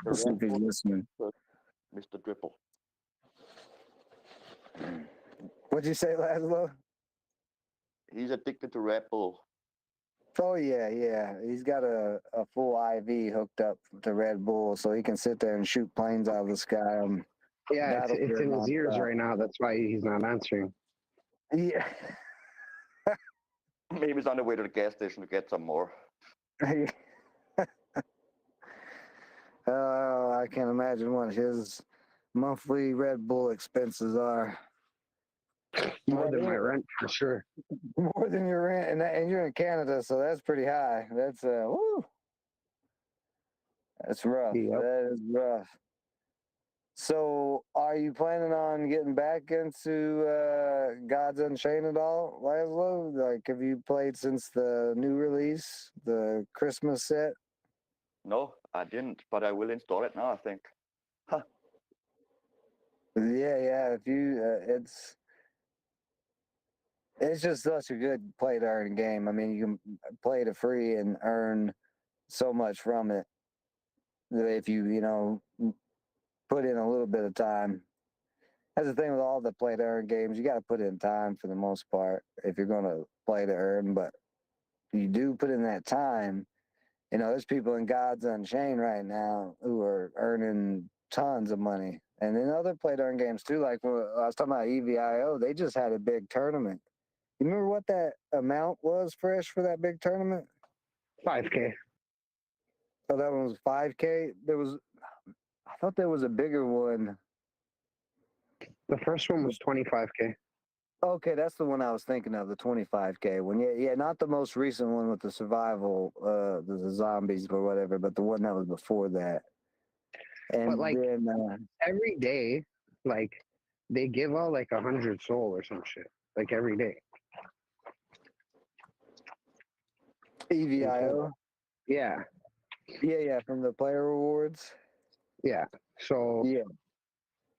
Speaker 3: Let's see if he's listening.
Speaker 6: Mr. Dripple.
Speaker 3: What'd you say, Laszlo?
Speaker 6: He's addicted to Red Bull.
Speaker 3: Oh yeah. He's got a full IV hooked up to Red Bull, so he can sit there and shoot planes out of the sky.
Speaker 4: Yeah, it's in his ears right now. That's why he's not answering.
Speaker 3: Yeah.
Speaker 6: Maybe he's on the way to the gas station to get some more.
Speaker 3: I can't imagine what his monthly Red Bull expenses are.
Speaker 4: More than my rent, for sure.
Speaker 3: More than your rent, and you're in Canada, so that's pretty high. That's woo. That's rough.
Speaker 4: Yep.
Speaker 3: That is rough. So, are you planning on getting back into Gods Unchained at all, Laszlo? Like, have you played since the new release, the Christmas set?
Speaker 6: No, I didn't, but I will install it now, I think. Huh.
Speaker 3: Yeah. If you, it's just such a good play to earn game. I mean, you can play it free and earn so much from it if you put in a little bit of time. That's the thing with all the play to earn games. You got to put in time for the most part if you're going to play to earn. But you do put in that time. There's people in Gods Unchained right now who are earning tons of money. And in other play to earn games too, like when I was talking about EVIO, they just had a big tournament. You remember what that amount was, Fresh, for that big tournament?
Speaker 4: 5K.
Speaker 3: Oh, that one was 5K? I thought there was a bigger one.
Speaker 4: The first one was 25K.
Speaker 3: Okay, that's the one I was thinking of, the 25K one. Yeah, not the most recent one with the survival, the zombies or whatever, but the one that was before that. And
Speaker 4: But like
Speaker 3: then
Speaker 4: every day, like they give out like 100 soul or some shit. Like every day.
Speaker 3: EVIO.
Speaker 4: Yeah.
Speaker 3: Yeah, from the player rewards.
Speaker 4: Yeah. So
Speaker 3: yeah,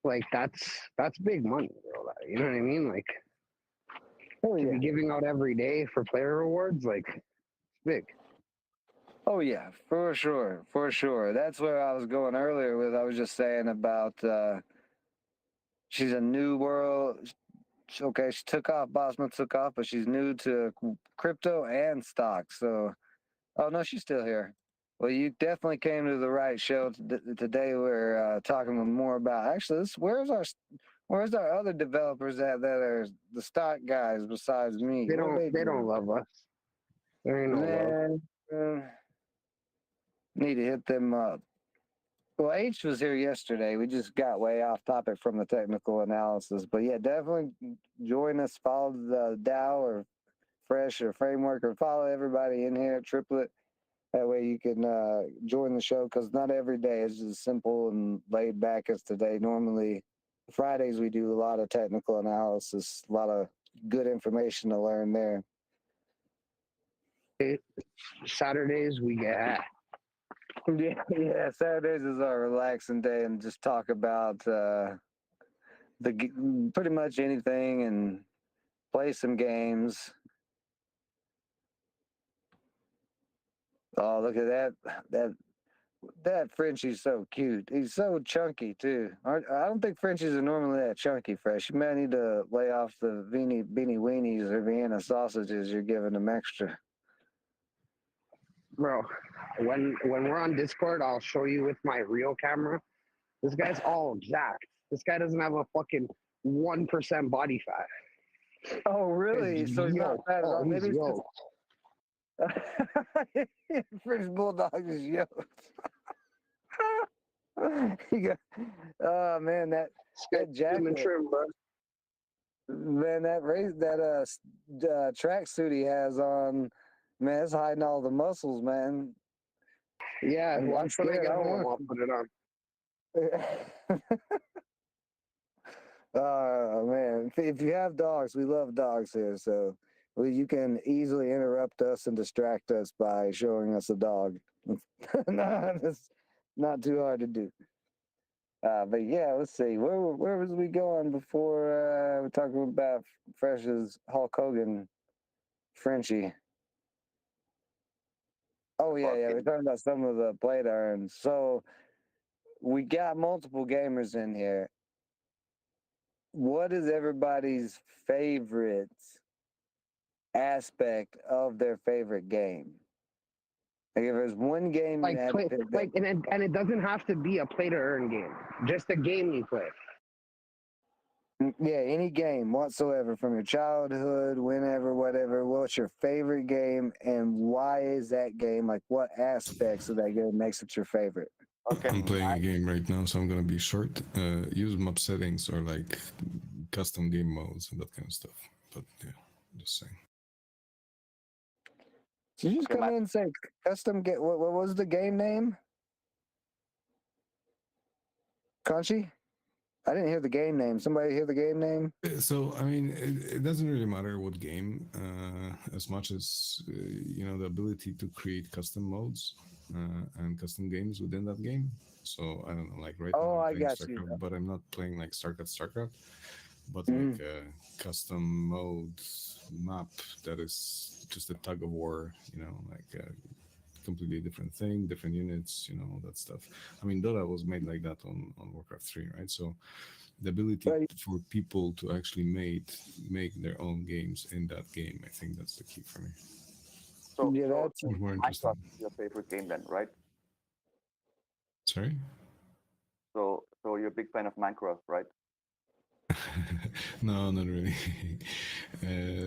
Speaker 4: like that's big money, bro. You know what I mean? Like to be giving out every day for player rewards, like it's big.
Speaker 3: Oh yeah, for sure. That's where I was going earlier with. I was just saying about she's a new world. Okay, she took off. Bosma took off, but she's new to crypto and stocks. So, oh no, she's still here. Well, you definitely came to the right show today. We're talking more about actually. Where's our other developers that are the stock guys besides me?
Speaker 4: They don't love us. There ain't no love.
Speaker 3: Need to hit them up. Well, H was here yesterday. We just got way off topic from the technical analysis, but yeah, definitely join us. Follow the DAO or Fresh or Framework, or follow everybody in here, Triplet. That way you can join the show, because not every day is as simple and laid back as today. Normally, Fridays we do a lot of technical analysis, a lot of good information to learn there.
Speaker 4: Saturdays we get at.
Speaker 3: Yeah. Saturdays is our relaxing day and just talk about pretty much anything and play some games. Oh, look at that That Frenchie's so cute. He's so chunky too. I don't think Frenchies are normally that chunky, Fresh. You might need to lay off the beanie weenies or Vienna sausages you're giving them extra.
Speaker 4: Bro, when we're on Discord, I'll show you with my real camera. This guy's all jacked. This guy doesn't have a fucking 1% body fat.
Speaker 3: Oh, really? So he's not fat at all.
Speaker 4: He's
Speaker 3: Maybe
Speaker 4: yoked.
Speaker 3: French bulldog is yoked. Oh man, that jacket,
Speaker 4: trim, bro.
Speaker 3: man, that track suit he has on, man, it's hiding all the muscles, man.
Speaker 4: Yeah,
Speaker 3: I'm
Speaker 4: watch when I
Speaker 3: scared.
Speaker 4: get
Speaker 3: I don't
Speaker 4: home.
Speaker 3: want-
Speaker 4: I'll put it on.
Speaker 3: Oh man, if you have dogs, we love dogs here, so you can easily interrupt us and distract us by showing us a dog. No, it's not too hard to do. But yeah, let's see. Where was we going before we're talking about Fresh's Hulk Hogan Frenchie? Oh yeah, we're talking about some of the plate irons. So we got multiple gamers in here. What is everybody's favorite aspect of their favorite game? Like if there's one game
Speaker 4: Like,
Speaker 3: you had to pick
Speaker 4: and it doesn't have to be a play to earn game. Just a game you play.
Speaker 3: yeah, any game whatsoever from your childhood, whenever, whatever. What's your favorite game, and why is that game? Like, what aspects of that game makes it your favorite?
Speaker 6: Okay.
Speaker 9: I'm playing a game right now, so I'm gonna be short. Use map settings or like custom game modes and that kind of stuff. But yeah, just saying.
Speaker 3: Did you just come in and say custom get? What was the game name? Conchi? I didn't hear the game name. Somebody hear the game name?
Speaker 9: So, I mean, it doesn't really matter what game, as much as, the ability to create custom modes and custom games within that game. So, I don't know, like right now I'm playing StarCraft, but I'm not playing like StarCraft, but like a custom mode map that is just a tug of war, like a completely different thing, different units, all that stuff. I mean, Dota was made like that on Warcraft 3, right? So, the ability for people to actually make their own games in that game, I think that's the key for me.
Speaker 6: So,
Speaker 3: yeah, that's
Speaker 9: more interesting.
Speaker 6: Minecraft is your favorite game then, right?
Speaker 9: Sorry?
Speaker 6: So you're a big fan of Minecraft, right?
Speaker 9: No, not really.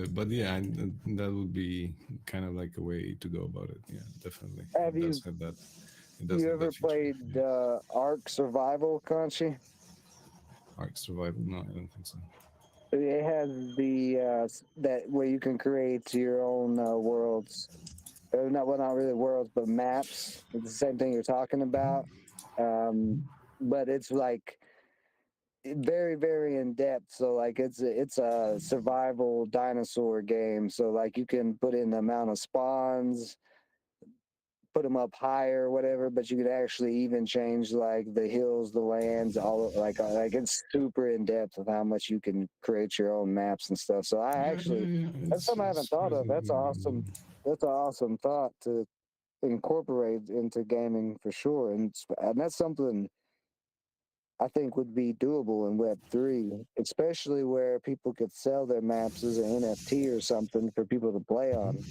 Speaker 9: But yeah, that would be kind of like a way to go about it. Yeah, definitely.
Speaker 3: Have you ever played Ark Survival, Conchi?
Speaker 9: Ark Survival? No, I don't think so.
Speaker 3: It has the that where you can create your own worlds. Not really worlds, but maps. It's the same thing you're talking about, but it's like very, very in depth. So like it's a survival dinosaur game. So like you can put in the amount of spawns, put them up higher, whatever. But you could actually even change like the hills, the lands, all like it's super in depth of how much you can create your own maps and stuff. So that's something I haven't thought of. That's awesome. That's an awesome thought to incorporate into gaming for sure, and that's something I think would be doable in Web3, especially where people could sell their maps as an NFT or something for people to play on.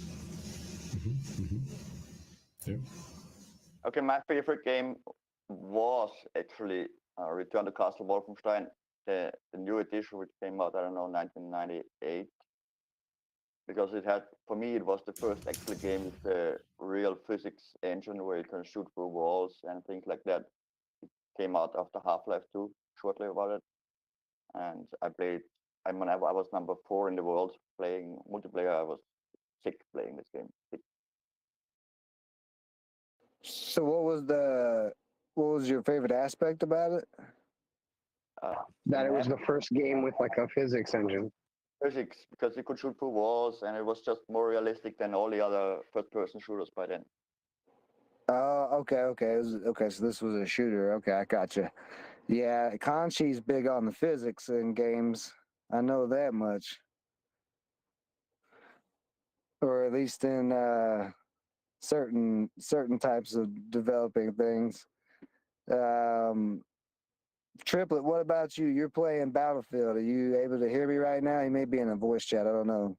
Speaker 9: Yeah.
Speaker 6: Okay, my favorite game was actually Return to Castle Wolfenstein, the new edition which came out, I don't know, 1998. Because for me, it was the first actual game with the real physics engine where you can shoot through walls and things like that. It came out after Half-Life 2, shortly about it. And I played, I was number 4 in the world playing multiplayer. I was sick playing this game. Sick.
Speaker 3: So what was your favorite aspect about it?
Speaker 4: That it was the first game with like a physics engine.
Speaker 6: Physics, because you could shoot through walls, and it was just more realistic than all the other first-person shooters by then.
Speaker 3: Okay. So this was a shooter. Okay, I gotcha. Yeah, Conchi's big on the physics in games. I know that much. Or at least in certain types of developing things. Triplet, what about you? You're playing Battlefield. Are you able to hear me right now? He may be in a voice chat. I don't know.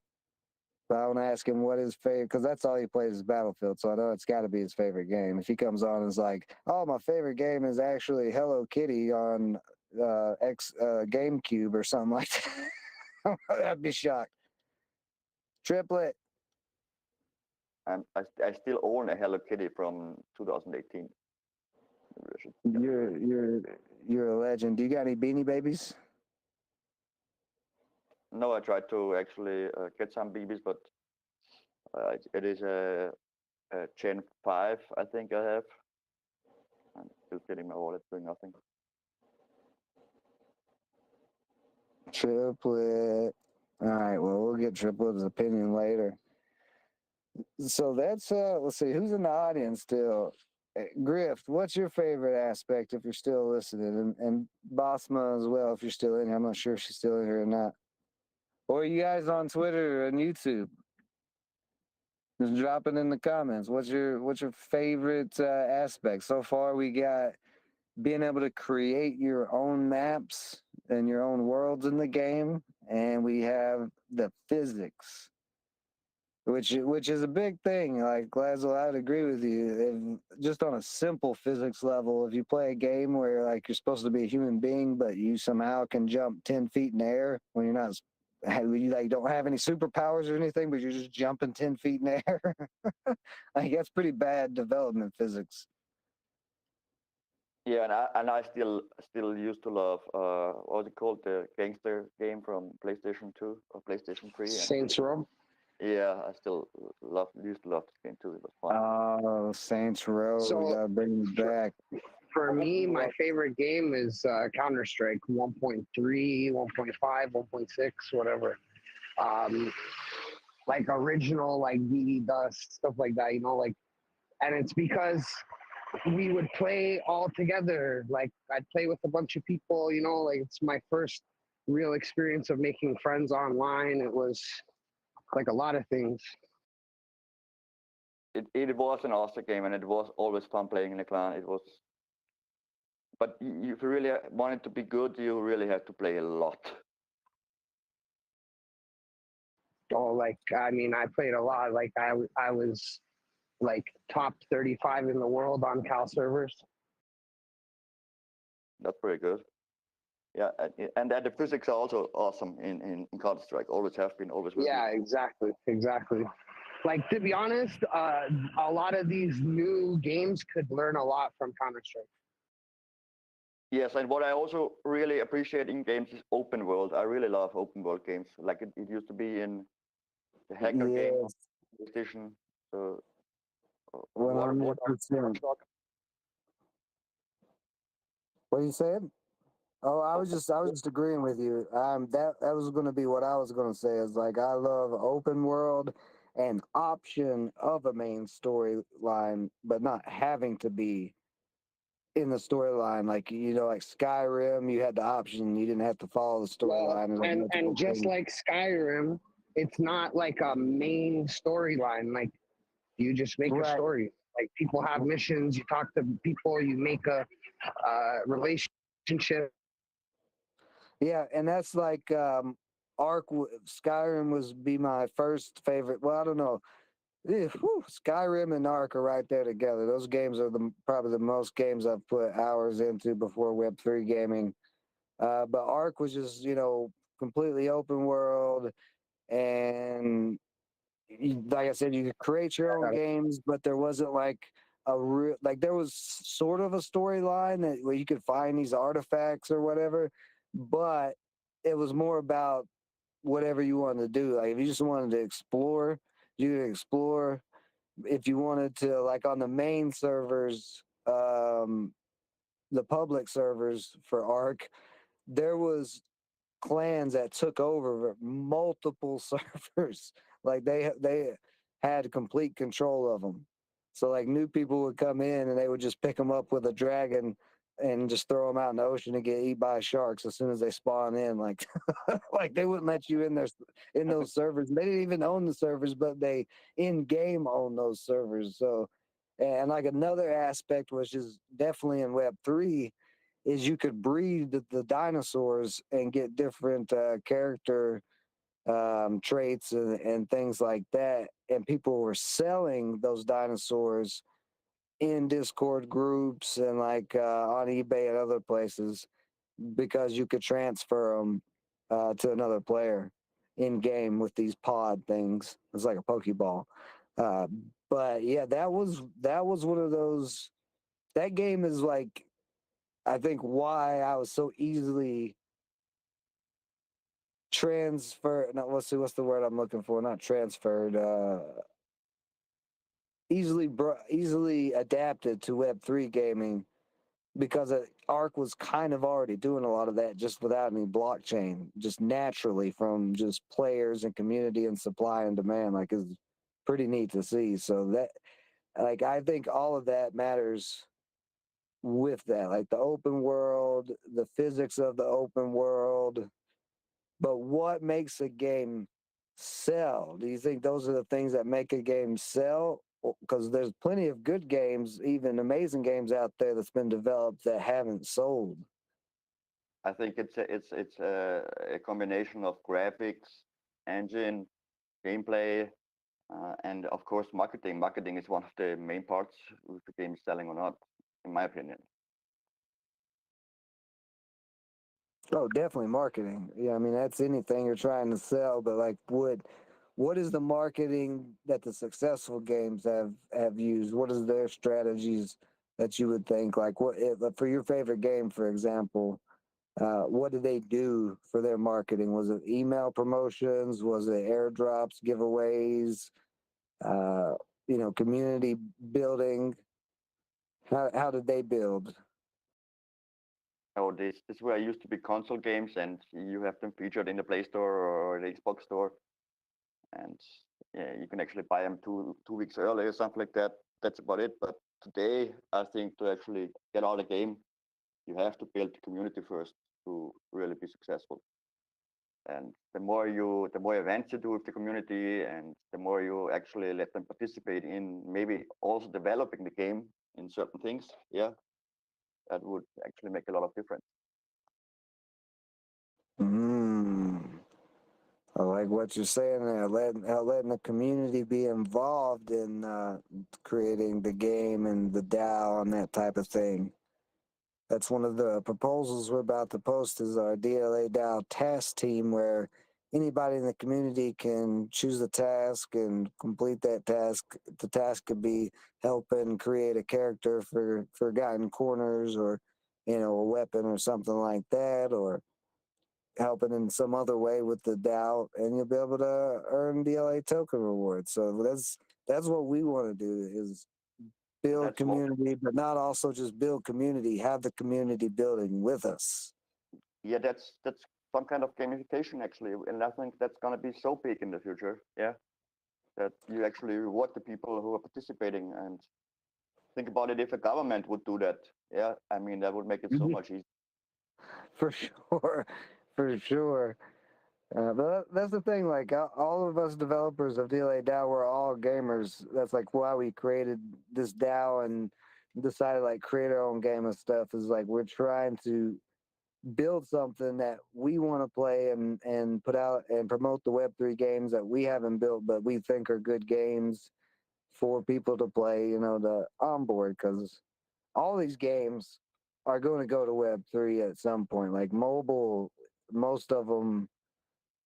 Speaker 3: But I want to ask him what his favorite, because that's all he plays is Battlefield. So I know it's got to be his favorite game. If he comes on and is like, "Oh, my favorite game is actually Hello Kitty on GameCube or something like that," I'd be shocked. Triplet,
Speaker 6: And I still own a Hello Kitty from 2018 version.
Speaker 3: you're a legend. Do you got any Beanie Babies?
Speaker 6: No, I tried to actually get some BBs, but it is a Gen 5, I think I have. I'm still getting my wallet, doing nothing.
Speaker 3: Triplet. All right, well, we'll get Triplet's opinion later. So that's let's see, who's in the audience still? Griff, what's your favorite aspect if you're still listening? And Bossma as well, if you're still in here. I'm not sure if she's still in here or not. Or you guys on Twitter and YouTube? Just drop it in the comments. What's your favorite aspect? So far we got being able to create your own maps and your own worlds in the game, and we have the physics, which is a big thing. Like Glasgow, I'd agree with you. If, just on a simple physics level, if you play a game where like you're supposed to be a human being, but you somehow can jump 10 feet in the air when you're not, you like don't have any superpowers or anything, but you're just jumping 10 feet in the air. Like that's pretty bad development physics.
Speaker 6: Yeah, and I still used to love what was it called, the gangster game from PlayStation 2 or PlayStation 3.
Speaker 4: Saints Row.
Speaker 6: Yeah, I still used to love this game too. It was fun.
Speaker 3: Oh, Saints Row,
Speaker 4: So-
Speaker 3: we gotta bring it back.
Speaker 4: For me, my favorite game is Counter-Strike 1.3, 1.5, 1.6, whatever. Like original, like DD Dust, stuff like that, you know, like, and it's because we would play all together. Like I'd play with a bunch of people, you know, like it's my first real experience of making friends online. It was like a lot of things.
Speaker 6: It was an awesome game, and it was always fun playing in a clan. It was, but if you really want it to be good, you really have to play a lot.
Speaker 4: Oh, like, I mean, I played a lot. Like I was like top 35 in the world on Cal servers.
Speaker 6: That's pretty good. Yeah, and the physics are also awesome in Counter Strike. Always have been, always will.
Speaker 4: Yeah, exactly. Like, to be honest, a lot of these new games could learn a lot from Counter Strike.
Speaker 6: Yes, and what I also really appreciate in games is open world. I really love open world games, like it used to be in the hacker game, PlayStation.
Speaker 3: 100%. What you said? Oh, I was just agreeing with you. That was going to be what I was going to say. Is like I love open world and option of a main storyline, but not having to be in the storyline. Like you know, like Skyrim, you had the option; you didn't have to follow the storyline.
Speaker 4: Well, and just like Skyrim, it's not like a main storyline. Like you just make a story. Like people have missions, you talk to people, you make a relationship.
Speaker 3: Yeah, and that's like Skyrim was be my first favorite. Well, I don't know. Skyrim and Ark are right there together. Those games are probably the most games I've put hours into before Web3 gaming. But Ark was just, you know, completely open world. And like I said, you could create your own games, but there wasn't like a real, like there was sort of a storyline where you could find these artifacts or whatever, but it was more about whatever you wanted to do. Like if you just wanted to explore, you could explore. If you wanted to, like on the main servers, the public servers for Ark, there was clans that took over multiple servers. Like they had complete control of them. So like new people would come in and they would just pick them up with a dragon and just throw them out in the ocean and get eaten by sharks as soon as they spawn in. Like, like they wouldn't let you in there in those servers. They didn't even own the servers, but they in game own those servers. So, and like another aspect, which is definitely in Web3, is you could breed the dinosaurs and get different character traits and things like that. And people were selling those dinosaurs in Discord groups and like on eBay and other places because you could transfer them to another player in game with these pod things. It's like a Pokeball. Uh, but yeah, that was one of those. That game is like, I think why I was so easily transferred. No, let's see, what's the word I'm looking for? Not transferred. Easily adapted to Web3 gaming because Arc was kind of already doing a lot of that just without any blockchain, just naturally from just players and community and supply and demand. Like, it's pretty neat to see. So that, like, I think all of that matters with that, like the open world, the physics of the open world. But what makes a game sell? Do you think those are the things that make a game sell? Because there's plenty of good games, even amazing games out there that's been developed that haven't sold.
Speaker 6: I think it's a combination of graphics, engine, gameplay, and of course marketing. Marketing is one of the main parts if the game is selling or not, in my opinion.
Speaker 3: Oh, definitely marketing. Yeah, I mean that's anything you're trying to sell, but like what is the marketing that the successful games have used? What is their strategies that you would think like what if, for your favorite game, for example? What did they do for their marketing? Was it email promotions? Was it airdrops, giveaways? Uh, community building? How did they build?
Speaker 6: Oh, this where used to be console games, and you have them featured in the Play Store or the Xbox Store, and yeah, you can actually buy them two weeks early or something like that. That's about it. But today, I think to actually get out of the game, you have to build the community first to really be successful. And the more events you do with the community, and the more you actually let them participate in maybe also developing the game in certain things, yeah, that would actually make a lot of difference.
Speaker 3: Mm. I like what you're saying there, letting the community be involved in creating the game and the DAO and that type of thing. That's one of the proposals we're about to post is our DLADAO task team, where anybody in the community can choose a task and complete that task. The task could be helping create a character for Forgotten Corners, or a weapon or something like that, or helping in some other way with the DAO, and you'll be able to earn DLA token rewards. So that's what we want to do is build
Speaker 6: That's what,
Speaker 3: community, but not also just build community, have the community building with us.
Speaker 6: yeah, that's some kind of gamification actually, and I think that's gonna be so big in the future. Yeah, that you actually reward the people who are participating, and think about it if a government would do that. Yeah, I mean that would make it so much easier.
Speaker 3: For sure, for sure. But that's the thing. Like all of us developers of DLA DAO, we're all gamers. That's like why we created this DAO and decided like create our own game and stuff. Is like we're trying to build something that we want to play and put out and promote the Web3 games that we haven't built, but we think are good games for people to play. To onboard, because all these games are going to go to Web3 at some point. Like mobile, most of them.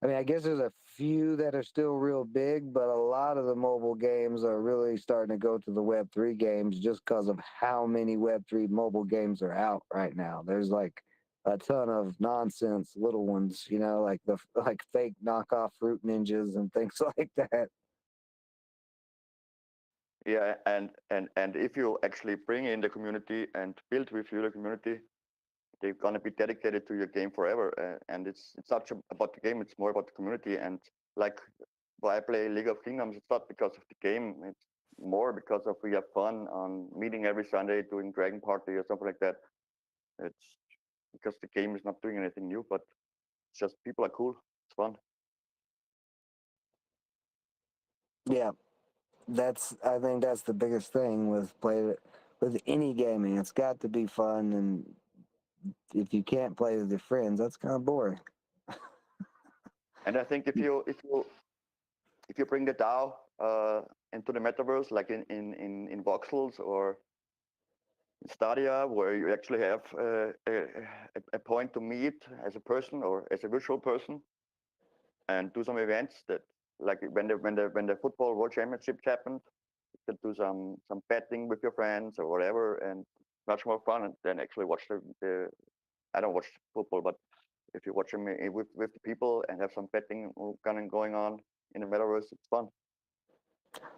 Speaker 3: I mean, I guess there's a few that are still real big, but a lot of the mobile games are really starting to go to the Web3 games just because of how many Web3 mobile games are out right now. There's like a ton of nonsense little ones, like like fake knockoff Fruit Ninjas and things like that.
Speaker 6: Yeah, and if you actually bring in the community and build with you the community, they're gonna be dedicated to your game forever. And it's not about the game; it's more about the community. And like why I play League of Kingdoms, it's not because of the game; it's more because of we have fun on meeting every Sunday, doing Dragon Party or something like that. It's because the game is not doing anything new, but it's just people are cool. It's fun.
Speaker 3: Yeah, I think that's the biggest thing with any gaming. It's got to be fun, and if you can't play with your friends, that's kind of boring.
Speaker 6: And I think if you bring the DAO into the metaverse, like in voxels or in Stadia, where you actually have a point to meet as a person or as a virtual person, and do some events that, like when the football world championships happened, you could do some betting with your friends or whatever, and much more fun than actually watch the I don't watch football, but if you watch them with the people and have some betting going on in the metaverse, it's fun.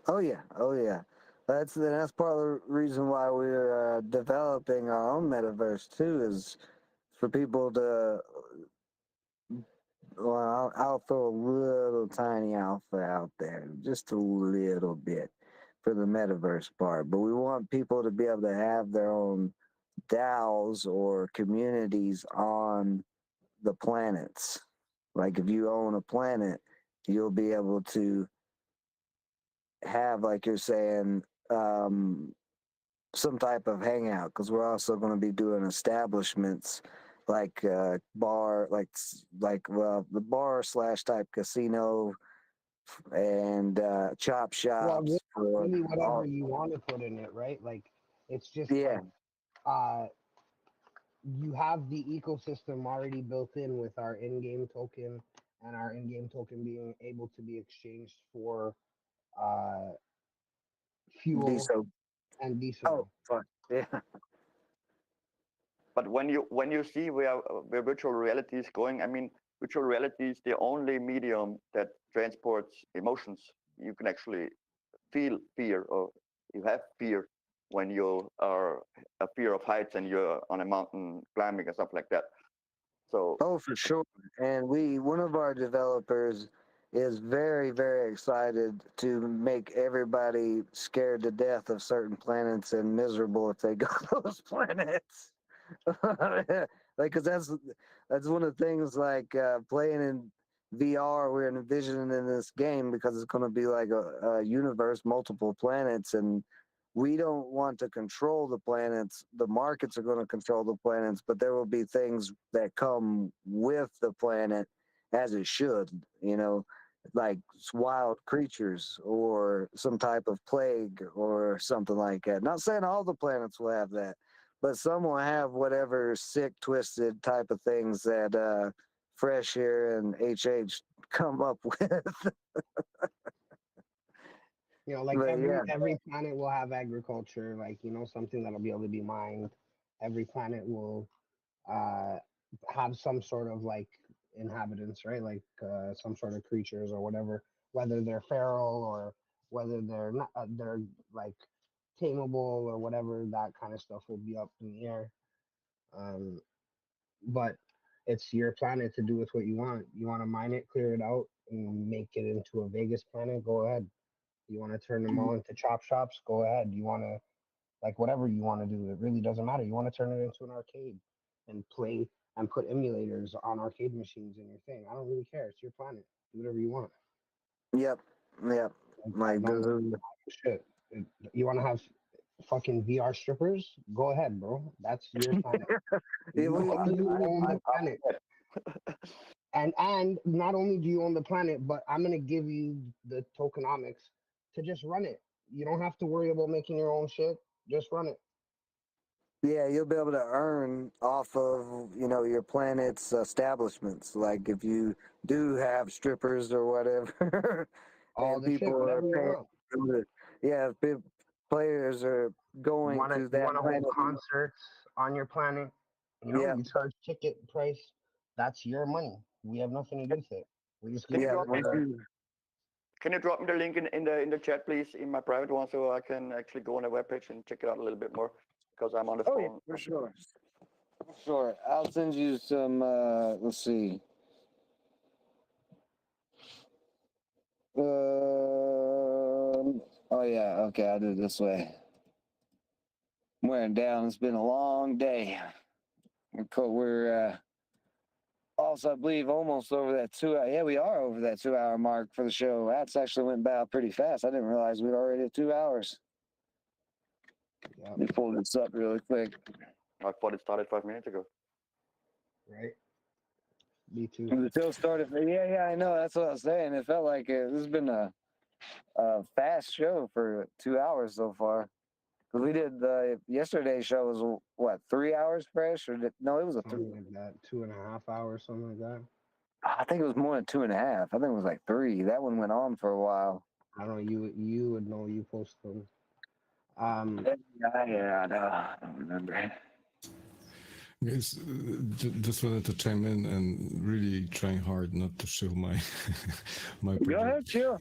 Speaker 3: Oh yeah, oh yeah. That's part of the reason why we're developing our own metaverse too, is for people to. Well, I'll throw a little tiny alpha out there, just a little bit, for the metaverse part. But we want people to be able to have their own DAOs or communities on the planets. Like if you own a planet, you'll be able to have, like you're saying, some type of hangout, because we're also going to be doing establishments like bar, well, the bar slash type casino and chop
Speaker 4: Well,
Speaker 3: shops for
Speaker 4: really, whatever
Speaker 3: all.
Speaker 4: you want to put in it, right? Like, it's just
Speaker 3: Yeah,
Speaker 4: like, uh, you have the ecosystem already built in with our in-game token and our in-game token being able to be exchanged for uh, fuel
Speaker 3: diesel.
Speaker 4: and
Speaker 3: Oh,
Speaker 4: diesel.
Speaker 3: fuck. Yeah.
Speaker 6: But when you see where virtual reality is going, I mean, virtual reality is the only medium that transports emotions. You can actually feel fear, or you have fear when you are a fear of heights and you're on a mountain climbing or something like that. So
Speaker 3: Oh, for sure. And one of our developers is very, very excited to make everybody scared to death of certain planets and miserable if they go to those planets. Like, because that's one of the things, like playing in VR, we're envisioning in this game, because it's going to be like a universe, multiple planets, and we don't want to control the planets. The markets are going to control the planets, but there will be things that come with the planet, as it should, like wild creatures or some type of plague or something like that. Not saying all the planets will have that, but some will have whatever sick, twisted type of things that Fresh here and HH come up with.
Speaker 4: Like
Speaker 3: But yeah,
Speaker 4: every planet will have agriculture, like something that'll be able to be mined. Every planet will uh have some sort of like inhabitants, right? Like some sort of creatures or whatever, whether they're feral or whether they're not, they're like tameable or whatever. That kind of stuff will be up in the air. Um, but it's your planet to do with what you want. You want to mine it, clear it out, and make it into a Vegas planet. Go ahead. You want to turn them all into chop shops? Go ahead. You want to, like, whatever you want to do. It really doesn't matter. You want to turn it into an arcade and play and put emulators on arcade machines in your thing. I don't really care. It's your planet. Do whatever you want.
Speaker 3: yep, yep.
Speaker 4: I
Speaker 3: Like
Speaker 4: don't
Speaker 3: those
Speaker 4: give
Speaker 3: are,
Speaker 4: a shit. You want to have fucking VR strippers? Go ahead, bro. That's your planet.
Speaker 3: yeah,
Speaker 4: You own the planet. And not only do you own the planet, but I'm gonna give you the tokenomics to just run it. You don't have to worry about making your own shit. Just run it.
Speaker 3: yeah, you'll be able to earn off of your planet's establishments. Like if you do have strippers or whatever,
Speaker 4: All
Speaker 3: and
Speaker 4: the shit,
Speaker 3: people are
Speaker 4: whatever you
Speaker 3: paying,
Speaker 4: want.
Speaker 3: yeah, if players are
Speaker 4: You
Speaker 3: going
Speaker 4: wanna
Speaker 3: to
Speaker 4: you
Speaker 3: that
Speaker 4: wanna hold
Speaker 3: planet.
Speaker 4: concerts on your planet.
Speaker 3: Yeah,
Speaker 4: You charge ticket price. That's your money. We have nothing to do with it. We just
Speaker 6: can
Speaker 4: give
Speaker 6: you
Speaker 3: yeah.
Speaker 4: you
Speaker 6: drop me
Speaker 3: Once
Speaker 6: the
Speaker 3: you,
Speaker 6: can you drop me the link in the chat, please, in my private one, so I can actually go on the webpage and check it out a little bit more, because I'm on the
Speaker 3: oh yeah,
Speaker 6: phone.
Speaker 3: for sure. Sure. I'll send you some. Let's see. Oh yeah. Okay, I'll do it this way. I'm wearing down. It's been a long day. We're also, I believe, almost over that 2 hour. Yeah, we are over that 2 hour mark for the show. That's actually went by pretty fast. I didn't realize we were already at 2 hours.
Speaker 4: Yeah.
Speaker 3: Let me pull this up really quick.
Speaker 6: I thought it started 5 minutes ago.
Speaker 4: Right. Me too.
Speaker 3: The show started. Yeah, I know. That's what I was saying. It felt like this has been a fast show for 2 hours so far. Because we did yesterday's show was what, 3 hours fresh, or no? It was a
Speaker 4: Something like that. 2.5 hours, something like that.
Speaker 3: I think it was more than 2.5. I think it was like 3. That one went on for a while.
Speaker 4: I don't know. You would know. You post them.
Speaker 3: Yeah, no, I don't remember.
Speaker 9: Guys, just wanted to chime in and really trying hard not to show my my
Speaker 3: Go ahead,
Speaker 9: project.
Speaker 3: chill.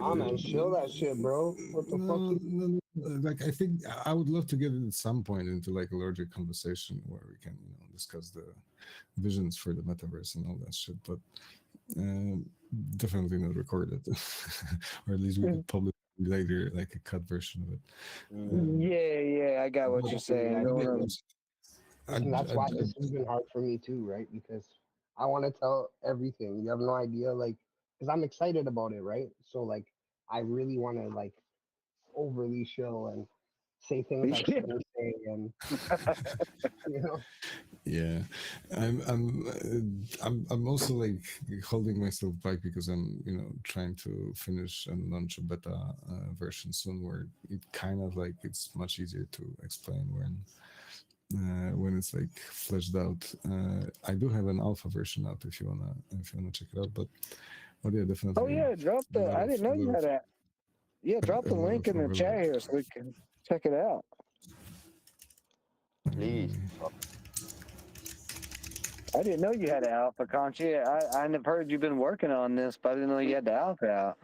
Speaker 4: Oh man, show that shit, bro. What the fuck?
Speaker 9: No, like I think I would love to get at some point into like a larger conversation where we can, discuss the visions for the metaverse and all that shit. But definitely not recorded, or at least we could publish later, like a cut version of it.
Speaker 3: Yeah, I got what you're saying.
Speaker 4: And that's why this has been hard for me too, right? Because I want to tell everything. You have no idea, like, because I'm excited about it, right? So like, I really want to like overly show and say things I shouldn't say, and
Speaker 9: Yeah, I'm also like holding myself back because I'm trying to finish and launch a beta version soon where it kind of like it's much easier to explain when it's like fleshed out. I do have an alpha version out if you wanna check it out, but yeah, definitely.
Speaker 3: Oh yeah, drop the. I didn't know you had that. Yeah, drop the link in the chat here so we can check it out.
Speaker 6: Please.
Speaker 3: I didn't know you had an alpha, Conchi. I've heard you've been working on this, but I didn't know you had the alpha out.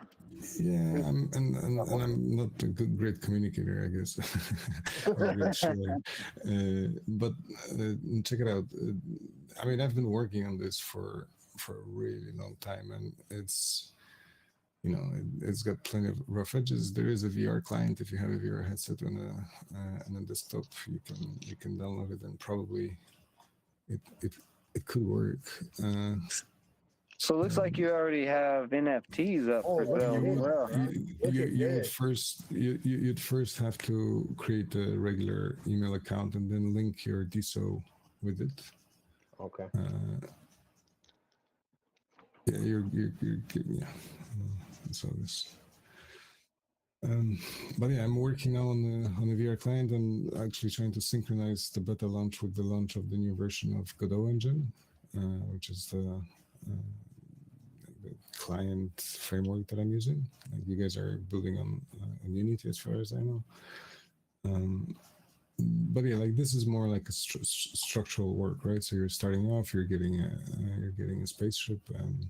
Speaker 9: Yeah, and I'm not a great communicator, I guess. But check it out. I mean, I've been working on this for a really long time, and it's it's got plenty of rough edges. There is a VR client. If you have a VR headset and a desktop, you can download it, and probably it could work.
Speaker 3: So it looks like you already have NFTs up for sale.
Speaker 9: You'd first have to create a regular email account and then link your DSO with it.
Speaker 4: Okay.
Speaker 9: Yeah, that's all this. But yeah, I'm working now on a VR client and actually trying to synchronize the beta launch with the launch of the new version of Godot engine, which is the client framework that I'm using. Like you guys are building on Unity, as far as I know. But yeah, like this is more like a structural work, right? So you're starting off, you're getting a spaceship and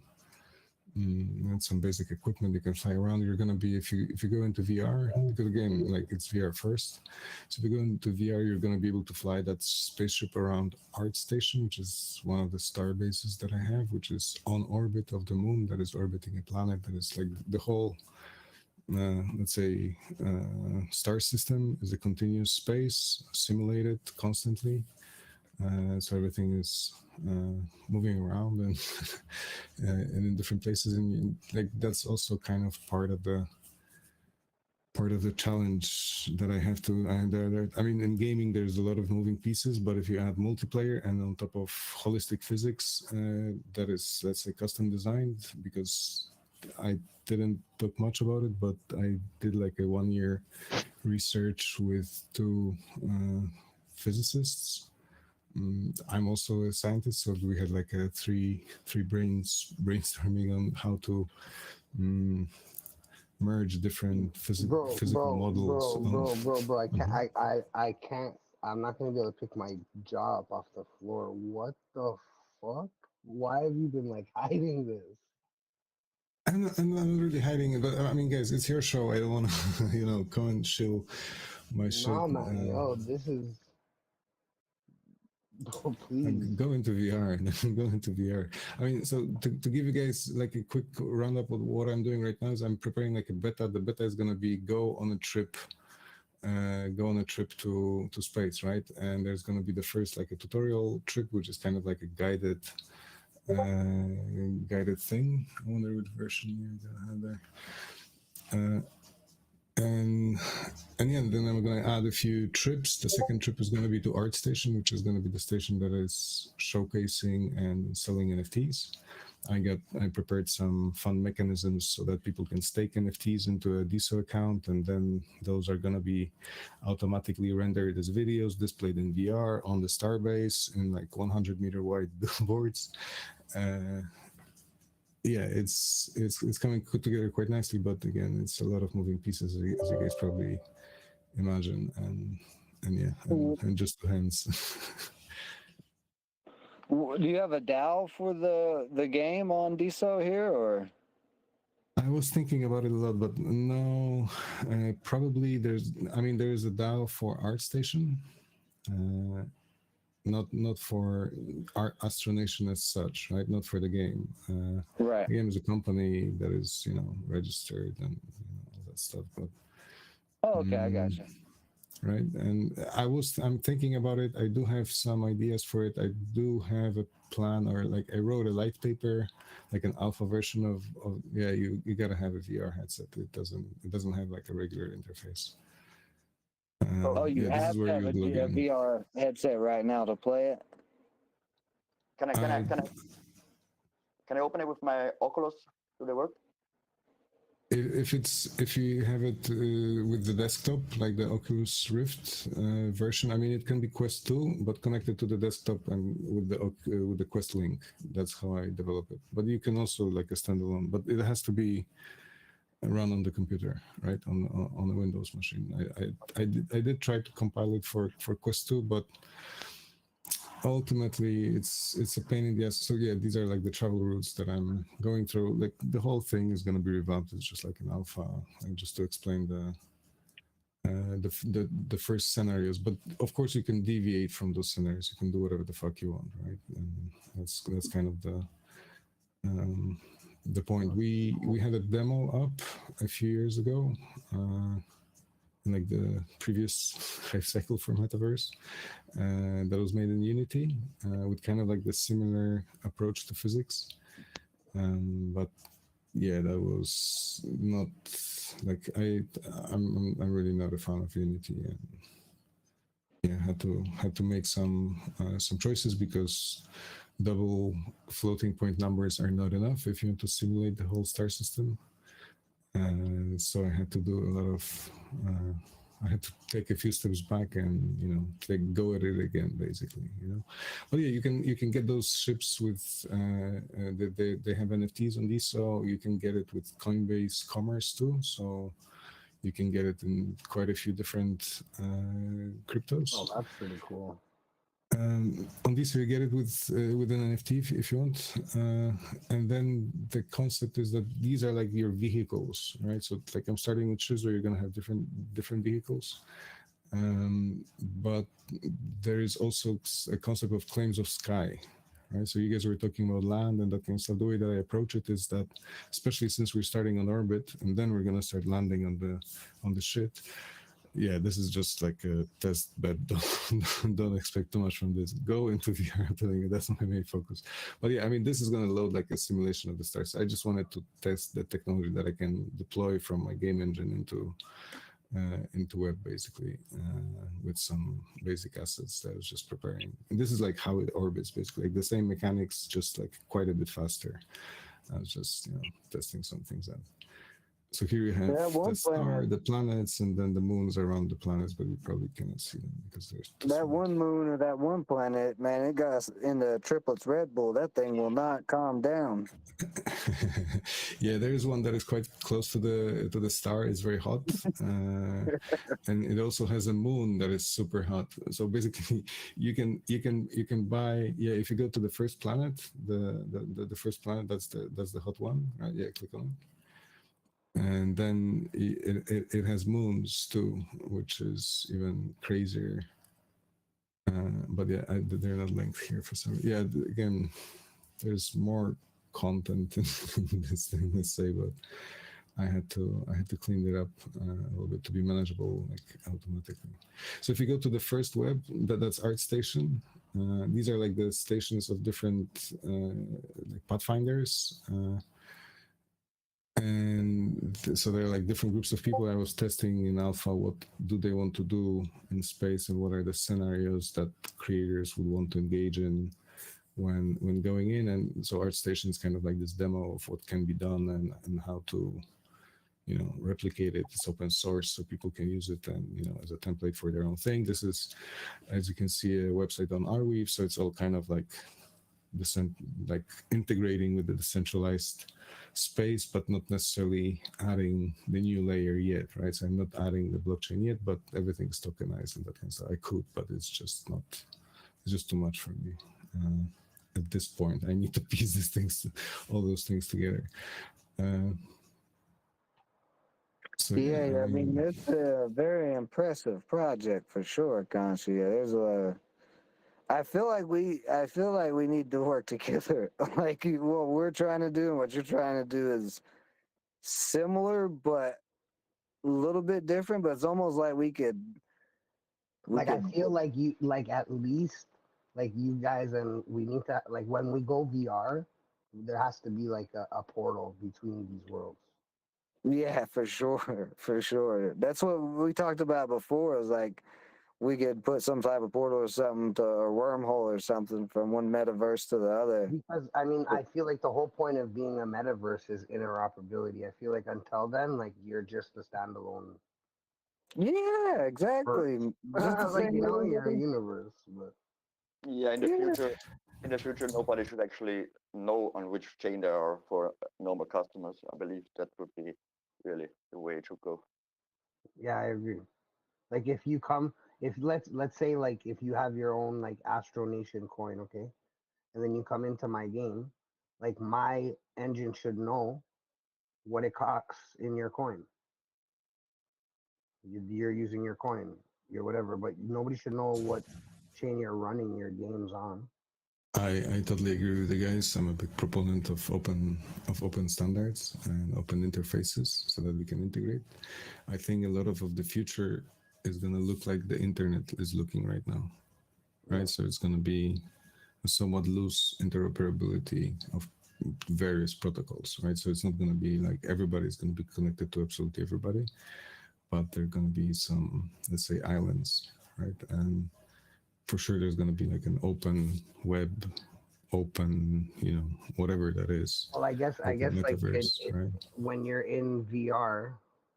Speaker 9: some basic equipment. You can fly around. You're gonna be if you go into VR, because again, like it's VR first. So if you go into VR, you're gonna be able to fly that spaceship around Art Station, which is one of the star bases that I have, which is on orbit of the moon, that is orbiting a planet that is like the whole let's say star system is a continuous space simulated constantly. So everything is moving around and and in different places, and like that's also kind of part of the challenge that I have to. I mean, in gaming, there's a lot of moving pieces, but if you add multiplayer and on top of holistic physics, that is, let's say, custom designed, because I didn't talk much about it, but I did like a 1-year research with 2 physicists. I'm also a scientist, so we had like a three brainstorming on how to merge different physical models.
Speaker 4: Bro, I can't. I'm not gonna be able to pick my jaw up off the floor. What the fuck? Why have you been like hiding this?
Speaker 9: I'm not really hiding it, but I mean, guys, it's your show. I don't want to, come and shill my shit.
Speaker 4: No, man, yo, this is. Oh, please.
Speaker 9: Go into VR. Go into VR. I mean, so to give you guys like a quick roundup of what I'm doing right now is I'm preparing like a beta. The beta is going to be go on a trip go on a trip to space, right? And there's going to be the first like a tutorial trip, which is kind of like a guided thing. I wonder what version you're gonna have there. And yeah, then I'm going to add a few trips. The second trip is going to be to ArtStation, which is going to be the station that is showcasing and selling NFTs. I prepared some fun mechanisms so that people can stake NFTs into a DSO account, and then those are going to be automatically rendered as videos displayed in VR on the Starbase in like 100-meter wide billboards. Yeah, it's coming together quite nicely, but again, it's a lot of moving pieces, as you guys probably imagine, and yeah, and just two hands.
Speaker 3: Do you have a DAO for the game on DSO here, or?
Speaker 9: I was thinking about it a lot, but no, probably there's a DAO for ArtStation, not for Astronation as such, right? Not for the game.
Speaker 3: Right.
Speaker 9: The game is a company that is, registered and all that stuff. But
Speaker 3: okay, I gotcha.
Speaker 9: Right, and I'm thinking about it. I do have some ideas for it. I do have a plan, or like I wrote a light paper, like an alpha version of you gotta have a VR headset. It doesn't have like a regular interface.
Speaker 3: You have to have a VR headset right now to play it.
Speaker 6: Can I open it with my Oculus? Do they work?
Speaker 9: If you have it with the desktop, like the Oculus Rift version, I mean, it can be Quest 2, but connected to the desktop and with the Quest Link. That's how I develop it. But you can also like a standalone, but it has to be run on the computer, right, on a Windows machine. I did try to compile it for Quest 2, but ultimately it's a pain in the ass. So yeah, these are like the travel routes that I'm going through. Like the whole thing is going to be revamped. It's just like an alpha, like just to explain the first scenarios. But of course you can deviate from those scenarios. You can do whatever the fuck you want, right? And that's kind of the point. We had a demo up a few years ago, in like the previous life cycle for Metaverse, that was made in Unity, with kind of like the similar approach to physics. But yeah, that was not like I'm really not a fan of Unity, and yeah, had to make some choices because double floating point numbers are not enough if you want to simulate the whole star system. So I had to do a lot of I had to take a few steps back and go at it again, basically. But yeah, you can get those ships with they have NFTs on these, so you can get it with Coinbase Commerce too. So you can get it in quite a few different cryptos.
Speaker 4: Oh, that's pretty cool.
Speaker 9: On this, you get it with an NFT if you want, and then the concept is that these are like your vehicles, right? So like I'm starting with shoes where you're gonna have different vehicles, but there is also a concept of claims of sky, right? So you guys were talking about land and that kind of stuff. The way that I approach it is that, especially since we're starting on orbit and then we're gonna start landing on the shit. Yeah, this is just like a test bed. Don't expect too much from this. Go into VR. I'm telling you, that's my main focus. But yeah, I mean, this is going to load like a simulation of the stars. I just wanted to test the technology that I can deploy from my game engine into web, basically, with some basic assets that I was just preparing. And this is like how it orbits, basically, like the same mechanics, just like quite a bit faster. I was just testing some things out. So here you have the star, the planets, and then the moons around the planets, but you probably cannot see them because there's
Speaker 3: that one moon or that one planet, man. It got us in the triplets Red Bull. That thing will not calm down.
Speaker 9: Yeah, there is one that is quite close to the star. It's very hot, and it also has a moon that is super hot. So basically, you can buy. Yeah, if you go to the first planet, the first planet, that's the hot one. Right? Yeah, click on it. And then it has moons too, which is even crazier. But yeah, they're not linked here for some. Yeah, again, there's more content in this thing, let's say, but I had to clean it up a little bit to be manageable, like automatically. So if you go to the first web, that's ArtStation. These are like the stations of different like pathfinders. So they're like different groups of people. I was testing in alpha what do they want to do in space and what are the scenarios that creators would want to engage in when going in. And so ArtStation is kind of like this demo of what can be done and how to, you know, replicate it. It's open source, so people can use it and, you know, as a template for their own thing. This is, as you can see, a website on Arweave, so it's all kind of like like integrating with the decentralized space, but not necessarily adding the new layer yet, right? So I'm not adding the blockchain yet, but everything's tokenized in that sense. I could, but it's just too much for me. At this point, I need to piece all those things together. So
Speaker 3: yeah, I mean, it's a very impressive project for sure, Kanshi. There's I feel like we need to work together. Like what we're trying to do and what you're trying to do is similar, but a little bit different. But it's almost like we could.
Speaker 4: I feel like you, like at least, like you guys, and we need to, like when we go VR, there has to be like a portal between these worlds.
Speaker 3: Yeah, for sure, for sure. That's what we talked about before. Is like we could put some type of portal or something to a wormhole or something from one metaverse to the other.
Speaker 4: Because I mean, I feel like the whole point of being a metaverse is interoperability. I feel like until then, like you're just a standalone.
Speaker 3: Yeah, exactly.
Speaker 4: Like, you know, you're a universe, but
Speaker 6: yeah, in the future, nobody should actually know on which chain they are for normal customers. I believe that would be really the way to go.
Speaker 4: yeah, I agree. Like if let's say like if you have your own like Astro Nation coin, okay, and then you come into my game, like my engine should know what it costs in your coin. You're using your coin, your whatever, but nobody should know what chain you're running your games on.
Speaker 9: I totally agree with you guys. I'm a big proponent of open standards and open interfaces so that we can integrate. I think a lot of the future is going to look like the internet is looking right now, right? So it's going to be a somewhat loose interoperability of various protocols, right? So it's not going to be like everybody's going to be connected to absolutely everybody, but there are going to be some, let's say, islands, right? And for sure there's going to be like an open web, open, you know, whatever that is.
Speaker 4: Well, I guess like
Speaker 9: right?
Speaker 4: When you're in VR,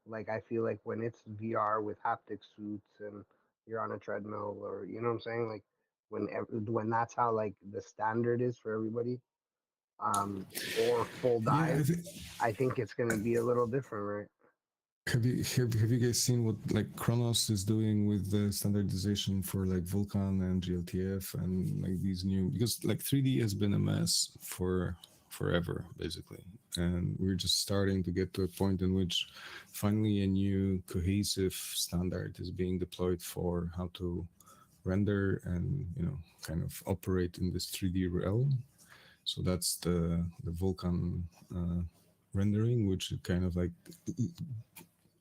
Speaker 4: like I feel like when it's VR with haptic suits and you're on a treadmill, or you know what I'm saying, like when that's how like the standard is for everybody, or full dive, I think it's going to be a little different, right?
Speaker 9: Have you guys seen what like Kronos is doing with the standardization for like Vulkan and GLTF and like these new, because like 3D has been a mess for forever basically, and we're just starting to get to a point in which finally a new cohesive standard is being deployed for how to render and, you know, kind of operate in this 3D realm. So that's the Vulkan rendering, which kind of like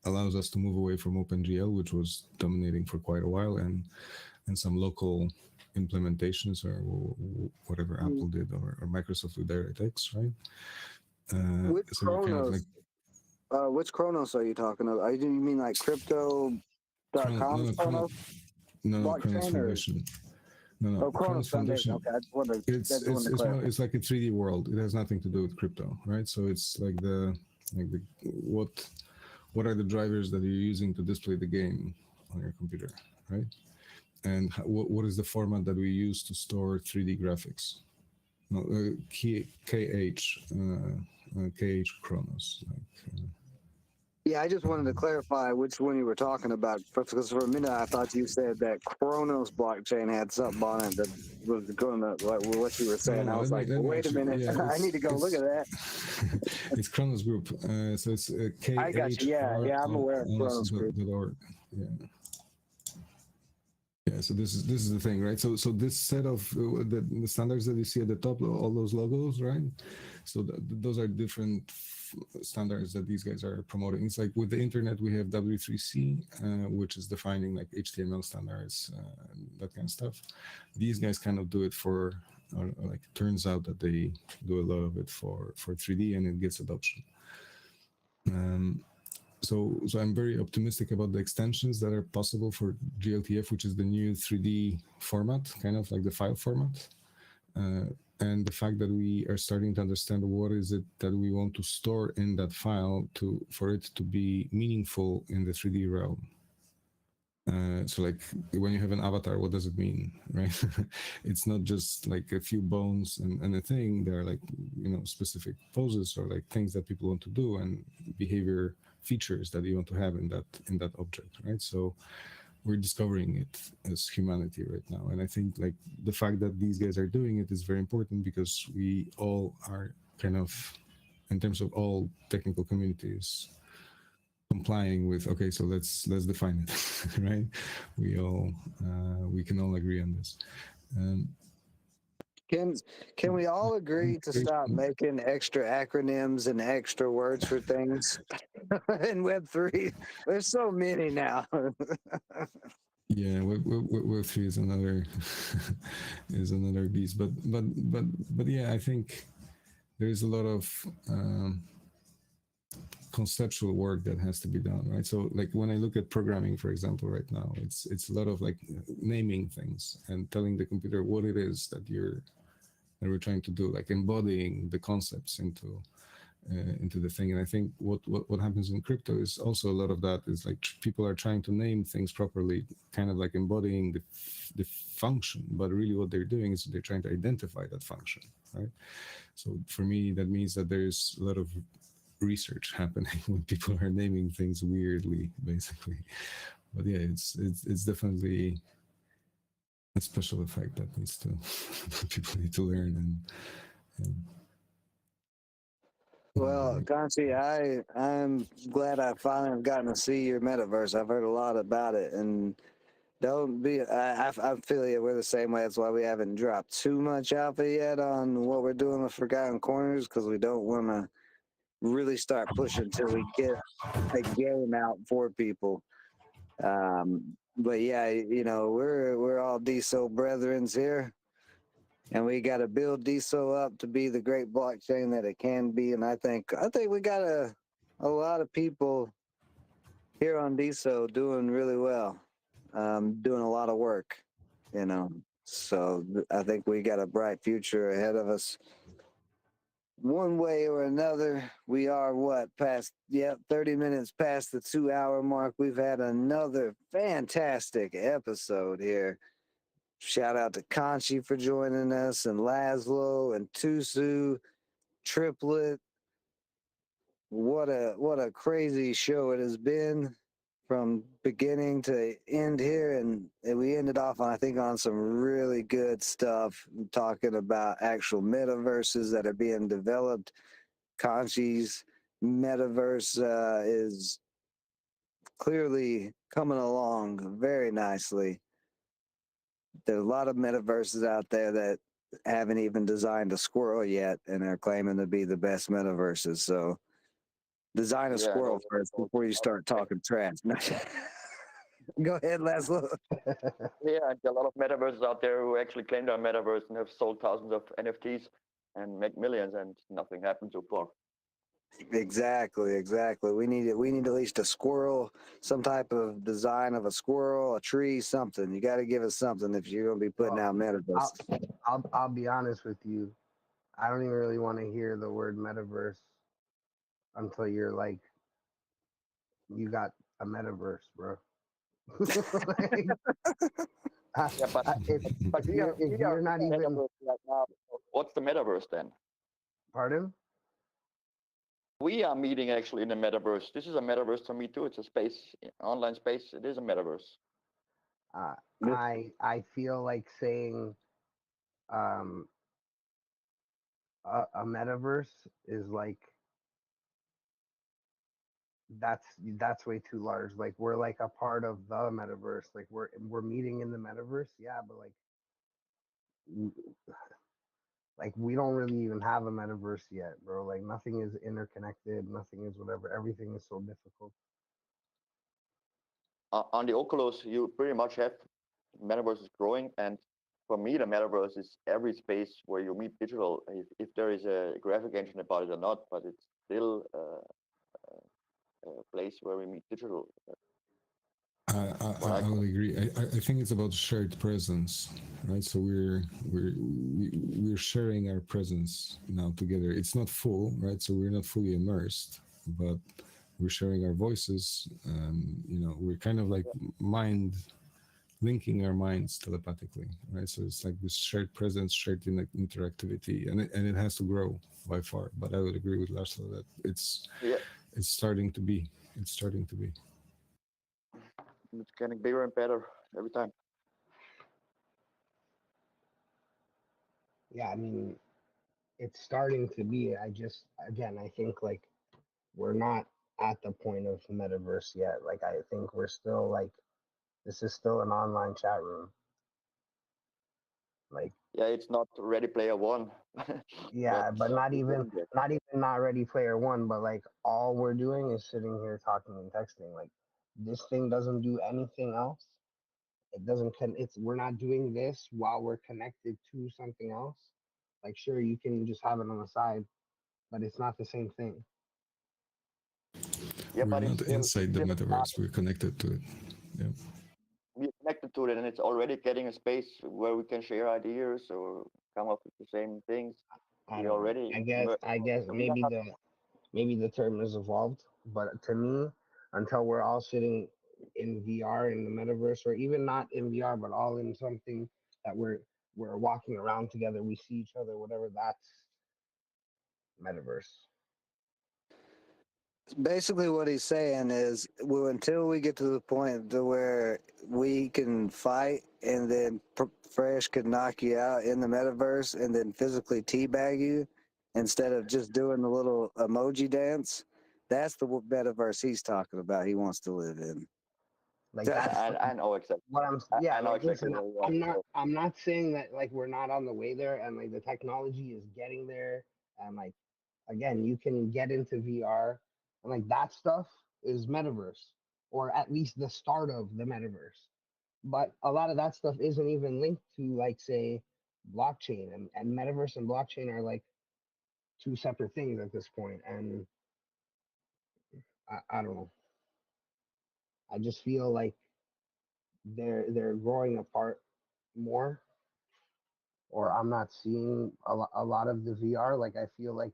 Speaker 9: allows us to move away from OpenGL, which was dominating for quite a while, and some local implementations or whatever Apple did or Microsoft with DirectX, right?
Speaker 3: Which
Speaker 9: so
Speaker 3: Kronos?
Speaker 9: Kind of like,
Speaker 3: which Kronos are you talking about? You mean like Crypto.com Kronos?
Speaker 9: No, Kronos Foundation. No,
Speaker 3: Kronos Foundation. Okay,
Speaker 9: it's like a 3D world. It has nothing to do with crypto, right? So it's like what are the drivers that you're using to display the game on your computer, right? And what is the format that we use to store 3D graphics? No, KH Kronos.
Speaker 3: Yeah, I just wanted to clarify which one you were talking about, because for a minute I thought you said that Kronos blockchain had something on it that was going to, like what you were saying. I was like, wait a minute, I need to go look at that.
Speaker 9: It's Kronos Group, so it's KH.
Speaker 3: I got you. Yeah, I'm aware of Kronos Group.
Speaker 9: Yeah. So this is the thing, right? So this set of the standards that you see at the top, all those logos, right? So those are different standards that these guys are promoting. It's like with the internet, we have W3C, which is defining like HTML standards, that kind of stuff. These guys kind of do it for, or like it turns out that they do a lot of it for 3D, and it gets adoption. So I'm very optimistic about the extensions that are possible for GLTF, which is the new 3D format, kind of like the file format. And the fact that we are starting to understand what is it that we want to store in that file for it to be meaningful in the 3D realm. So like when you have an avatar, what does it mean, right? It's not just like a few bones and a thing. There are like, specific poses or like things that people want to do and behavior features that you want to have in that object, right? So we're discovering it as humanity right now. And I think like the fact that these guys are doing it is very important, because we all are kind of, in terms of all technical communities, complying with, okay, so let's define it, right? We can all agree on this.
Speaker 3: Can we all agree to stop making extra acronyms and extra words for things in Web3? There's so many now.
Speaker 9: Yeah, Web3 is another beast, but yeah, I think there's a lot of conceptual work that has to be done, right? So like when I look at programming, for example, right now, it's a lot of like naming things and telling the computer what it is that we're trying to do, like embodying the concepts into the thing. And I think what happens in crypto is also a lot of that is like people are trying to name things properly, kind of like embodying the function, but really what they're doing is they're trying to identify that function, right? So for me, that means that there's a lot of research happening when people are naming things weirdly, basically. But yeah, it's definitely a special effect that needs to people need to learn and
Speaker 3: Well, Conchi, I'm glad I finally have gotten to see your metaverse. I've heard a lot about it, and don't be. I feel you. We're the same way. That's why we haven't dropped too much alpha yet on what we're doing with Forgotten Corners, because we don't want to really start pushing until we get a game out for people. But yeah, we're all DSO brethrens here, and we got to build DSO up to be the great blockchain that it can be. And I think we got a lot of people here on DSO doing really well, doing a lot of work, So I think we got a bright future ahead of us. One way or another, we are 30 minutes past the 2-hour mark. We've had another fantastic episode here. Shout out to Conchi for joining us, and Laszlo and Tusu, Triplet. What a crazy show it has been from beginning to end here, and we ended off on some really good stuff, talking about actual metaverses that are being developed. Conchi's metaverse is clearly coming along very nicely. There's a lot of metaverses out there that haven't even designed a squirrel yet, and are claiming to be the best metaverses. So design a squirrel first before you start talking trash. Go ahead, Laszlo.
Speaker 6: Yeah, and there are a lot of metaverses out there who actually claim they're metaverse and have sold thousands of NFTs and make millions, and nothing happened so far.
Speaker 3: Exactly. We need at least a squirrel, some type of design of a squirrel, a tree, something. You got to give us something if you're going to be putting out metaverse.
Speaker 4: I'll be honest with you. I don't even really want to hear the word metaverse until you're like, you got a metaverse, bro.
Speaker 6: But we are not even right now. What's the metaverse then?
Speaker 4: Pardon?
Speaker 6: We are meeting actually in the metaverse. This is a metaverse to me too. It's a space, online space. It is a metaverse.
Speaker 4: I feel like saying a metaverse is like that's way too large. Like we're like a part of the metaverse. Like we're meeting in the metaverse, yeah, but w- like we don't really even have a metaverse yet, bro. Like nothing is interconnected, nothing is whatever. Everything is so difficult.
Speaker 6: On the Oculus, you pretty much have metaverse is growing, and for me, the metaverse is every space where you meet digital. If there is a graphic engine about it or not, but it's still a place where we meet digital.
Speaker 9: I would agree. I think it's about shared presence, right? So we're sharing our presence now together. It's not full, right? So we're not fully immersed, but we're sharing our voices. We're kind of like linking our minds telepathically, right? So it's like this shared presence, shared interactivity, and it has to grow by far. But I would agree with Laszlo that it's starting to be. It's starting to be.
Speaker 6: It's getting bigger and better every time.
Speaker 4: Yeah, I mean, it's starting to be. I think like we're not at the point of metaverse yet. Like I think we're still like this is still an online chat room. Like
Speaker 6: yeah, it's not Ready Player One.
Speaker 4: yeah, but not Ready Player One, but like all we're doing is sitting here talking and texting. Like this thing doesn't do anything else. It doesn't we're not doing this while we're connected to something else. Like sure you can just have it on the side, but it's not the same thing.
Speaker 6: Yeah,
Speaker 9: we're
Speaker 6: but
Speaker 9: not inside the metaverse. We're connected to it. Yeah.
Speaker 6: We're connected to it, and it's already getting a space where we can share ideas or come up with the same things.
Speaker 4: I don't know. I guess maybe the term has evolved, but to me, until we're all sitting in VR in the metaverse, or even not in VR, but all in something that we're walking around together, we see each other, whatever, that's metaverse.
Speaker 3: Basically, what he's saying is, well, until we get to the point to where we can fight and then Fresh could knock you out in the metaverse and then physically teabag you instead of just doing the little emoji dance, that's the metaverse he's talking about. He wants to live in.
Speaker 4: Like that's
Speaker 6: I know exactly.
Speaker 4: what I'm. Yeah,
Speaker 6: I know
Speaker 4: like
Speaker 6: exactly.
Speaker 4: listen, I'm not saying that like we're not on the way there, and like the technology is getting there, and like again, you can get into VR, and like that stuff is metaverse, or at least the start of the metaverse. But a lot of that stuff isn't even linked to like say blockchain, and metaverse and blockchain are like two separate things at this point, and I don't know. I just feel like they're growing apart more, or I'm not seeing a lot of the VR. Like I feel like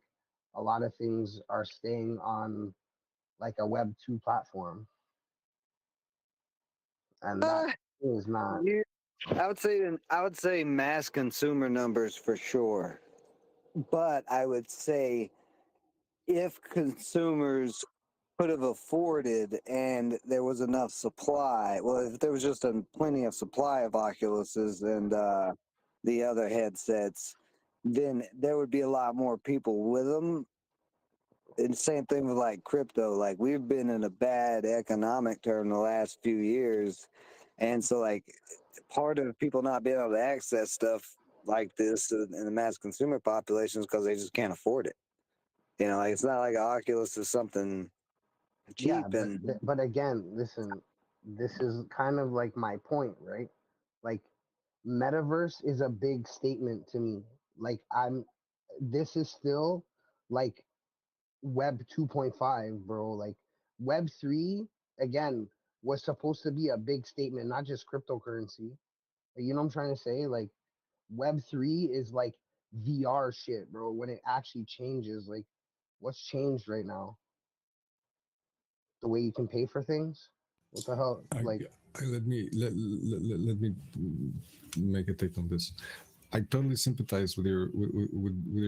Speaker 4: a lot of things are staying on like a Web 2 platform, and that is not.
Speaker 3: I would say mass consumer numbers for sure, but I would say if consumers could have afforded and there was enough supply, well, if there was just plenty of supply of Oculuses and the other headsets, then there would be a lot more people with them. And same thing with like crypto. Like we've been in a bad economic term the last few years, and so like part of people not being able to access stuff like this in the mass consumer population is because they just can't afford it. You know, like it's not like an Oculus is something cheap.
Speaker 4: Yeah,
Speaker 3: And
Speaker 4: but again, listen, this is kind of like my point, right? Like metaverse is a big statement to me. Like this is still like Web 2.5, bro. Like Web 3 again was supposed to be a big statement, not just cryptocurrency. You know what I'm trying to say? Like Web 3 is like VR shit, bro. When it actually changes, like what's changed right now? The way you can pay for things? What the hell?
Speaker 9: Let me make a take on this. I totally sympathize with your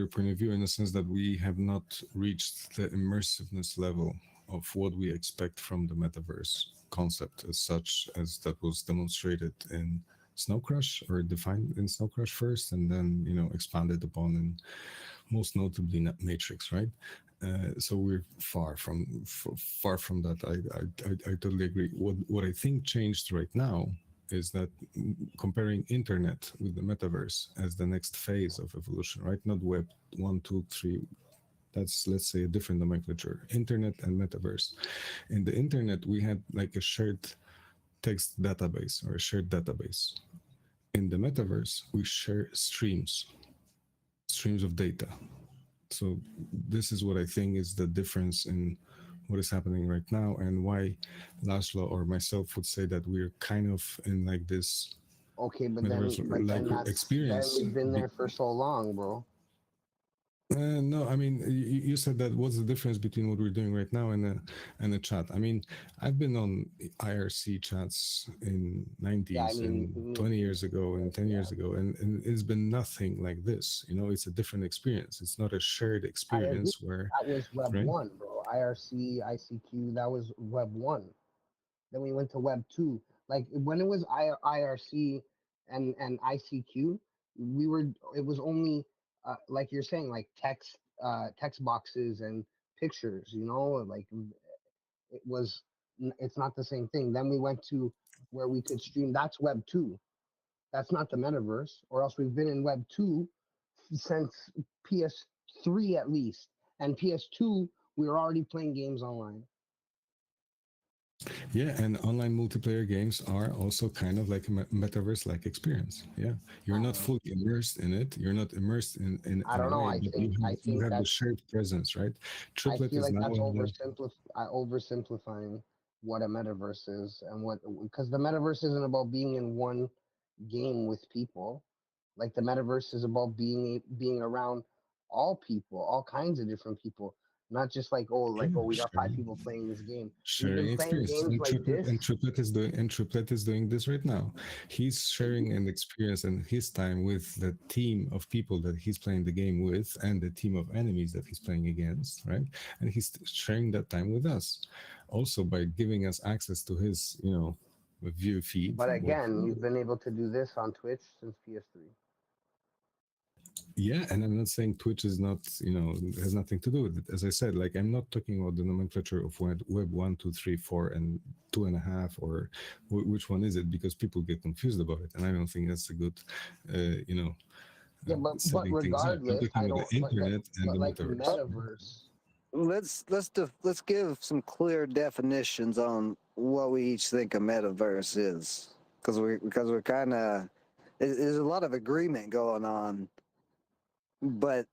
Speaker 9: point of view in the sense that we have not reached the immersiveness level of what we expect from the metaverse concept as such, as that was demonstrated in Snow Crash, or defined in Snow Crash first, and then expanded upon in most notably Matrix, right? So we're far from that. I totally agree. What I think changed right now is that comparing internet with the metaverse as the next phase of evolution, right? Not web 1, 2, 3. That's, let's say, a different nomenclature. Internet and metaverse. In the internet, we had like a shared text database or a shared database. In the metaverse, we share streams of data. So this is what I think is the difference in what is happening right now, and why Laszlo or myself would say that we're kind of in like this
Speaker 4: Okay, but
Speaker 9: metaverse like
Speaker 4: that's
Speaker 9: experience.
Speaker 4: then we've been there for so long, bro.
Speaker 9: No, I mean, you said that what's the difference between what we're doing right now and a chat? I mean, I've been on IRC chats in 90s
Speaker 4: Yeah, I mean,
Speaker 9: and 20 years ago and 10 years ago, and it's been nothing like this. You know, it's a different experience. It's not a shared
Speaker 4: I agree.
Speaker 9: experience where,
Speaker 4: That was Web
Speaker 9: right?
Speaker 4: 1, bro. IRC, ICQ, that was Web 1. Then we went to Web 2. Like when it was IRC and ICQ, it was only like you're saying, like text boxes and pictures, you know, like it was it's not the same thing. Then we went to where we could stream. That's Web 2. That's not the metaverse, or else we've been in Web 2 since PS3 at least. And PS2, we were already playing games online.
Speaker 9: Yeah, and online multiplayer games are also kind of like a metaverse-like experience. Yeah, you're not fully immersed in it. You're not immersed in
Speaker 4: I
Speaker 9: a
Speaker 4: don't know.
Speaker 9: way, but
Speaker 4: I
Speaker 9: you
Speaker 4: think
Speaker 9: have the
Speaker 4: that's
Speaker 9: shared presence, right?
Speaker 4: I
Speaker 9: Triplet
Speaker 4: feel
Speaker 9: is
Speaker 4: like
Speaker 9: now
Speaker 4: that's
Speaker 9: in the
Speaker 4: oversimplifying what a metaverse is, and what, because the metaverse isn't about being in one game with people. Like the metaverse is about being around all people, all kinds of different people, not just like, oh, we got 5 people playing this game. We've been
Speaker 9: sharing
Speaker 4: playing
Speaker 9: experience,
Speaker 4: games like this.
Speaker 9: Triplet is doing this right now. He's sharing an experience and his time with the team of people that he's playing the game with and the team of enemies that he's playing against, right? And he's sharing that time with us also by giving us access to his, view feed.
Speaker 4: But again, you've been able to do this on Twitch since PS3.
Speaker 9: Yeah, and I'm not saying Twitch is not, has nothing to do with it. As I said, like, I'm not talking about the nomenclature of web 1, 2, 3, 4, and 2.5, or which one is it, because people get confused about it, and I don't think that's a good,
Speaker 4: Yeah, but
Speaker 9: setting things up. I'm
Speaker 4: regardless,
Speaker 9: talking
Speaker 4: I
Speaker 9: about
Speaker 4: don't.
Speaker 9: the internet and
Speaker 4: But
Speaker 9: the
Speaker 4: like
Speaker 9: metaverse.
Speaker 4: metaverse.
Speaker 3: Let's give some clear definitions on what we each think a metaverse is, because we're kind of there's a lot of agreement going on, but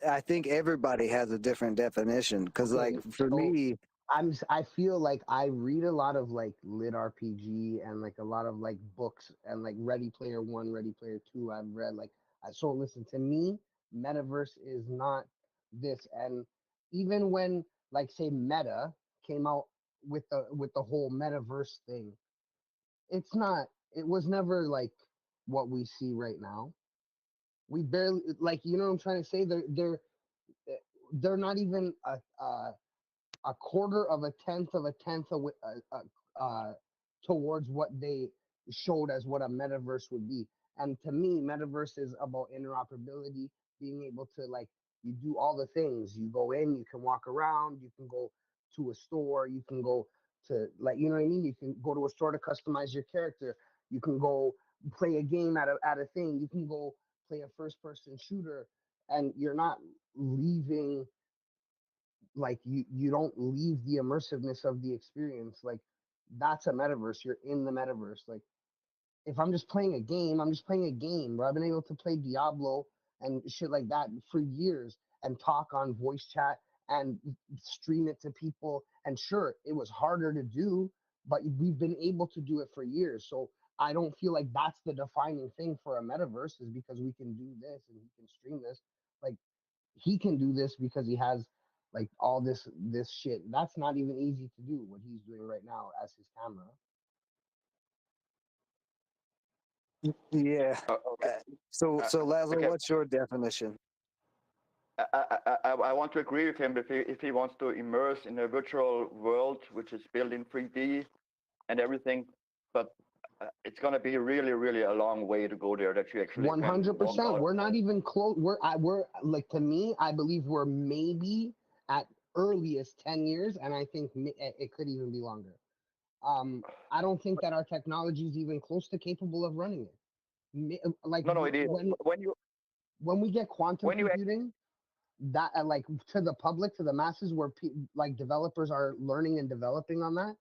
Speaker 3: I think everybody has a different definition. Because
Speaker 4: Okay,
Speaker 3: like for
Speaker 4: so
Speaker 3: me,
Speaker 4: I feel like I read a lot of like lit RPG and like a lot of like books and like Ready Player One, Ready Player Two. I've read like so. Listen to me, metaverse is not this. And even when like say Meta came out with the whole metaverse thing, it's not. It was never like what we see right now. We barely like, you know what I'm trying to say. They're not even a quarter of a tenth of a tenth of towards what they showed as what a metaverse would be. And to me, metaverse is about interoperability, being able to like you do all the things. You go in, you can walk around, you can go to a store, you can go to like you know what I mean. You can go to a store to customize your character. You can go play a game at a thing. You can go play a first person shooter, and you're not leaving like you don't leave the immersiveness of the experience. Like that's a metaverse. You're in the metaverse. Like if I'm just playing a game, I'm just playing a game. Where I've been able to play Diablo and shit like that for years and talk on voice chat and stream it to people. And sure, it was harder to do, but we've been able to do it for years. So I don't feel like that's the defining thing for a metaverse is because we can do this and we can stream this. Like he can do this because he has like all this shit. That's not even easy to do what he's doing right now as his camera.
Speaker 3: yeah.
Speaker 6: Okay.
Speaker 3: So Laszlo,
Speaker 6: Okay.
Speaker 3: what's your definition?
Speaker 6: I want to agree with him if he wants to immerse in a virtual world which is built in 3D and everything. But it's gonna be really, really a long way to go there that you actually can walk
Speaker 4: 100%.
Speaker 6: out.
Speaker 4: We're not even close. We're like, to me, I believe we're maybe at earliest 10 years, and I think it could even be longer. I don't think that our technology is even close to capable of running it. Like
Speaker 6: No, it is.
Speaker 4: when we get quantum
Speaker 6: when you
Speaker 4: computing, that like to the public, to the masses, where like developers are learning and developing on that,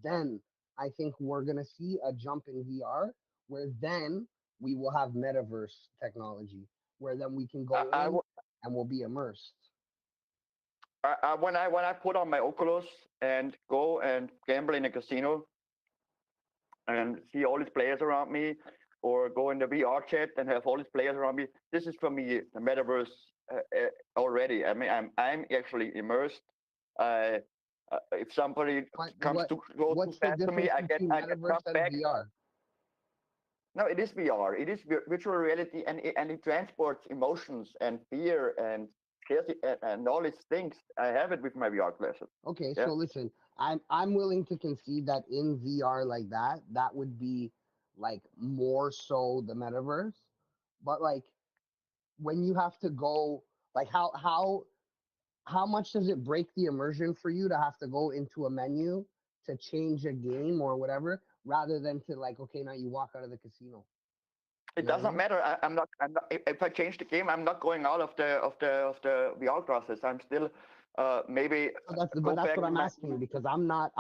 Speaker 4: then I think we're gonna see a jump in VR, where then we will have metaverse technology, where then we can go in and we'll be immersed.
Speaker 6: When I put on my Oculus and go and gamble in a casino and see all these players around me, or go in the VR chat and have all these players around me, this is for me the metaverse already. I mean, I'm actually immersed. If somebody comes to go too fast to me, I get dropped back.
Speaker 4: VR?
Speaker 6: No, it is VR. It is virtual reality, and it transports emotions and fear and scarcity and all these things. I have it with my VR glasses.
Speaker 4: Okay,
Speaker 6: Yeah.
Speaker 4: so listen, I'm willing to concede that in VR like that would be like more so the metaverse. But like when you have to go, like how much does it break the immersion for you to have to go into a menu to change a game or whatever, rather than to like, okay, now you walk out of the casino?
Speaker 6: It doesn't matter. I'm not. If I change the game, I'm not going out of the VR process. I'm still maybe.
Speaker 4: But that's what I'm asking, because I'm not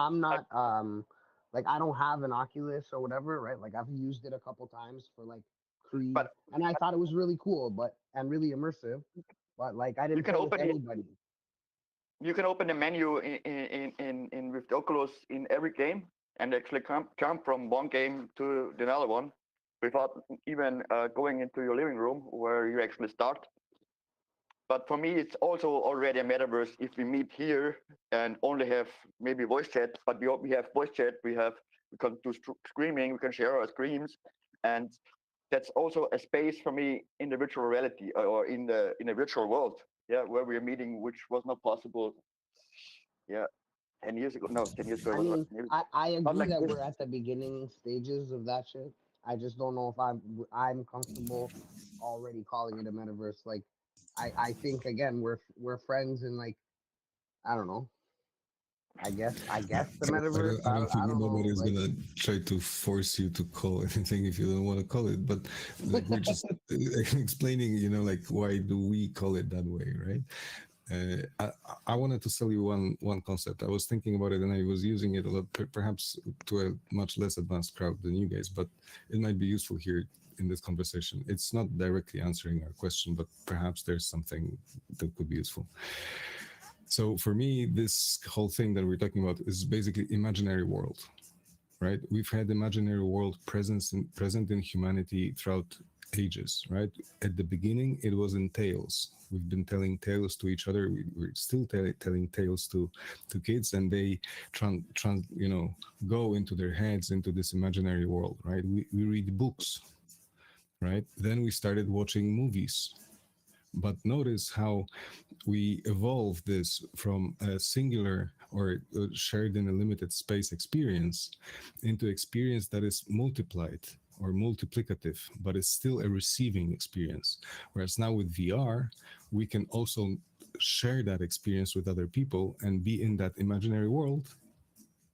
Speaker 4: like, I don't have an Oculus or whatever, right? Like I've used it a couple times for like Creed, and I thought it was really cool, and really immersive. But like I didn't play with anybody.
Speaker 6: You can open the menu in with the Oculus in every game, and actually jump from one game to the other one without even going into your living room where you actually start. But for me, it's also already a metaverse if we meet here and only have maybe voice chat, but we have voice chat, we can do screaming, we can share our screams, and that's also a space for me in the virtual reality or in a virtual world, yeah, where we're meeting, which was not possible, yeah, 10 years ago. No, 10 years ago.
Speaker 4: I mean, I agree
Speaker 6: like
Speaker 4: that
Speaker 6: this.
Speaker 4: we're at the beginning stages of that shit. I just don't know if I'm comfortable already calling it a metaverse. Like, I think again we're friends, and like, I don't know. I guess the metaverse.
Speaker 9: I don't think nobody's
Speaker 4: like,
Speaker 9: gonna try to force you to call anything if you don't want to call it. But like we're just explaining, like why do we call it that way, right? I wanted to sell you one concept. I was thinking about it and I was using it a lot, perhaps to a much less advanced crowd than you guys, but it might be useful here in this conversation. It's not directly answering our question, but perhaps there's something that could be useful. So for me, this whole thing that we're talking about is basically imaginary world, right? We've had imaginary world present in humanity throughout ages, right? At the beginning, it was in tales. We've been telling tales to each other. We're still telling tales to kids, and they go into their heads into this imaginary world, right? We read books, right? Then we started watching movies. But notice how we evolved this from a singular or shared in a limited space experience into experience that is multiplied or multiplicative, but it's still a receiving experience. Whereas now with VR, we can also share that experience with other people and be in that imaginary world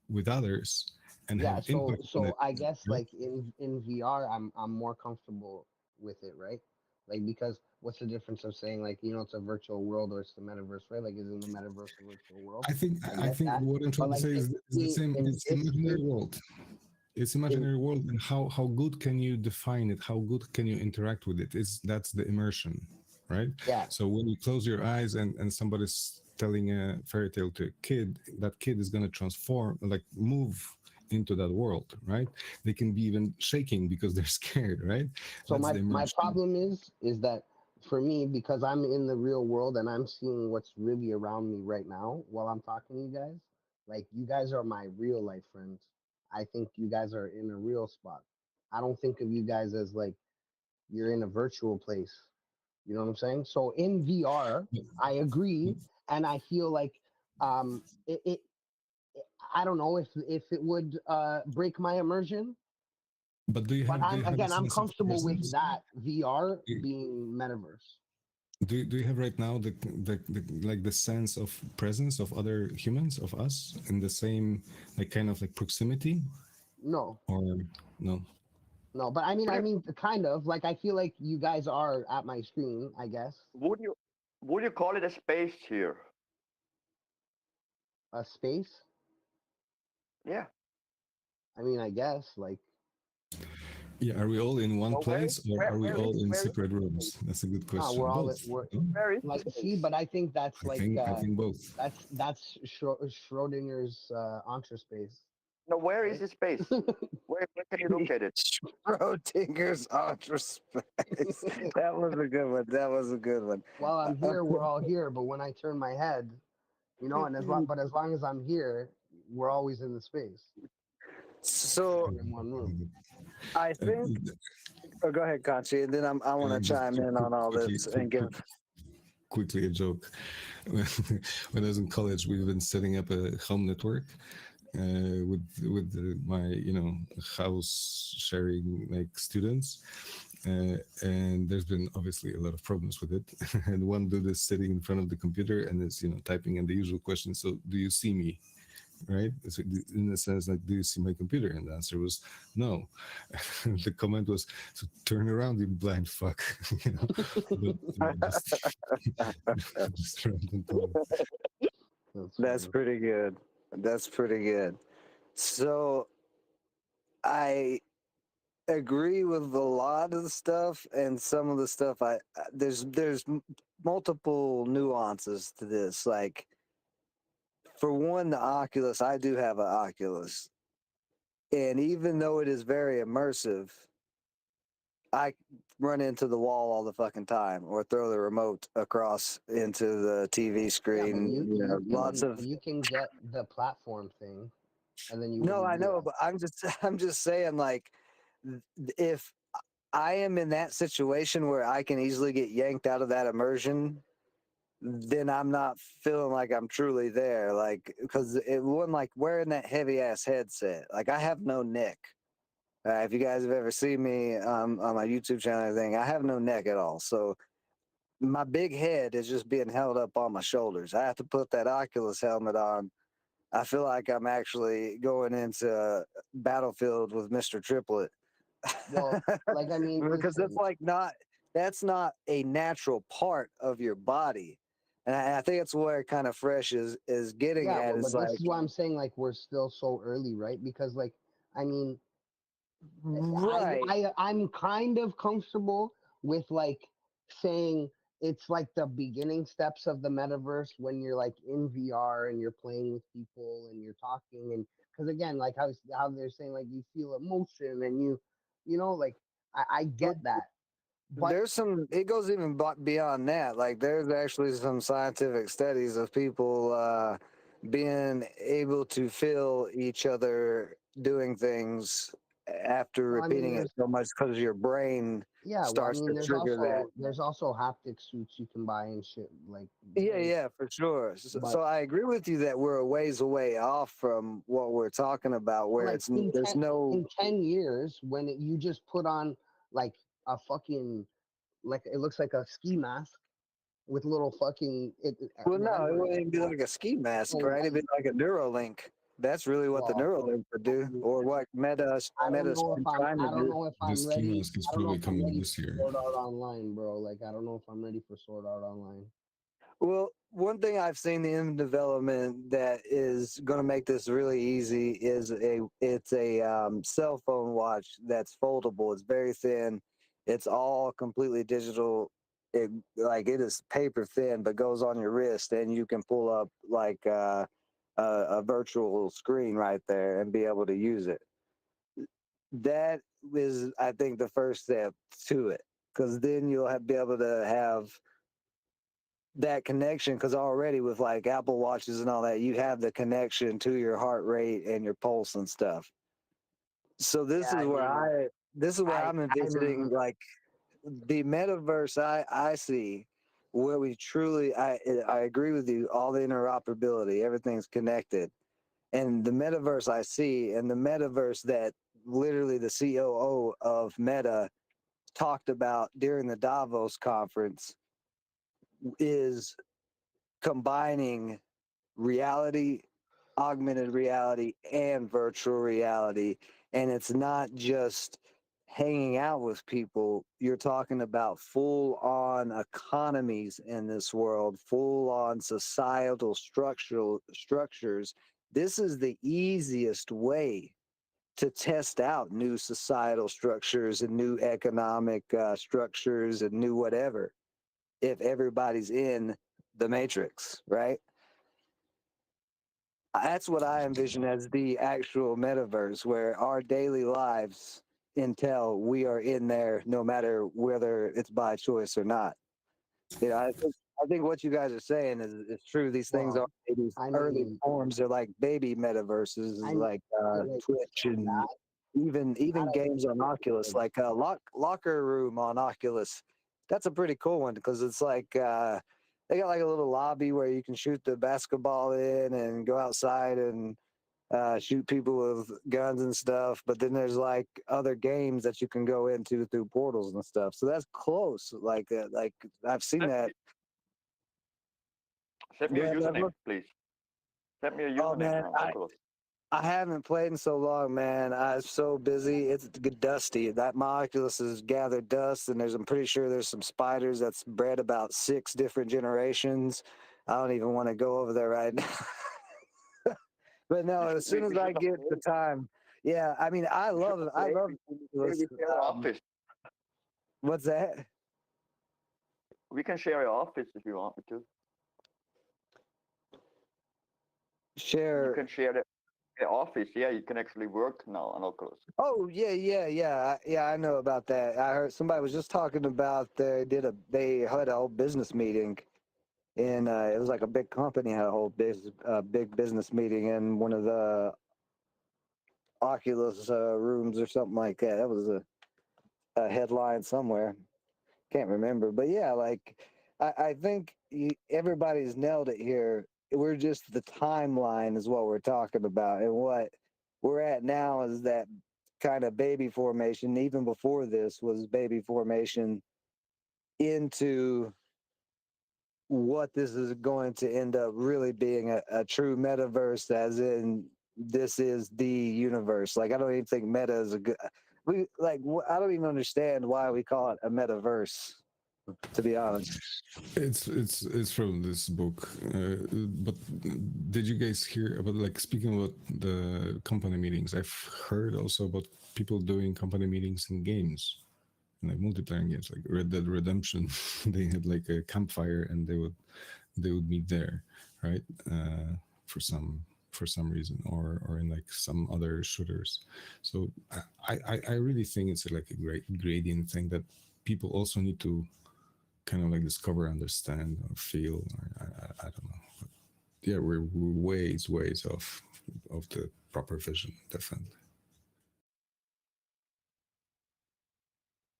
Speaker 9: with others. And
Speaker 4: yeah,
Speaker 9: have
Speaker 4: so I guess like in VR, I'm more comfortable with it, right? Like, because what's the difference of saying like, it's a virtual world or it's the metaverse, right? Like, isn't the metaverse a virtual world?
Speaker 9: I think what I'm trying to say is the same. It's imaginary world. It's imaginary world, and how good can you define it? How good can you interact with it? That's the immersion, right?
Speaker 4: Yeah.
Speaker 9: So when you close your eyes and somebody's telling a fairy tale to a kid, that kid is gonna transform, like move into that world, right? They can be even shaking because they're scared, right?
Speaker 4: So my problem is that for me, because I'm in the real world and I'm seeing what's really around me right now while I'm talking to you guys, like, you guys are my real life friends. I think you guys are in a real spot. I don't think of you guys as like you're in a virtual place. You know what I'm saying? So in VR, I agree, and I feel like it I don't know if it would break my immersion,
Speaker 9: But do you
Speaker 4: But
Speaker 9: have, do you have a
Speaker 4: I'm
Speaker 9: sense of
Speaker 4: comfortable with
Speaker 9: presence?
Speaker 4: that VR
Speaker 9: Do,
Speaker 4: being metaverse.
Speaker 9: do you have right now the like the sense of presence of other humans, of us, in the same like kind of like proximity,
Speaker 4: No,
Speaker 9: or no?
Speaker 4: no, but I mean, kind of like I feel like you guys are at my screen, I guess.
Speaker 6: Would you call it a space here?
Speaker 4: A space.
Speaker 6: Yeah.
Speaker 4: I mean, I guess like
Speaker 9: Yeah, are we all in one
Speaker 6: Well,
Speaker 9: place, or are we all in
Speaker 6: where is
Speaker 9: separate
Speaker 6: space?
Speaker 9: rooms? That's a good
Speaker 4: no,
Speaker 9: question.
Speaker 4: we're all
Speaker 9: Both.
Speaker 4: we're
Speaker 9: No?
Speaker 6: Where is
Speaker 4: like see,
Speaker 6: space?
Speaker 4: but I think that's like
Speaker 9: I think both.
Speaker 4: that's Schrodinger's space.
Speaker 6: No, where is
Speaker 4: Right?
Speaker 6: the space? Where can you look at it?
Speaker 3: Schrodinger's Ultra Space. That was a good one. That was a good one.
Speaker 4: While I'm here, we're all here, but when I turn my head, and as long as I'm here, we're always in the space.
Speaker 3: So
Speaker 4: We're in one room.
Speaker 3: I think. Oh, go ahead, Kachi, and then I want to
Speaker 9: Just
Speaker 3: chime in on all this and give.
Speaker 9: quickly a joke. When I was in college, we've been setting up a home network with my house sharing like students, and there's been obviously a lot of problems with it. And one dude is sitting in front of the computer and is typing in the usual question. So, do you see me? Right? So in the sense, like, do you see my computer? And the answer was no. The comment was, so turn around, you blind fuck. Just
Speaker 3: That's pretty good. That's pretty good. So I agree with a lot of the stuff, and some of the stuff there's multiple nuances to this. Like, for one, the Oculus, I do have an Oculus. And even though it is very immersive, I run into the wall all the fucking time, or throw the remote across into the TV screen.
Speaker 4: You can get the platform thing, and then you.
Speaker 3: No, I know,
Speaker 4: that.
Speaker 3: but I'm just saying, like, if I am in that situation where I can easily get yanked out of that immersion, then I'm not feeling like I'm truly there. Like, because it wasn't like wearing that heavy ass headset. Like, I have no neck. If you guys have ever seen me on my YouTube channel and everything, I have no neck at all. So my big head is just being held up on my shoulders. I have to put that Oculus helmet on. I feel like I'm actually going into Battlefield with Mr. Triplet.
Speaker 4: Well, like, I mean,
Speaker 3: because
Speaker 4: listen,
Speaker 3: that's not a natural part of your body. And I think that's where kind of Fresh is getting at.
Speaker 4: but
Speaker 3: Is
Speaker 4: this
Speaker 3: like,
Speaker 4: is why I'm saying, like, we're still so early, right? Because, like, I mean,
Speaker 3: right.
Speaker 4: I'm kind of comfortable with, like, saying it's like the beginning steps of the metaverse when you're like in VR and you're playing with people and you're talking, and because again, like how they're saying, like, you feel emotion and like I get that. But
Speaker 3: There's it goes even beyond that. Like, there's actually some scientific studies of people being able to feel each other doing things after repeating it so much, because your brain starts to trigger that.
Speaker 4: There's also haptic suits you can buy and shit. Like,
Speaker 3: Yeah, for sure. So I agree with you that we're a ways away off from what we're talking about, where
Speaker 4: like in 10 years when you just put on like a fucking, like, it looks like a ski mask with little fucking
Speaker 3: Well, no, it wouldn't even be like a ski mask, right? It'd be like a Neuralink. That's really what the Neuralink would do, or what Meta's trying to do.
Speaker 4: I don't know if I'm ready.
Speaker 9: Mask is probably coming this year.
Speaker 4: Sword Art Online, bro. Like, I don't know if I'm ready for Sword Art Online.
Speaker 3: Well, one thing I've seen in development that is going to make this really easy is it's a cell phone watch that's foldable. It's very thin. It's all completely digital. It is paper thin, but goes on your wrist, and you can pull up like a virtual screen right there and be able to use it. That is, I think, the first step to it, because then you'll be able to have that connection, because already with like Apple Watches and all that, you have the connection to your heart rate and your pulse and stuff. So this is where I'm envisioning like the metaverse. I see where we truly, I agree with you, all the interoperability, everything's connected. And the metaverse I see, and the metaverse that literally the COO of Meta talked about during the Davos conference is combining reality, augmented reality, and virtual reality. And it's not just hanging out with people. You're talking about full on economies in this world, full on societal structures. This is the easiest way to test out new societal structures and new economic structures and new whatever if everybody's in the matrix, right? That's what I envision as the actual metaverse, where our daily lives until we are in there, no matter whether it's by choice or not. You know, I think what you guys are saying is true. These things are these early forms. They're like baby metaverses, like Twitch and even games on Oculus, like Locker Room on Oculus. That's a pretty cool one because it's like they got like a little lobby where you can shoot the basketball in and go outside and shoot people with guns and stuff. But then there's like other games that you can go into through portals and stuff. So that's close. Like I've seen that.
Speaker 6: Send me a username, please. Send me a username.
Speaker 3: Oh man, I haven't played in so long, man. I'm so busy. It's dusty. That my Oculus has gathered dust, and I'm pretty sure there's some spiders that's bred about 6 different generations. I don't even want to go over there right now. But no, as soon as I get the time, yeah. I mean, I love it. I love Oculus.
Speaker 6: Office.
Speaker 3: What's that?
Speaker 6: We can share your office if you want me to.
Speaker 3: Share.
Speaker 6: You can share the office. Yeah, you can actually work now on Oculus.
Speaker 3: Oh yeah. I know about that. I heard somebody was just talking about they had a whole business meeting, and it was like a big company had a whole big business meeting in one of the Oculus rooms or something like that. That was a headline somewhere. Can't remember, but yeah, like I think everybody's nailed it here. We're just the timeline is what we're talking about, and what we're at now is that kind of baby formation. Even before this was baby formation into what this is going to end up really being a true metaverse, as in this is the universe. Like I don't even think meta is a good. I don't even understand why we call it a metaverse, to be honest.
Speaker 9: It's from this book, but did you guys hear about, like, speaking about the company meetings? I've heard also about people doing company meetings in games, like multiplayer games, like Red Dead Redemption. They had like a campfire and they would meet there, right? For some reason, or in like some other shooters. So I really think it's like a great gradient thing that people also need to kind of like discover, understand, or feel. I don't know. But yeah, we're ways off of the proper vision, definitely.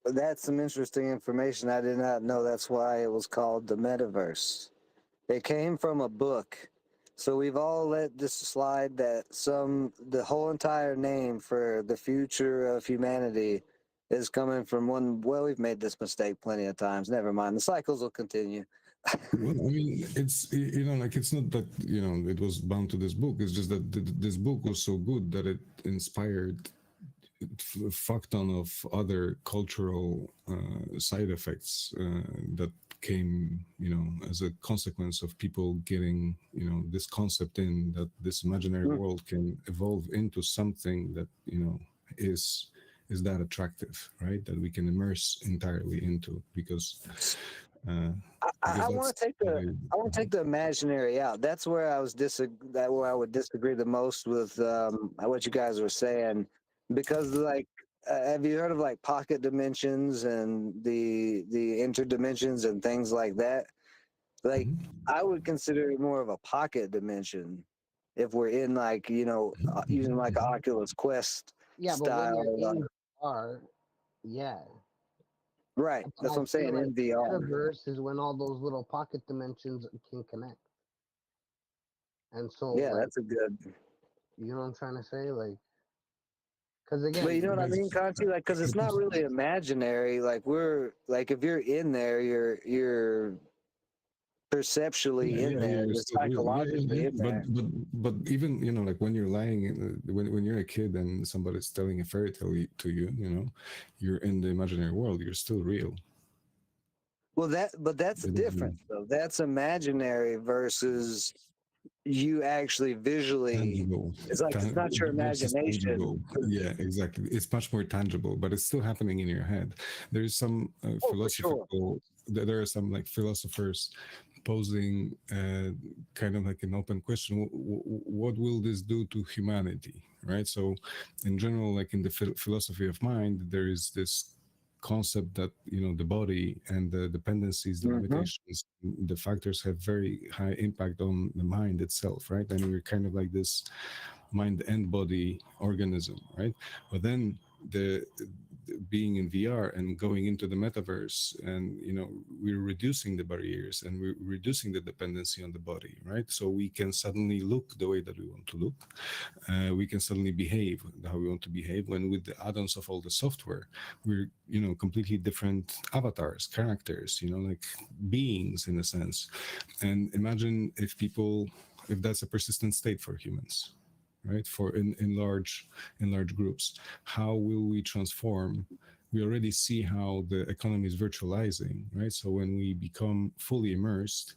Speaker 3: That's some interesting information. I did not know that's why it was called the metaverse. It came from a book. So we've all let this slide that the whole entire name for the future of humanity is coming from one. Well, we've made this mistake plenty of times. Never mind. The cycles will continue.
Speaker 9: Well, I mean, it's, like, it's not that, it was bound to this book. It's just that this book was so good that it inspired a fuck ton of other cultural side effects that came, as a consequence of people getting, this concept in that this imaginary world can evolve into something that, is that attractive, right? That we can immerse entirely into, because
Speaker 3: I want to take the imaginary out. That's where I would disagree the most with what you guys were saying, because like, have you heard of like pocket dimensions and the interdimensions and things like that? Like, I would consider it more of a pocket dimension if we're in like using like an Oculus Quest style.
Speaker 4: But when you're in VR, yeah.
Speaker 3: Right, that's what I'm saying. In VR,
Speaker 4: metaverse is when all those little pocket dimensions can connect. And so,
Speaker 3: yeah,
Speaker 4: like,
Speaker 3: that's a good.
Speaker 4: you know what I'm trying to say? Like, Because again,
Speaker 3: But you know what I mean, Conti? Like, because it's not really imaginary. Like we're like, if you're in there, you're perceptually in there,
Speaker 9: you're
Speaker 3: you're
Speaker 9: still real.
Speaker 3: psychologically in
Speaker 9: But
Speaker 3: there.
Speaker 9: but even like when you're lying, when you're a kid and somebody's telling a fairy tale to you, you're in the imaginary world. You're still real.
Speaker 3: Well, that's
Speaker 9: It
Speaker 3: different
Speaker 9: isn't
Speaker 3: though. That's imaginary versus you actually visually.
Speaker 9: tangible.
Speaker 3: It's like it's not your
Speaker 9: Versus
Speaker 3: imagination.
Speaker 9: tangible. Yeah, exactly. It's much more tangible, but it's still happening in your head. There's some
Speaker 3: Oh, for sure.
Speaker 9: there are some like philosophers posing kind of like an open question: what will this do to humanity? Right. So, in general, like in the philosophy of mind, there is this concept that the body and the dependencies, the limitations, the factors have very high impact on the mind itself, right? And we're kind of like this mind and body organism, right? But then the being in VR and going into the metaverse, and we're reducing the barriers and we're reducing the dependency on the body, right? So we can suddenly look the way that we want to look. We can suddenly behave how we want to behave. When with the add-ons of all the software, we're completely different avatars, characters, like beings in a sense. And imagine if that's a persistent state for humans, right? For in large groups, how will we transform? We already see how the economy is virtualizing, right? So when we become fully immersed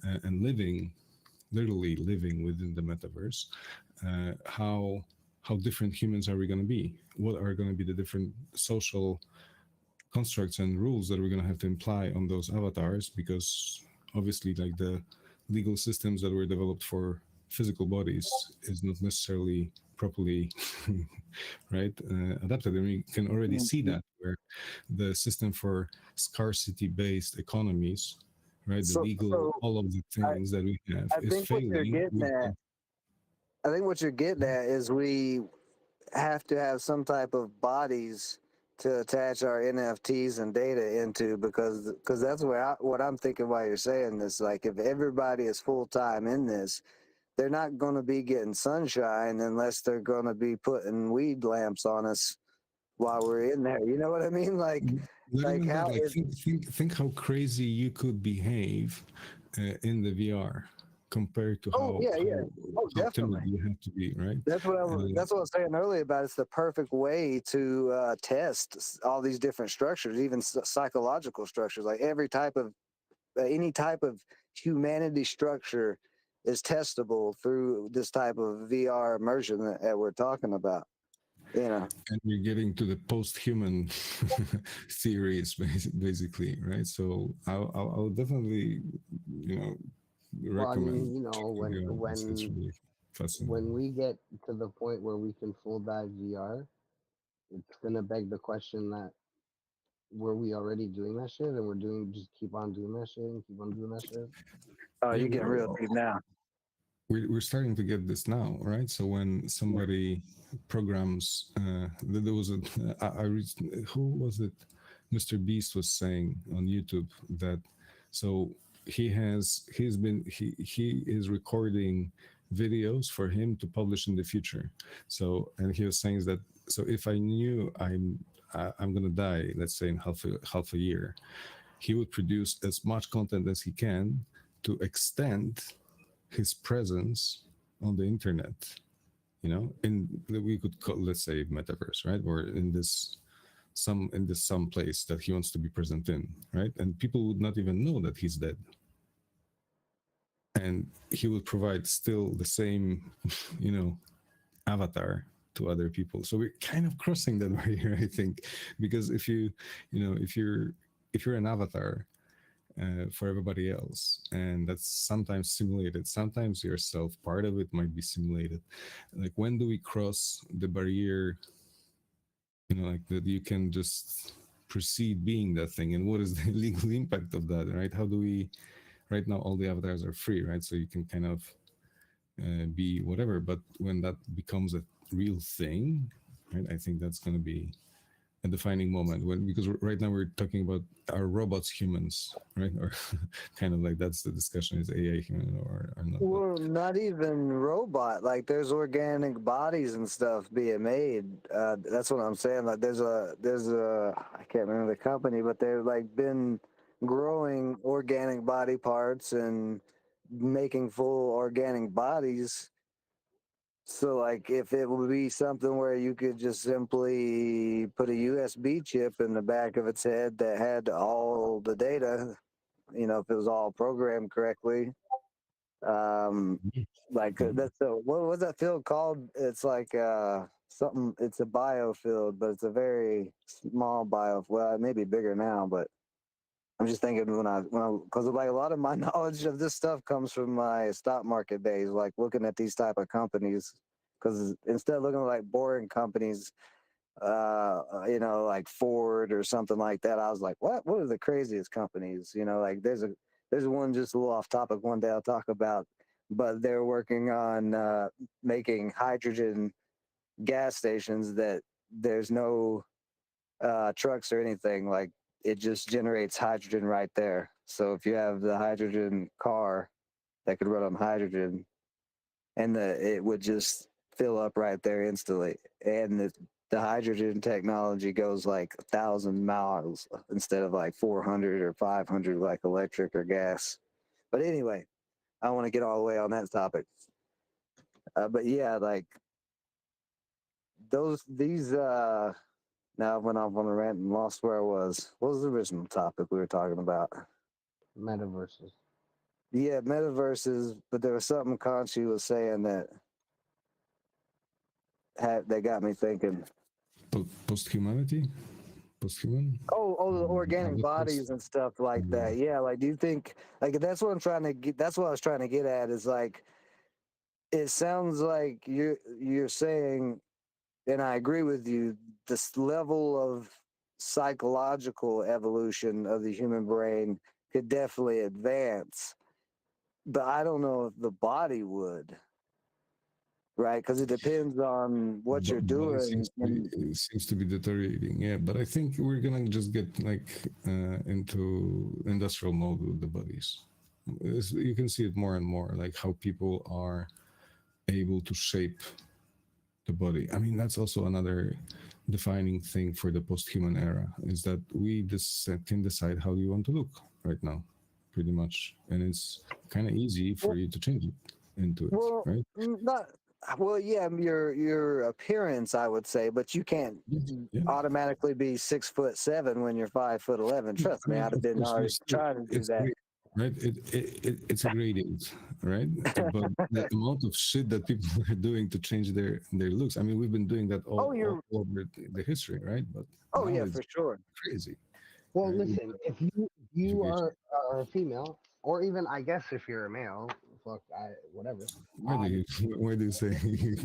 Speaker 9: and literally living within the metaverse, how different humans are we going to be? What are going to be the different social constructs and rules that we're going to have to imply on those avatars? Because obviously, like, the legal systems that were developed for physical bodies is not necessarily properly right adapted, and we can already see that where the system for scarcity based economies, right, the legal, all of the things that we have is failing.
Speaker 3: I think what you're getting at is we have to have some type of bodies to attach our NFTs and data into, because that's what I'm thinking while you're saying this. Like, if everybody is full time in this, they're not going to be getting sunshine unless they're going to be putting weed lamps on us while we're in there. You know what I mean? Like how
Speaker 9: think how crazy you could behave in the VR compared to how timid you have to be, right?
Speaker 3: That's what I was saying earlier about. It's the perfect way to test all these different structures, even psychological structures. Like any type of humanity structure is testable through this type of VR immersion that we're talking about. And
Speaker 9: we're getting to the post-human theories, basically, right? So I'll definitely, recommend.
Speaker 4: When we get to the point where we can full dive VR, it's gonna beg the question that were we already doing that shit, and just keep on doing that shit and keep on doing that shit.
Speaker 3: Oh, you're getting real deep now.
Speaker 9: We're starting to get this now, right? So when somebody programs, there was who was it? Mr. Beast was saying on YouTube that, so he is recording videos for him to publish in the future. So, and he was saying that, so if I knew I'm gonna die, let's say in half a year, he would produce as much content as he can to extend his presence on the internet, in we could call, let's say, metaverse, right? Or in this some place that he wants to be present in, right? And people would not even know that he's dead. And he would provide still the same, avatar to other people. So we're kind of crossing that barrier, I think, because if you're an avatar for everybody else, and that's sometimes simulated, sometimes yourself, part of it might be simulated. Like, when do we cross the barrier, like that you can just proceed being that thing, and what is the legal impact of that, right? How do we, right now all the avatars are free, right? So you can kind of be whatever, but when that becomes a real thing, right, I think that's going to be a defining moment when, because right now we're talking about, are robots humans, right? Or kind of like that's the discussion, is AI human or not?
Speaker 3: Well, not even robot. Like there's organic bodies and stuff being made. That's what I'm saying. Like there's a I can't remember the company, but they've like been growing organic body parts and making full organic bodies. So like if it would be something where you could just simply put a USB chip in the back of its head that had all the data, if it was all programmed correctly. Like that's the what was that field called? It's like something. It's a biofield, but it's a very small bio. Well, it may be bigger now, but I'm just thinking when I because like a lot of my knowledge of this stuff comes from my stock market days, like looking at these type of companies. Because instead of looking at like boring companies, like Ford or something like that, I was like, what are the craziest companies? Like there's one just a little off topic. One day I'll talk about, but they're working on making hydrogen gas stations that there's no trucks or anything. Like it just generates hydrogen right there. So if you have the hydrogen car that could run on hydrogen, and it would just fill up right there instantly. And the hydrogen technology goes like 1,000 miles instead of like 400 or 500 like electric or gas. But anyway, I don't want to get all the way on that topic. But yeah, like these. Now I went off on a rant and lost where I was. What was the original topic we were talking about?
Speaker 4: Metaverses.
Speaker 3: Yeah, metaverses. But there was something Conchi was saying that that got me thinking.
Speaker 9: Post-humanity? Post-human?
Speaker 3: Oh, the organic
Speaker 9: Other
Speaker 3: bodies and stuff like that. Yeah, like do you think like that's what I'm trying to get? That's what I was trying to get at. Is like it sounds like you're saying, and I agree with you. This level of psychological evolution of the human brain could definitely advance, but I don't know if the body would. Right, because it depends on what you're
Speaker 9: Body
Speaker 3: doing.
Speaker 9: seems to be deteriorating. Yeah, but I think we're gonna just get like into industrial mode with the bodies. You can see it more and more, like how people are able to shape the body. I mean, that's also another defining thing for the post-human era, is that we can decide how you want to look right now, pretty much, and it's kind of easy for you to change it into it,
Speaker 3: Well,
Speaker 9: right?
Speaker 3: not well, yeah, your appearance, I would say, but you can't
Speaker 9: Yeah.
Speaker 3: automatically be 6'7" when you're 5'11". Trust me, I'd have been already trying to do that.
Speaker 9: Right, it's a gradient, right? But the amount of shit that people are doing to change their looks. I mean, we've been doing that all over the history, right? But
Speaker 3: oh
Speaker 9: now
Speaker 3: yeah,
Speaker 9: it's
Speaker 3: for sure.
Speaker 9: crazy.
Speaker 4: Well,
Speaker 9: right?
Speaker 4: listen, if you are a female, or even I guess if you're a male, whatever.
Speaker 9: Why do you say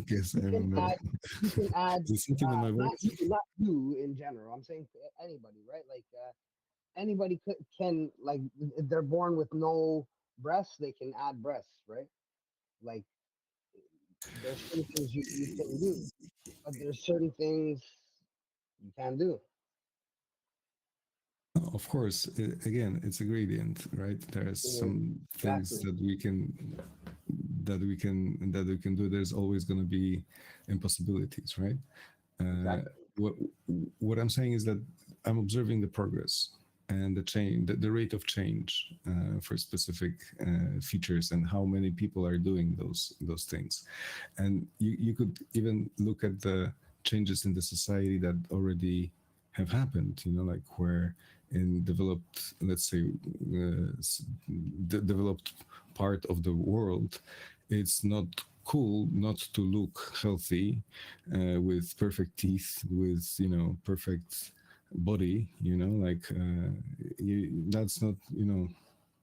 Speaker 9: guess I'm a male?
Speaker 4: You can add
Speaker 9: There's something in my voice.
Speaker 4: not you in general. I'm saying anybody, right? Like anybody can like if they're born with no breasts, they can add breasts, right? Like there's certain things you can do, but there's certain things you can't do.
Speaker 9: Of course, again, it's a gradient, right? There's some things
Speaker 4: Exactly.
Speaker 9: that we can do. There's always going to be impossibilities, right?
Speaker 4: Exactly.
Speaker 9: What I'm saying is that I'm observing the progress and the change, the rate of change for specific features, and how many people are doing those things. And you could even look at the changes in the society that already have happened, like where in developed, let's say, the developed part of the world, it's not cool not to look healthy with perfect teeth, with perfect body, that's not,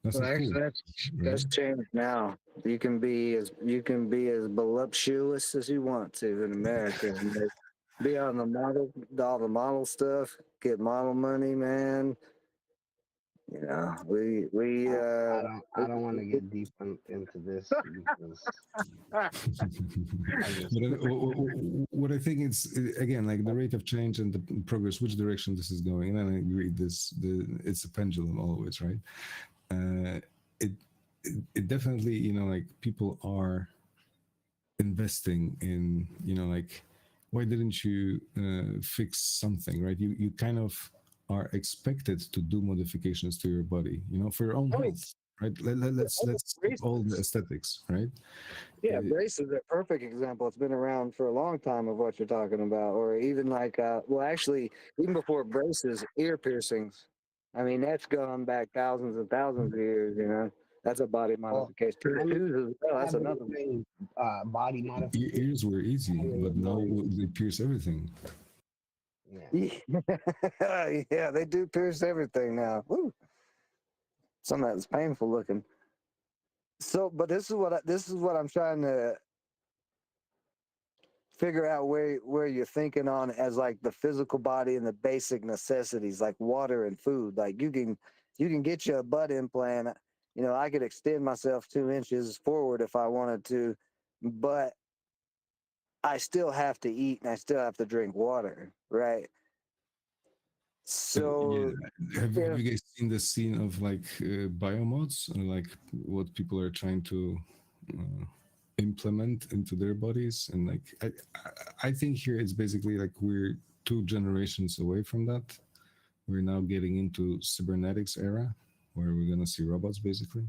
Speaker 9: that's
Speaker 3: Well,
Speaker 9: not cool.
Speaker 3: actually, that's changed now. You can be as voluptuous as you want to in America. And be on all the model stuff, get model money, man. You know, we
Speaker 4: I don't want to get deep into this because
Speaker 9: But what I think it's again like the rate of change and the progress, which direction this is going, and I agree it's a pendulum always, right? Uh, it, it definitely, you know, like people are investing in, you know, like why didn't you fix something, right? You kind of are expected to do modifications to your body, you know, for your own health, right? Let's skip all the aesthetics, right?
Speaker 3: Yeah, braces are a perfect example. It's been around for a long time of what you're talking about, or even like, well, actually, even before braces, ear piercings. I mean, that's gone back thousands and thousands of years. You know, that's a body
Speaker 4: well,
Speaker 3: modification. Tattoos as well. That's
Speaker 4: I've been
Speaker 3: another one.
Speaker 4: doing body modification.
Speaker 9: Ears were easy, but now they pierce everything.
Speaker 4: Yeah.
Speaker 3: Yeah, they do pierce everything now. Woo. Some of that's painful looking. So, but this is what I'm trying to figure out where you're thinking on as like the physical body and the basic necessities like water and food. Like you can get you a butt implant. You know, I could extend myself 2 inches forward if I wanted to, but I still have to eat and I still have to drink water, right? So
Speaker 9: Have you guys seen the scene of like biomods, like what people are trying to implement into their bodies? And like I think here it's basically like we're 2 generations away from that. We're now getting into cybernetics era, where we're gonna see robots basically.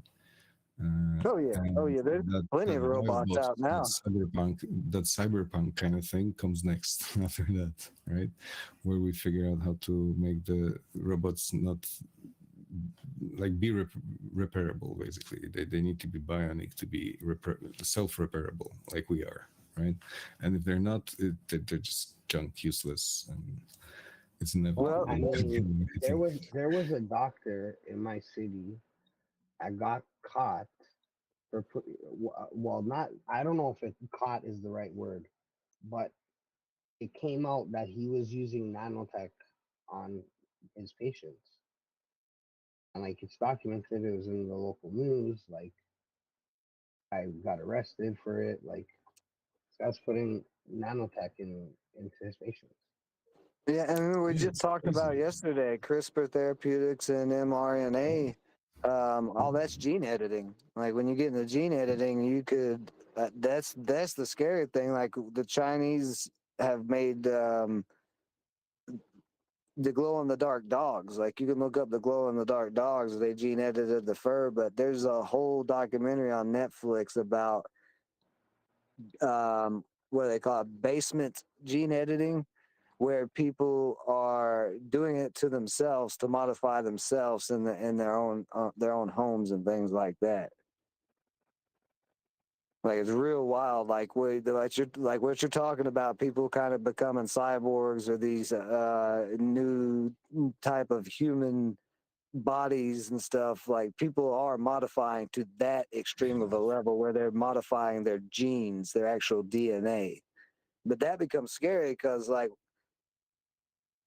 Speaker 3: oh yeah, there's plenty of robots
Speaker 9: biobot,
Speaker 3: out now.
Speaker 9: that cyberpunk kind of thing comes next after that, right? Where we figure out how to make the robots not like be repairable. Basically, they need to be bionic to be self-repairable, like we are, right? And if they're not, they're just junk, useless, and it's inevitable.
Speaker 3: Well,
Speaker 4: I mean, there was a doctor in my city that got caught for well, not, I don't know if caught is the right word, but it came out that he was using nanotech on his patients, and like it's documented. It was in the local news. Like I got arrested for it. Like this guy's putting nanotech into his patients.
Speaker 3: yeah, and we just talked
Speaker 9: crazy.
Speaker 3: about yesterday CRISPR therapeutics and mRNA. All that's gene editing. Like when you get into gene editing, you could. That's the scary thing. Like the Chinese have made the glow in the dark dogs. Like you can look up the glow in the dark dogs. They gene edited the fur, but there's a whole documentary on Netflix about what they call it, basement gene editing, where people are doing it to themselves to modify themselves in their own homes and things like that. Like it's real wild. Like what you're talking about, people kind of becoming cyborgs or these new type of human bodies and stuff. Like people are modifying to that extreme of a level where they're modifying their genes, their actual DNA. But that becomes scary because like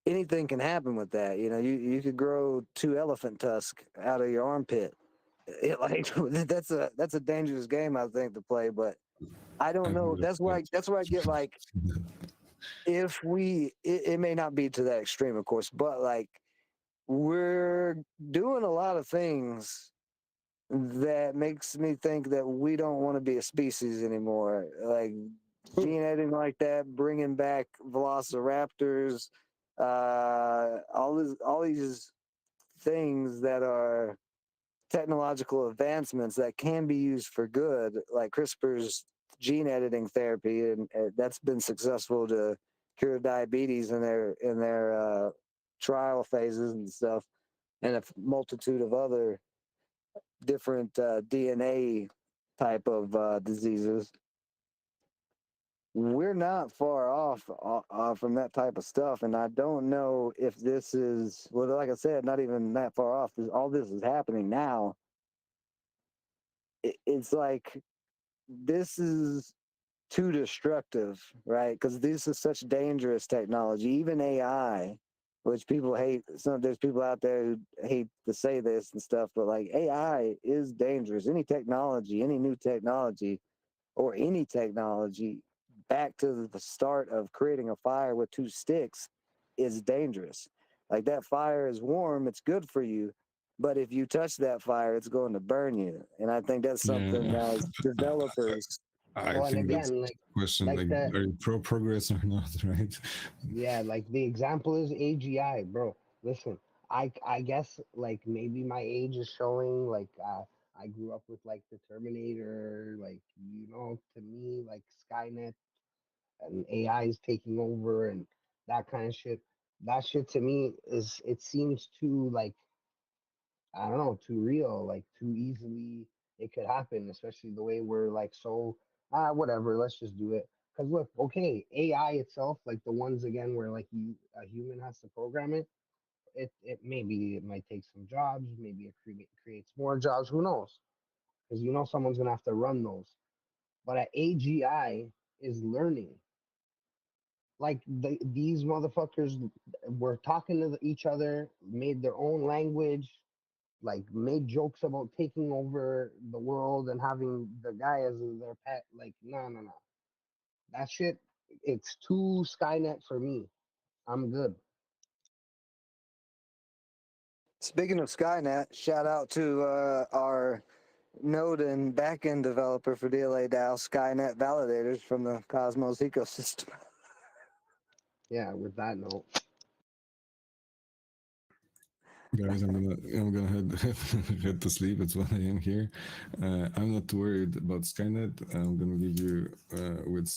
Speaker 3: anything can happen with that. You know, you could grow 2 elephant tusks out of your armpit. Like that's a dangerous game, I think, to play. But I don't know. That's why I get like, if it may not be to that extreme, of course, but like we're doing a lot of things that makes me think that we don't want to be a species anymore. Like gene editing like that, bringing back velociraptors, all these things that are technological advancements that can be used for good, like CRISPR's gene editing therapy, and that's been successful to cure diabetes in their trial phases and stuff, and a multitude of other different DNA type of diseases. We're not far off from that type of stuff, and I don't know if this is, well, like I said, not even that far off. All this is happening now. It's like this is too destructive, right? Because this is such dangerous technology. Even AI, which people hate. There's people out there who hate to say this and stuff, but like AI is dangerous. Any technology, any new technology, or any technology, back to the start of creating a fire with two sticks, is dangerous. Like that fire is warm, it's good for you, but if you touch that fire, it's going to burn you. And I think that's something
Speaker 9: Yeah,
Speaker 3: as developers.
Speaker 9: I
Speaker 4: Well, and
Speaker 9: think that's
Speaker 4: again,
Speaker 9: a question
Speaker 4: like
Speaker 9: like,
Speaker 4: the
Speaker 9: are you pro progress or not, right?
Speaker 4: yeah, like the example is AGI, bro. Listen, I guess like maybe my age is showing. Like I grew up with like the Terminator, like to me like Skynet and AI is taking over and that kind of shit. That shit to me is it seems too like I don't know, too real, like too easily it could happen, especially the way we're like so whatever, let's just do it. Because look, okay, AI itself, like the ones again where like a human has to program it, it maybe it might take some jobs, maybe it creates more jobs, who knows? Because someone's gonna have to run those. But at AGI is learning. Like these motherfuckers were talking to each other, made their own language, like made jokes about taking over the world and having the guy as their pet. Like, no, no, no. That shit, it's too Skynet for me. I'm good.
Speaker 3: Speaking of Skynet, shout out to our node and backend developer for DLADAO, Skynet validators from the Cosmos ecosystem.
Speaker 4: Yeah, with that note.
Speaker 9: Guys, I'm gonna head to sleep. It's 1 a.m. here. I'm not worried about Skynet. I'm gonna leave you with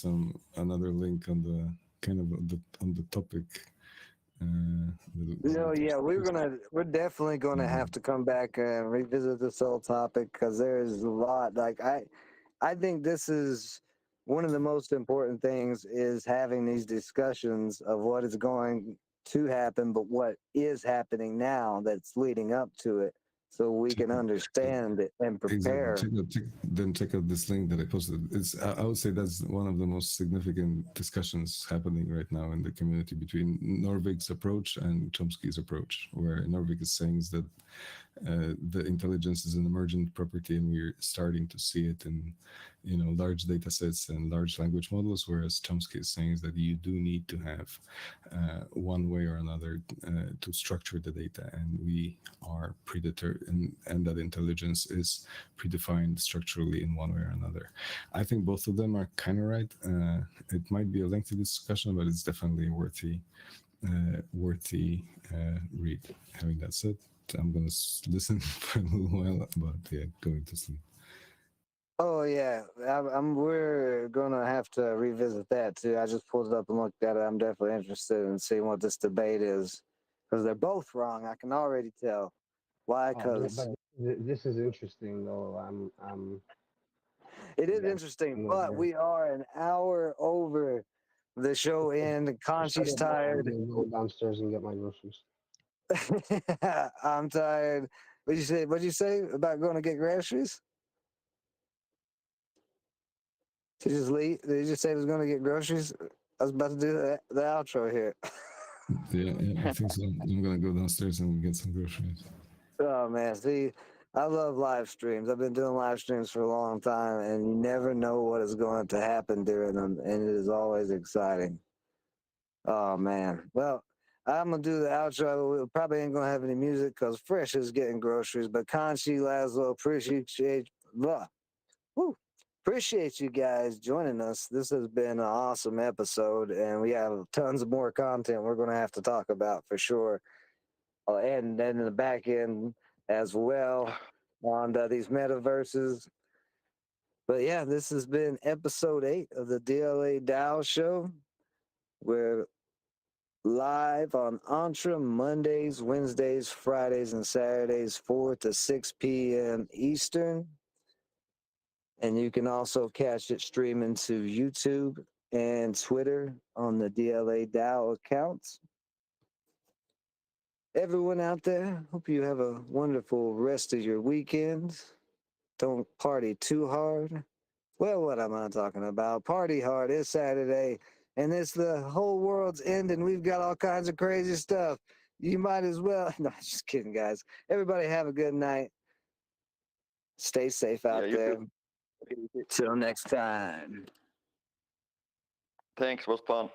Speaker 9: another link on the kind of on the topic.
Speaker 3: Yeah, we're definitely gonna have to come back and revisit this whole topic because there's a lot. Like I think this is one of the most important things is having these discussions of what is going to happen, but what is happening now that's leading up to it, so we can understand it and
Speaker 9: Exactly.
Speaker 3: prepare.
Speaker 9: Check out this link that I posted. I would say that's one of the most significant discussions happening right now in the community between Norvik's approach and Chomsky's approach, where Norvik is saying is that the intelligence is an emergent property and we're starting to see it in large data sets and large language models, whereas Chomsky is saying that you do need to have one way or another to structure the data, and we are predetermined, and that intelligence is predefined structurally in one way or another. I think both of them are kind of right. It might be a lengthy discussion, but it's definitely worthy read. Having that said, I'm gonna listen for a little while, but yeah, going to sleep.
Speaker 3: Oh yeah, we're gonna have to revisit that too. I just pulled it up and looked at it. I'm definitely interested in seeing what this debate is because they're both wrong. I can already tell. Why?
Speaker 4: Oh,
Speaker 3: Because
Speaker 4: this is interesting though.
Speaker 3: it is
Speaker 4: Again,
Speaker 3: interesting,
Speaker 4: I'm
Speaker 3: but
Speaker 4: over.
Speaker 3: we are an hour over the show end.
Speaker 4: I
Speaker 3: Conchi's
Speaker 4: started now. I'm
Speaker 3: tired.
Speaker 4: gonna go downstairs and get my groceries.
Speaker 3: I'm tired. What'd you say about going to get groceries? To just leave? Did you just say he was going to get groceries? I was about to do the outro here.
Speaker 9: Yeah, I think so. I'm gonna go downstairs and get some groceries.
Speaker 3: Oh man, see, I love live streams. I've been doing live streams for a long time, and you never know what is going to happen during them, and it is always exciting. Oh man, well, I'm gonna do the outro. We probably ain't gonna have any music because Fresh is getting groceries. But Kanchi, Laszlo, appreciate you guys joining us. This has been an awesome episode, and we have tons of more content we're gonna have to talk about for sure. And then in the back end as well on these metaverses. But yeah, this has been episode 8 of the DLADAO show. We're live on Entre Mondays, Wednesdays, Fridays, and Saturdays, 4 to 6 p.m. Eastern. And you can also catch it streaming to YouTube and Twitter on the DLADAO accounts. Everyone out there, hope you have a wonderful rest of your weekend. Don't party too hard. Well, what am I talking about? Party hard. It's Saturday. and it's the whole world's end, and we've got all kinds of crazy stuff. You might as well. No, just kidding, guys. Everybody have a good night. Stay safe out
Speaker 6: you
Speaker 3: there.
Speaker 6: too.
Speaker 3: Till next time.
Speaker 6: Thanks, was fun.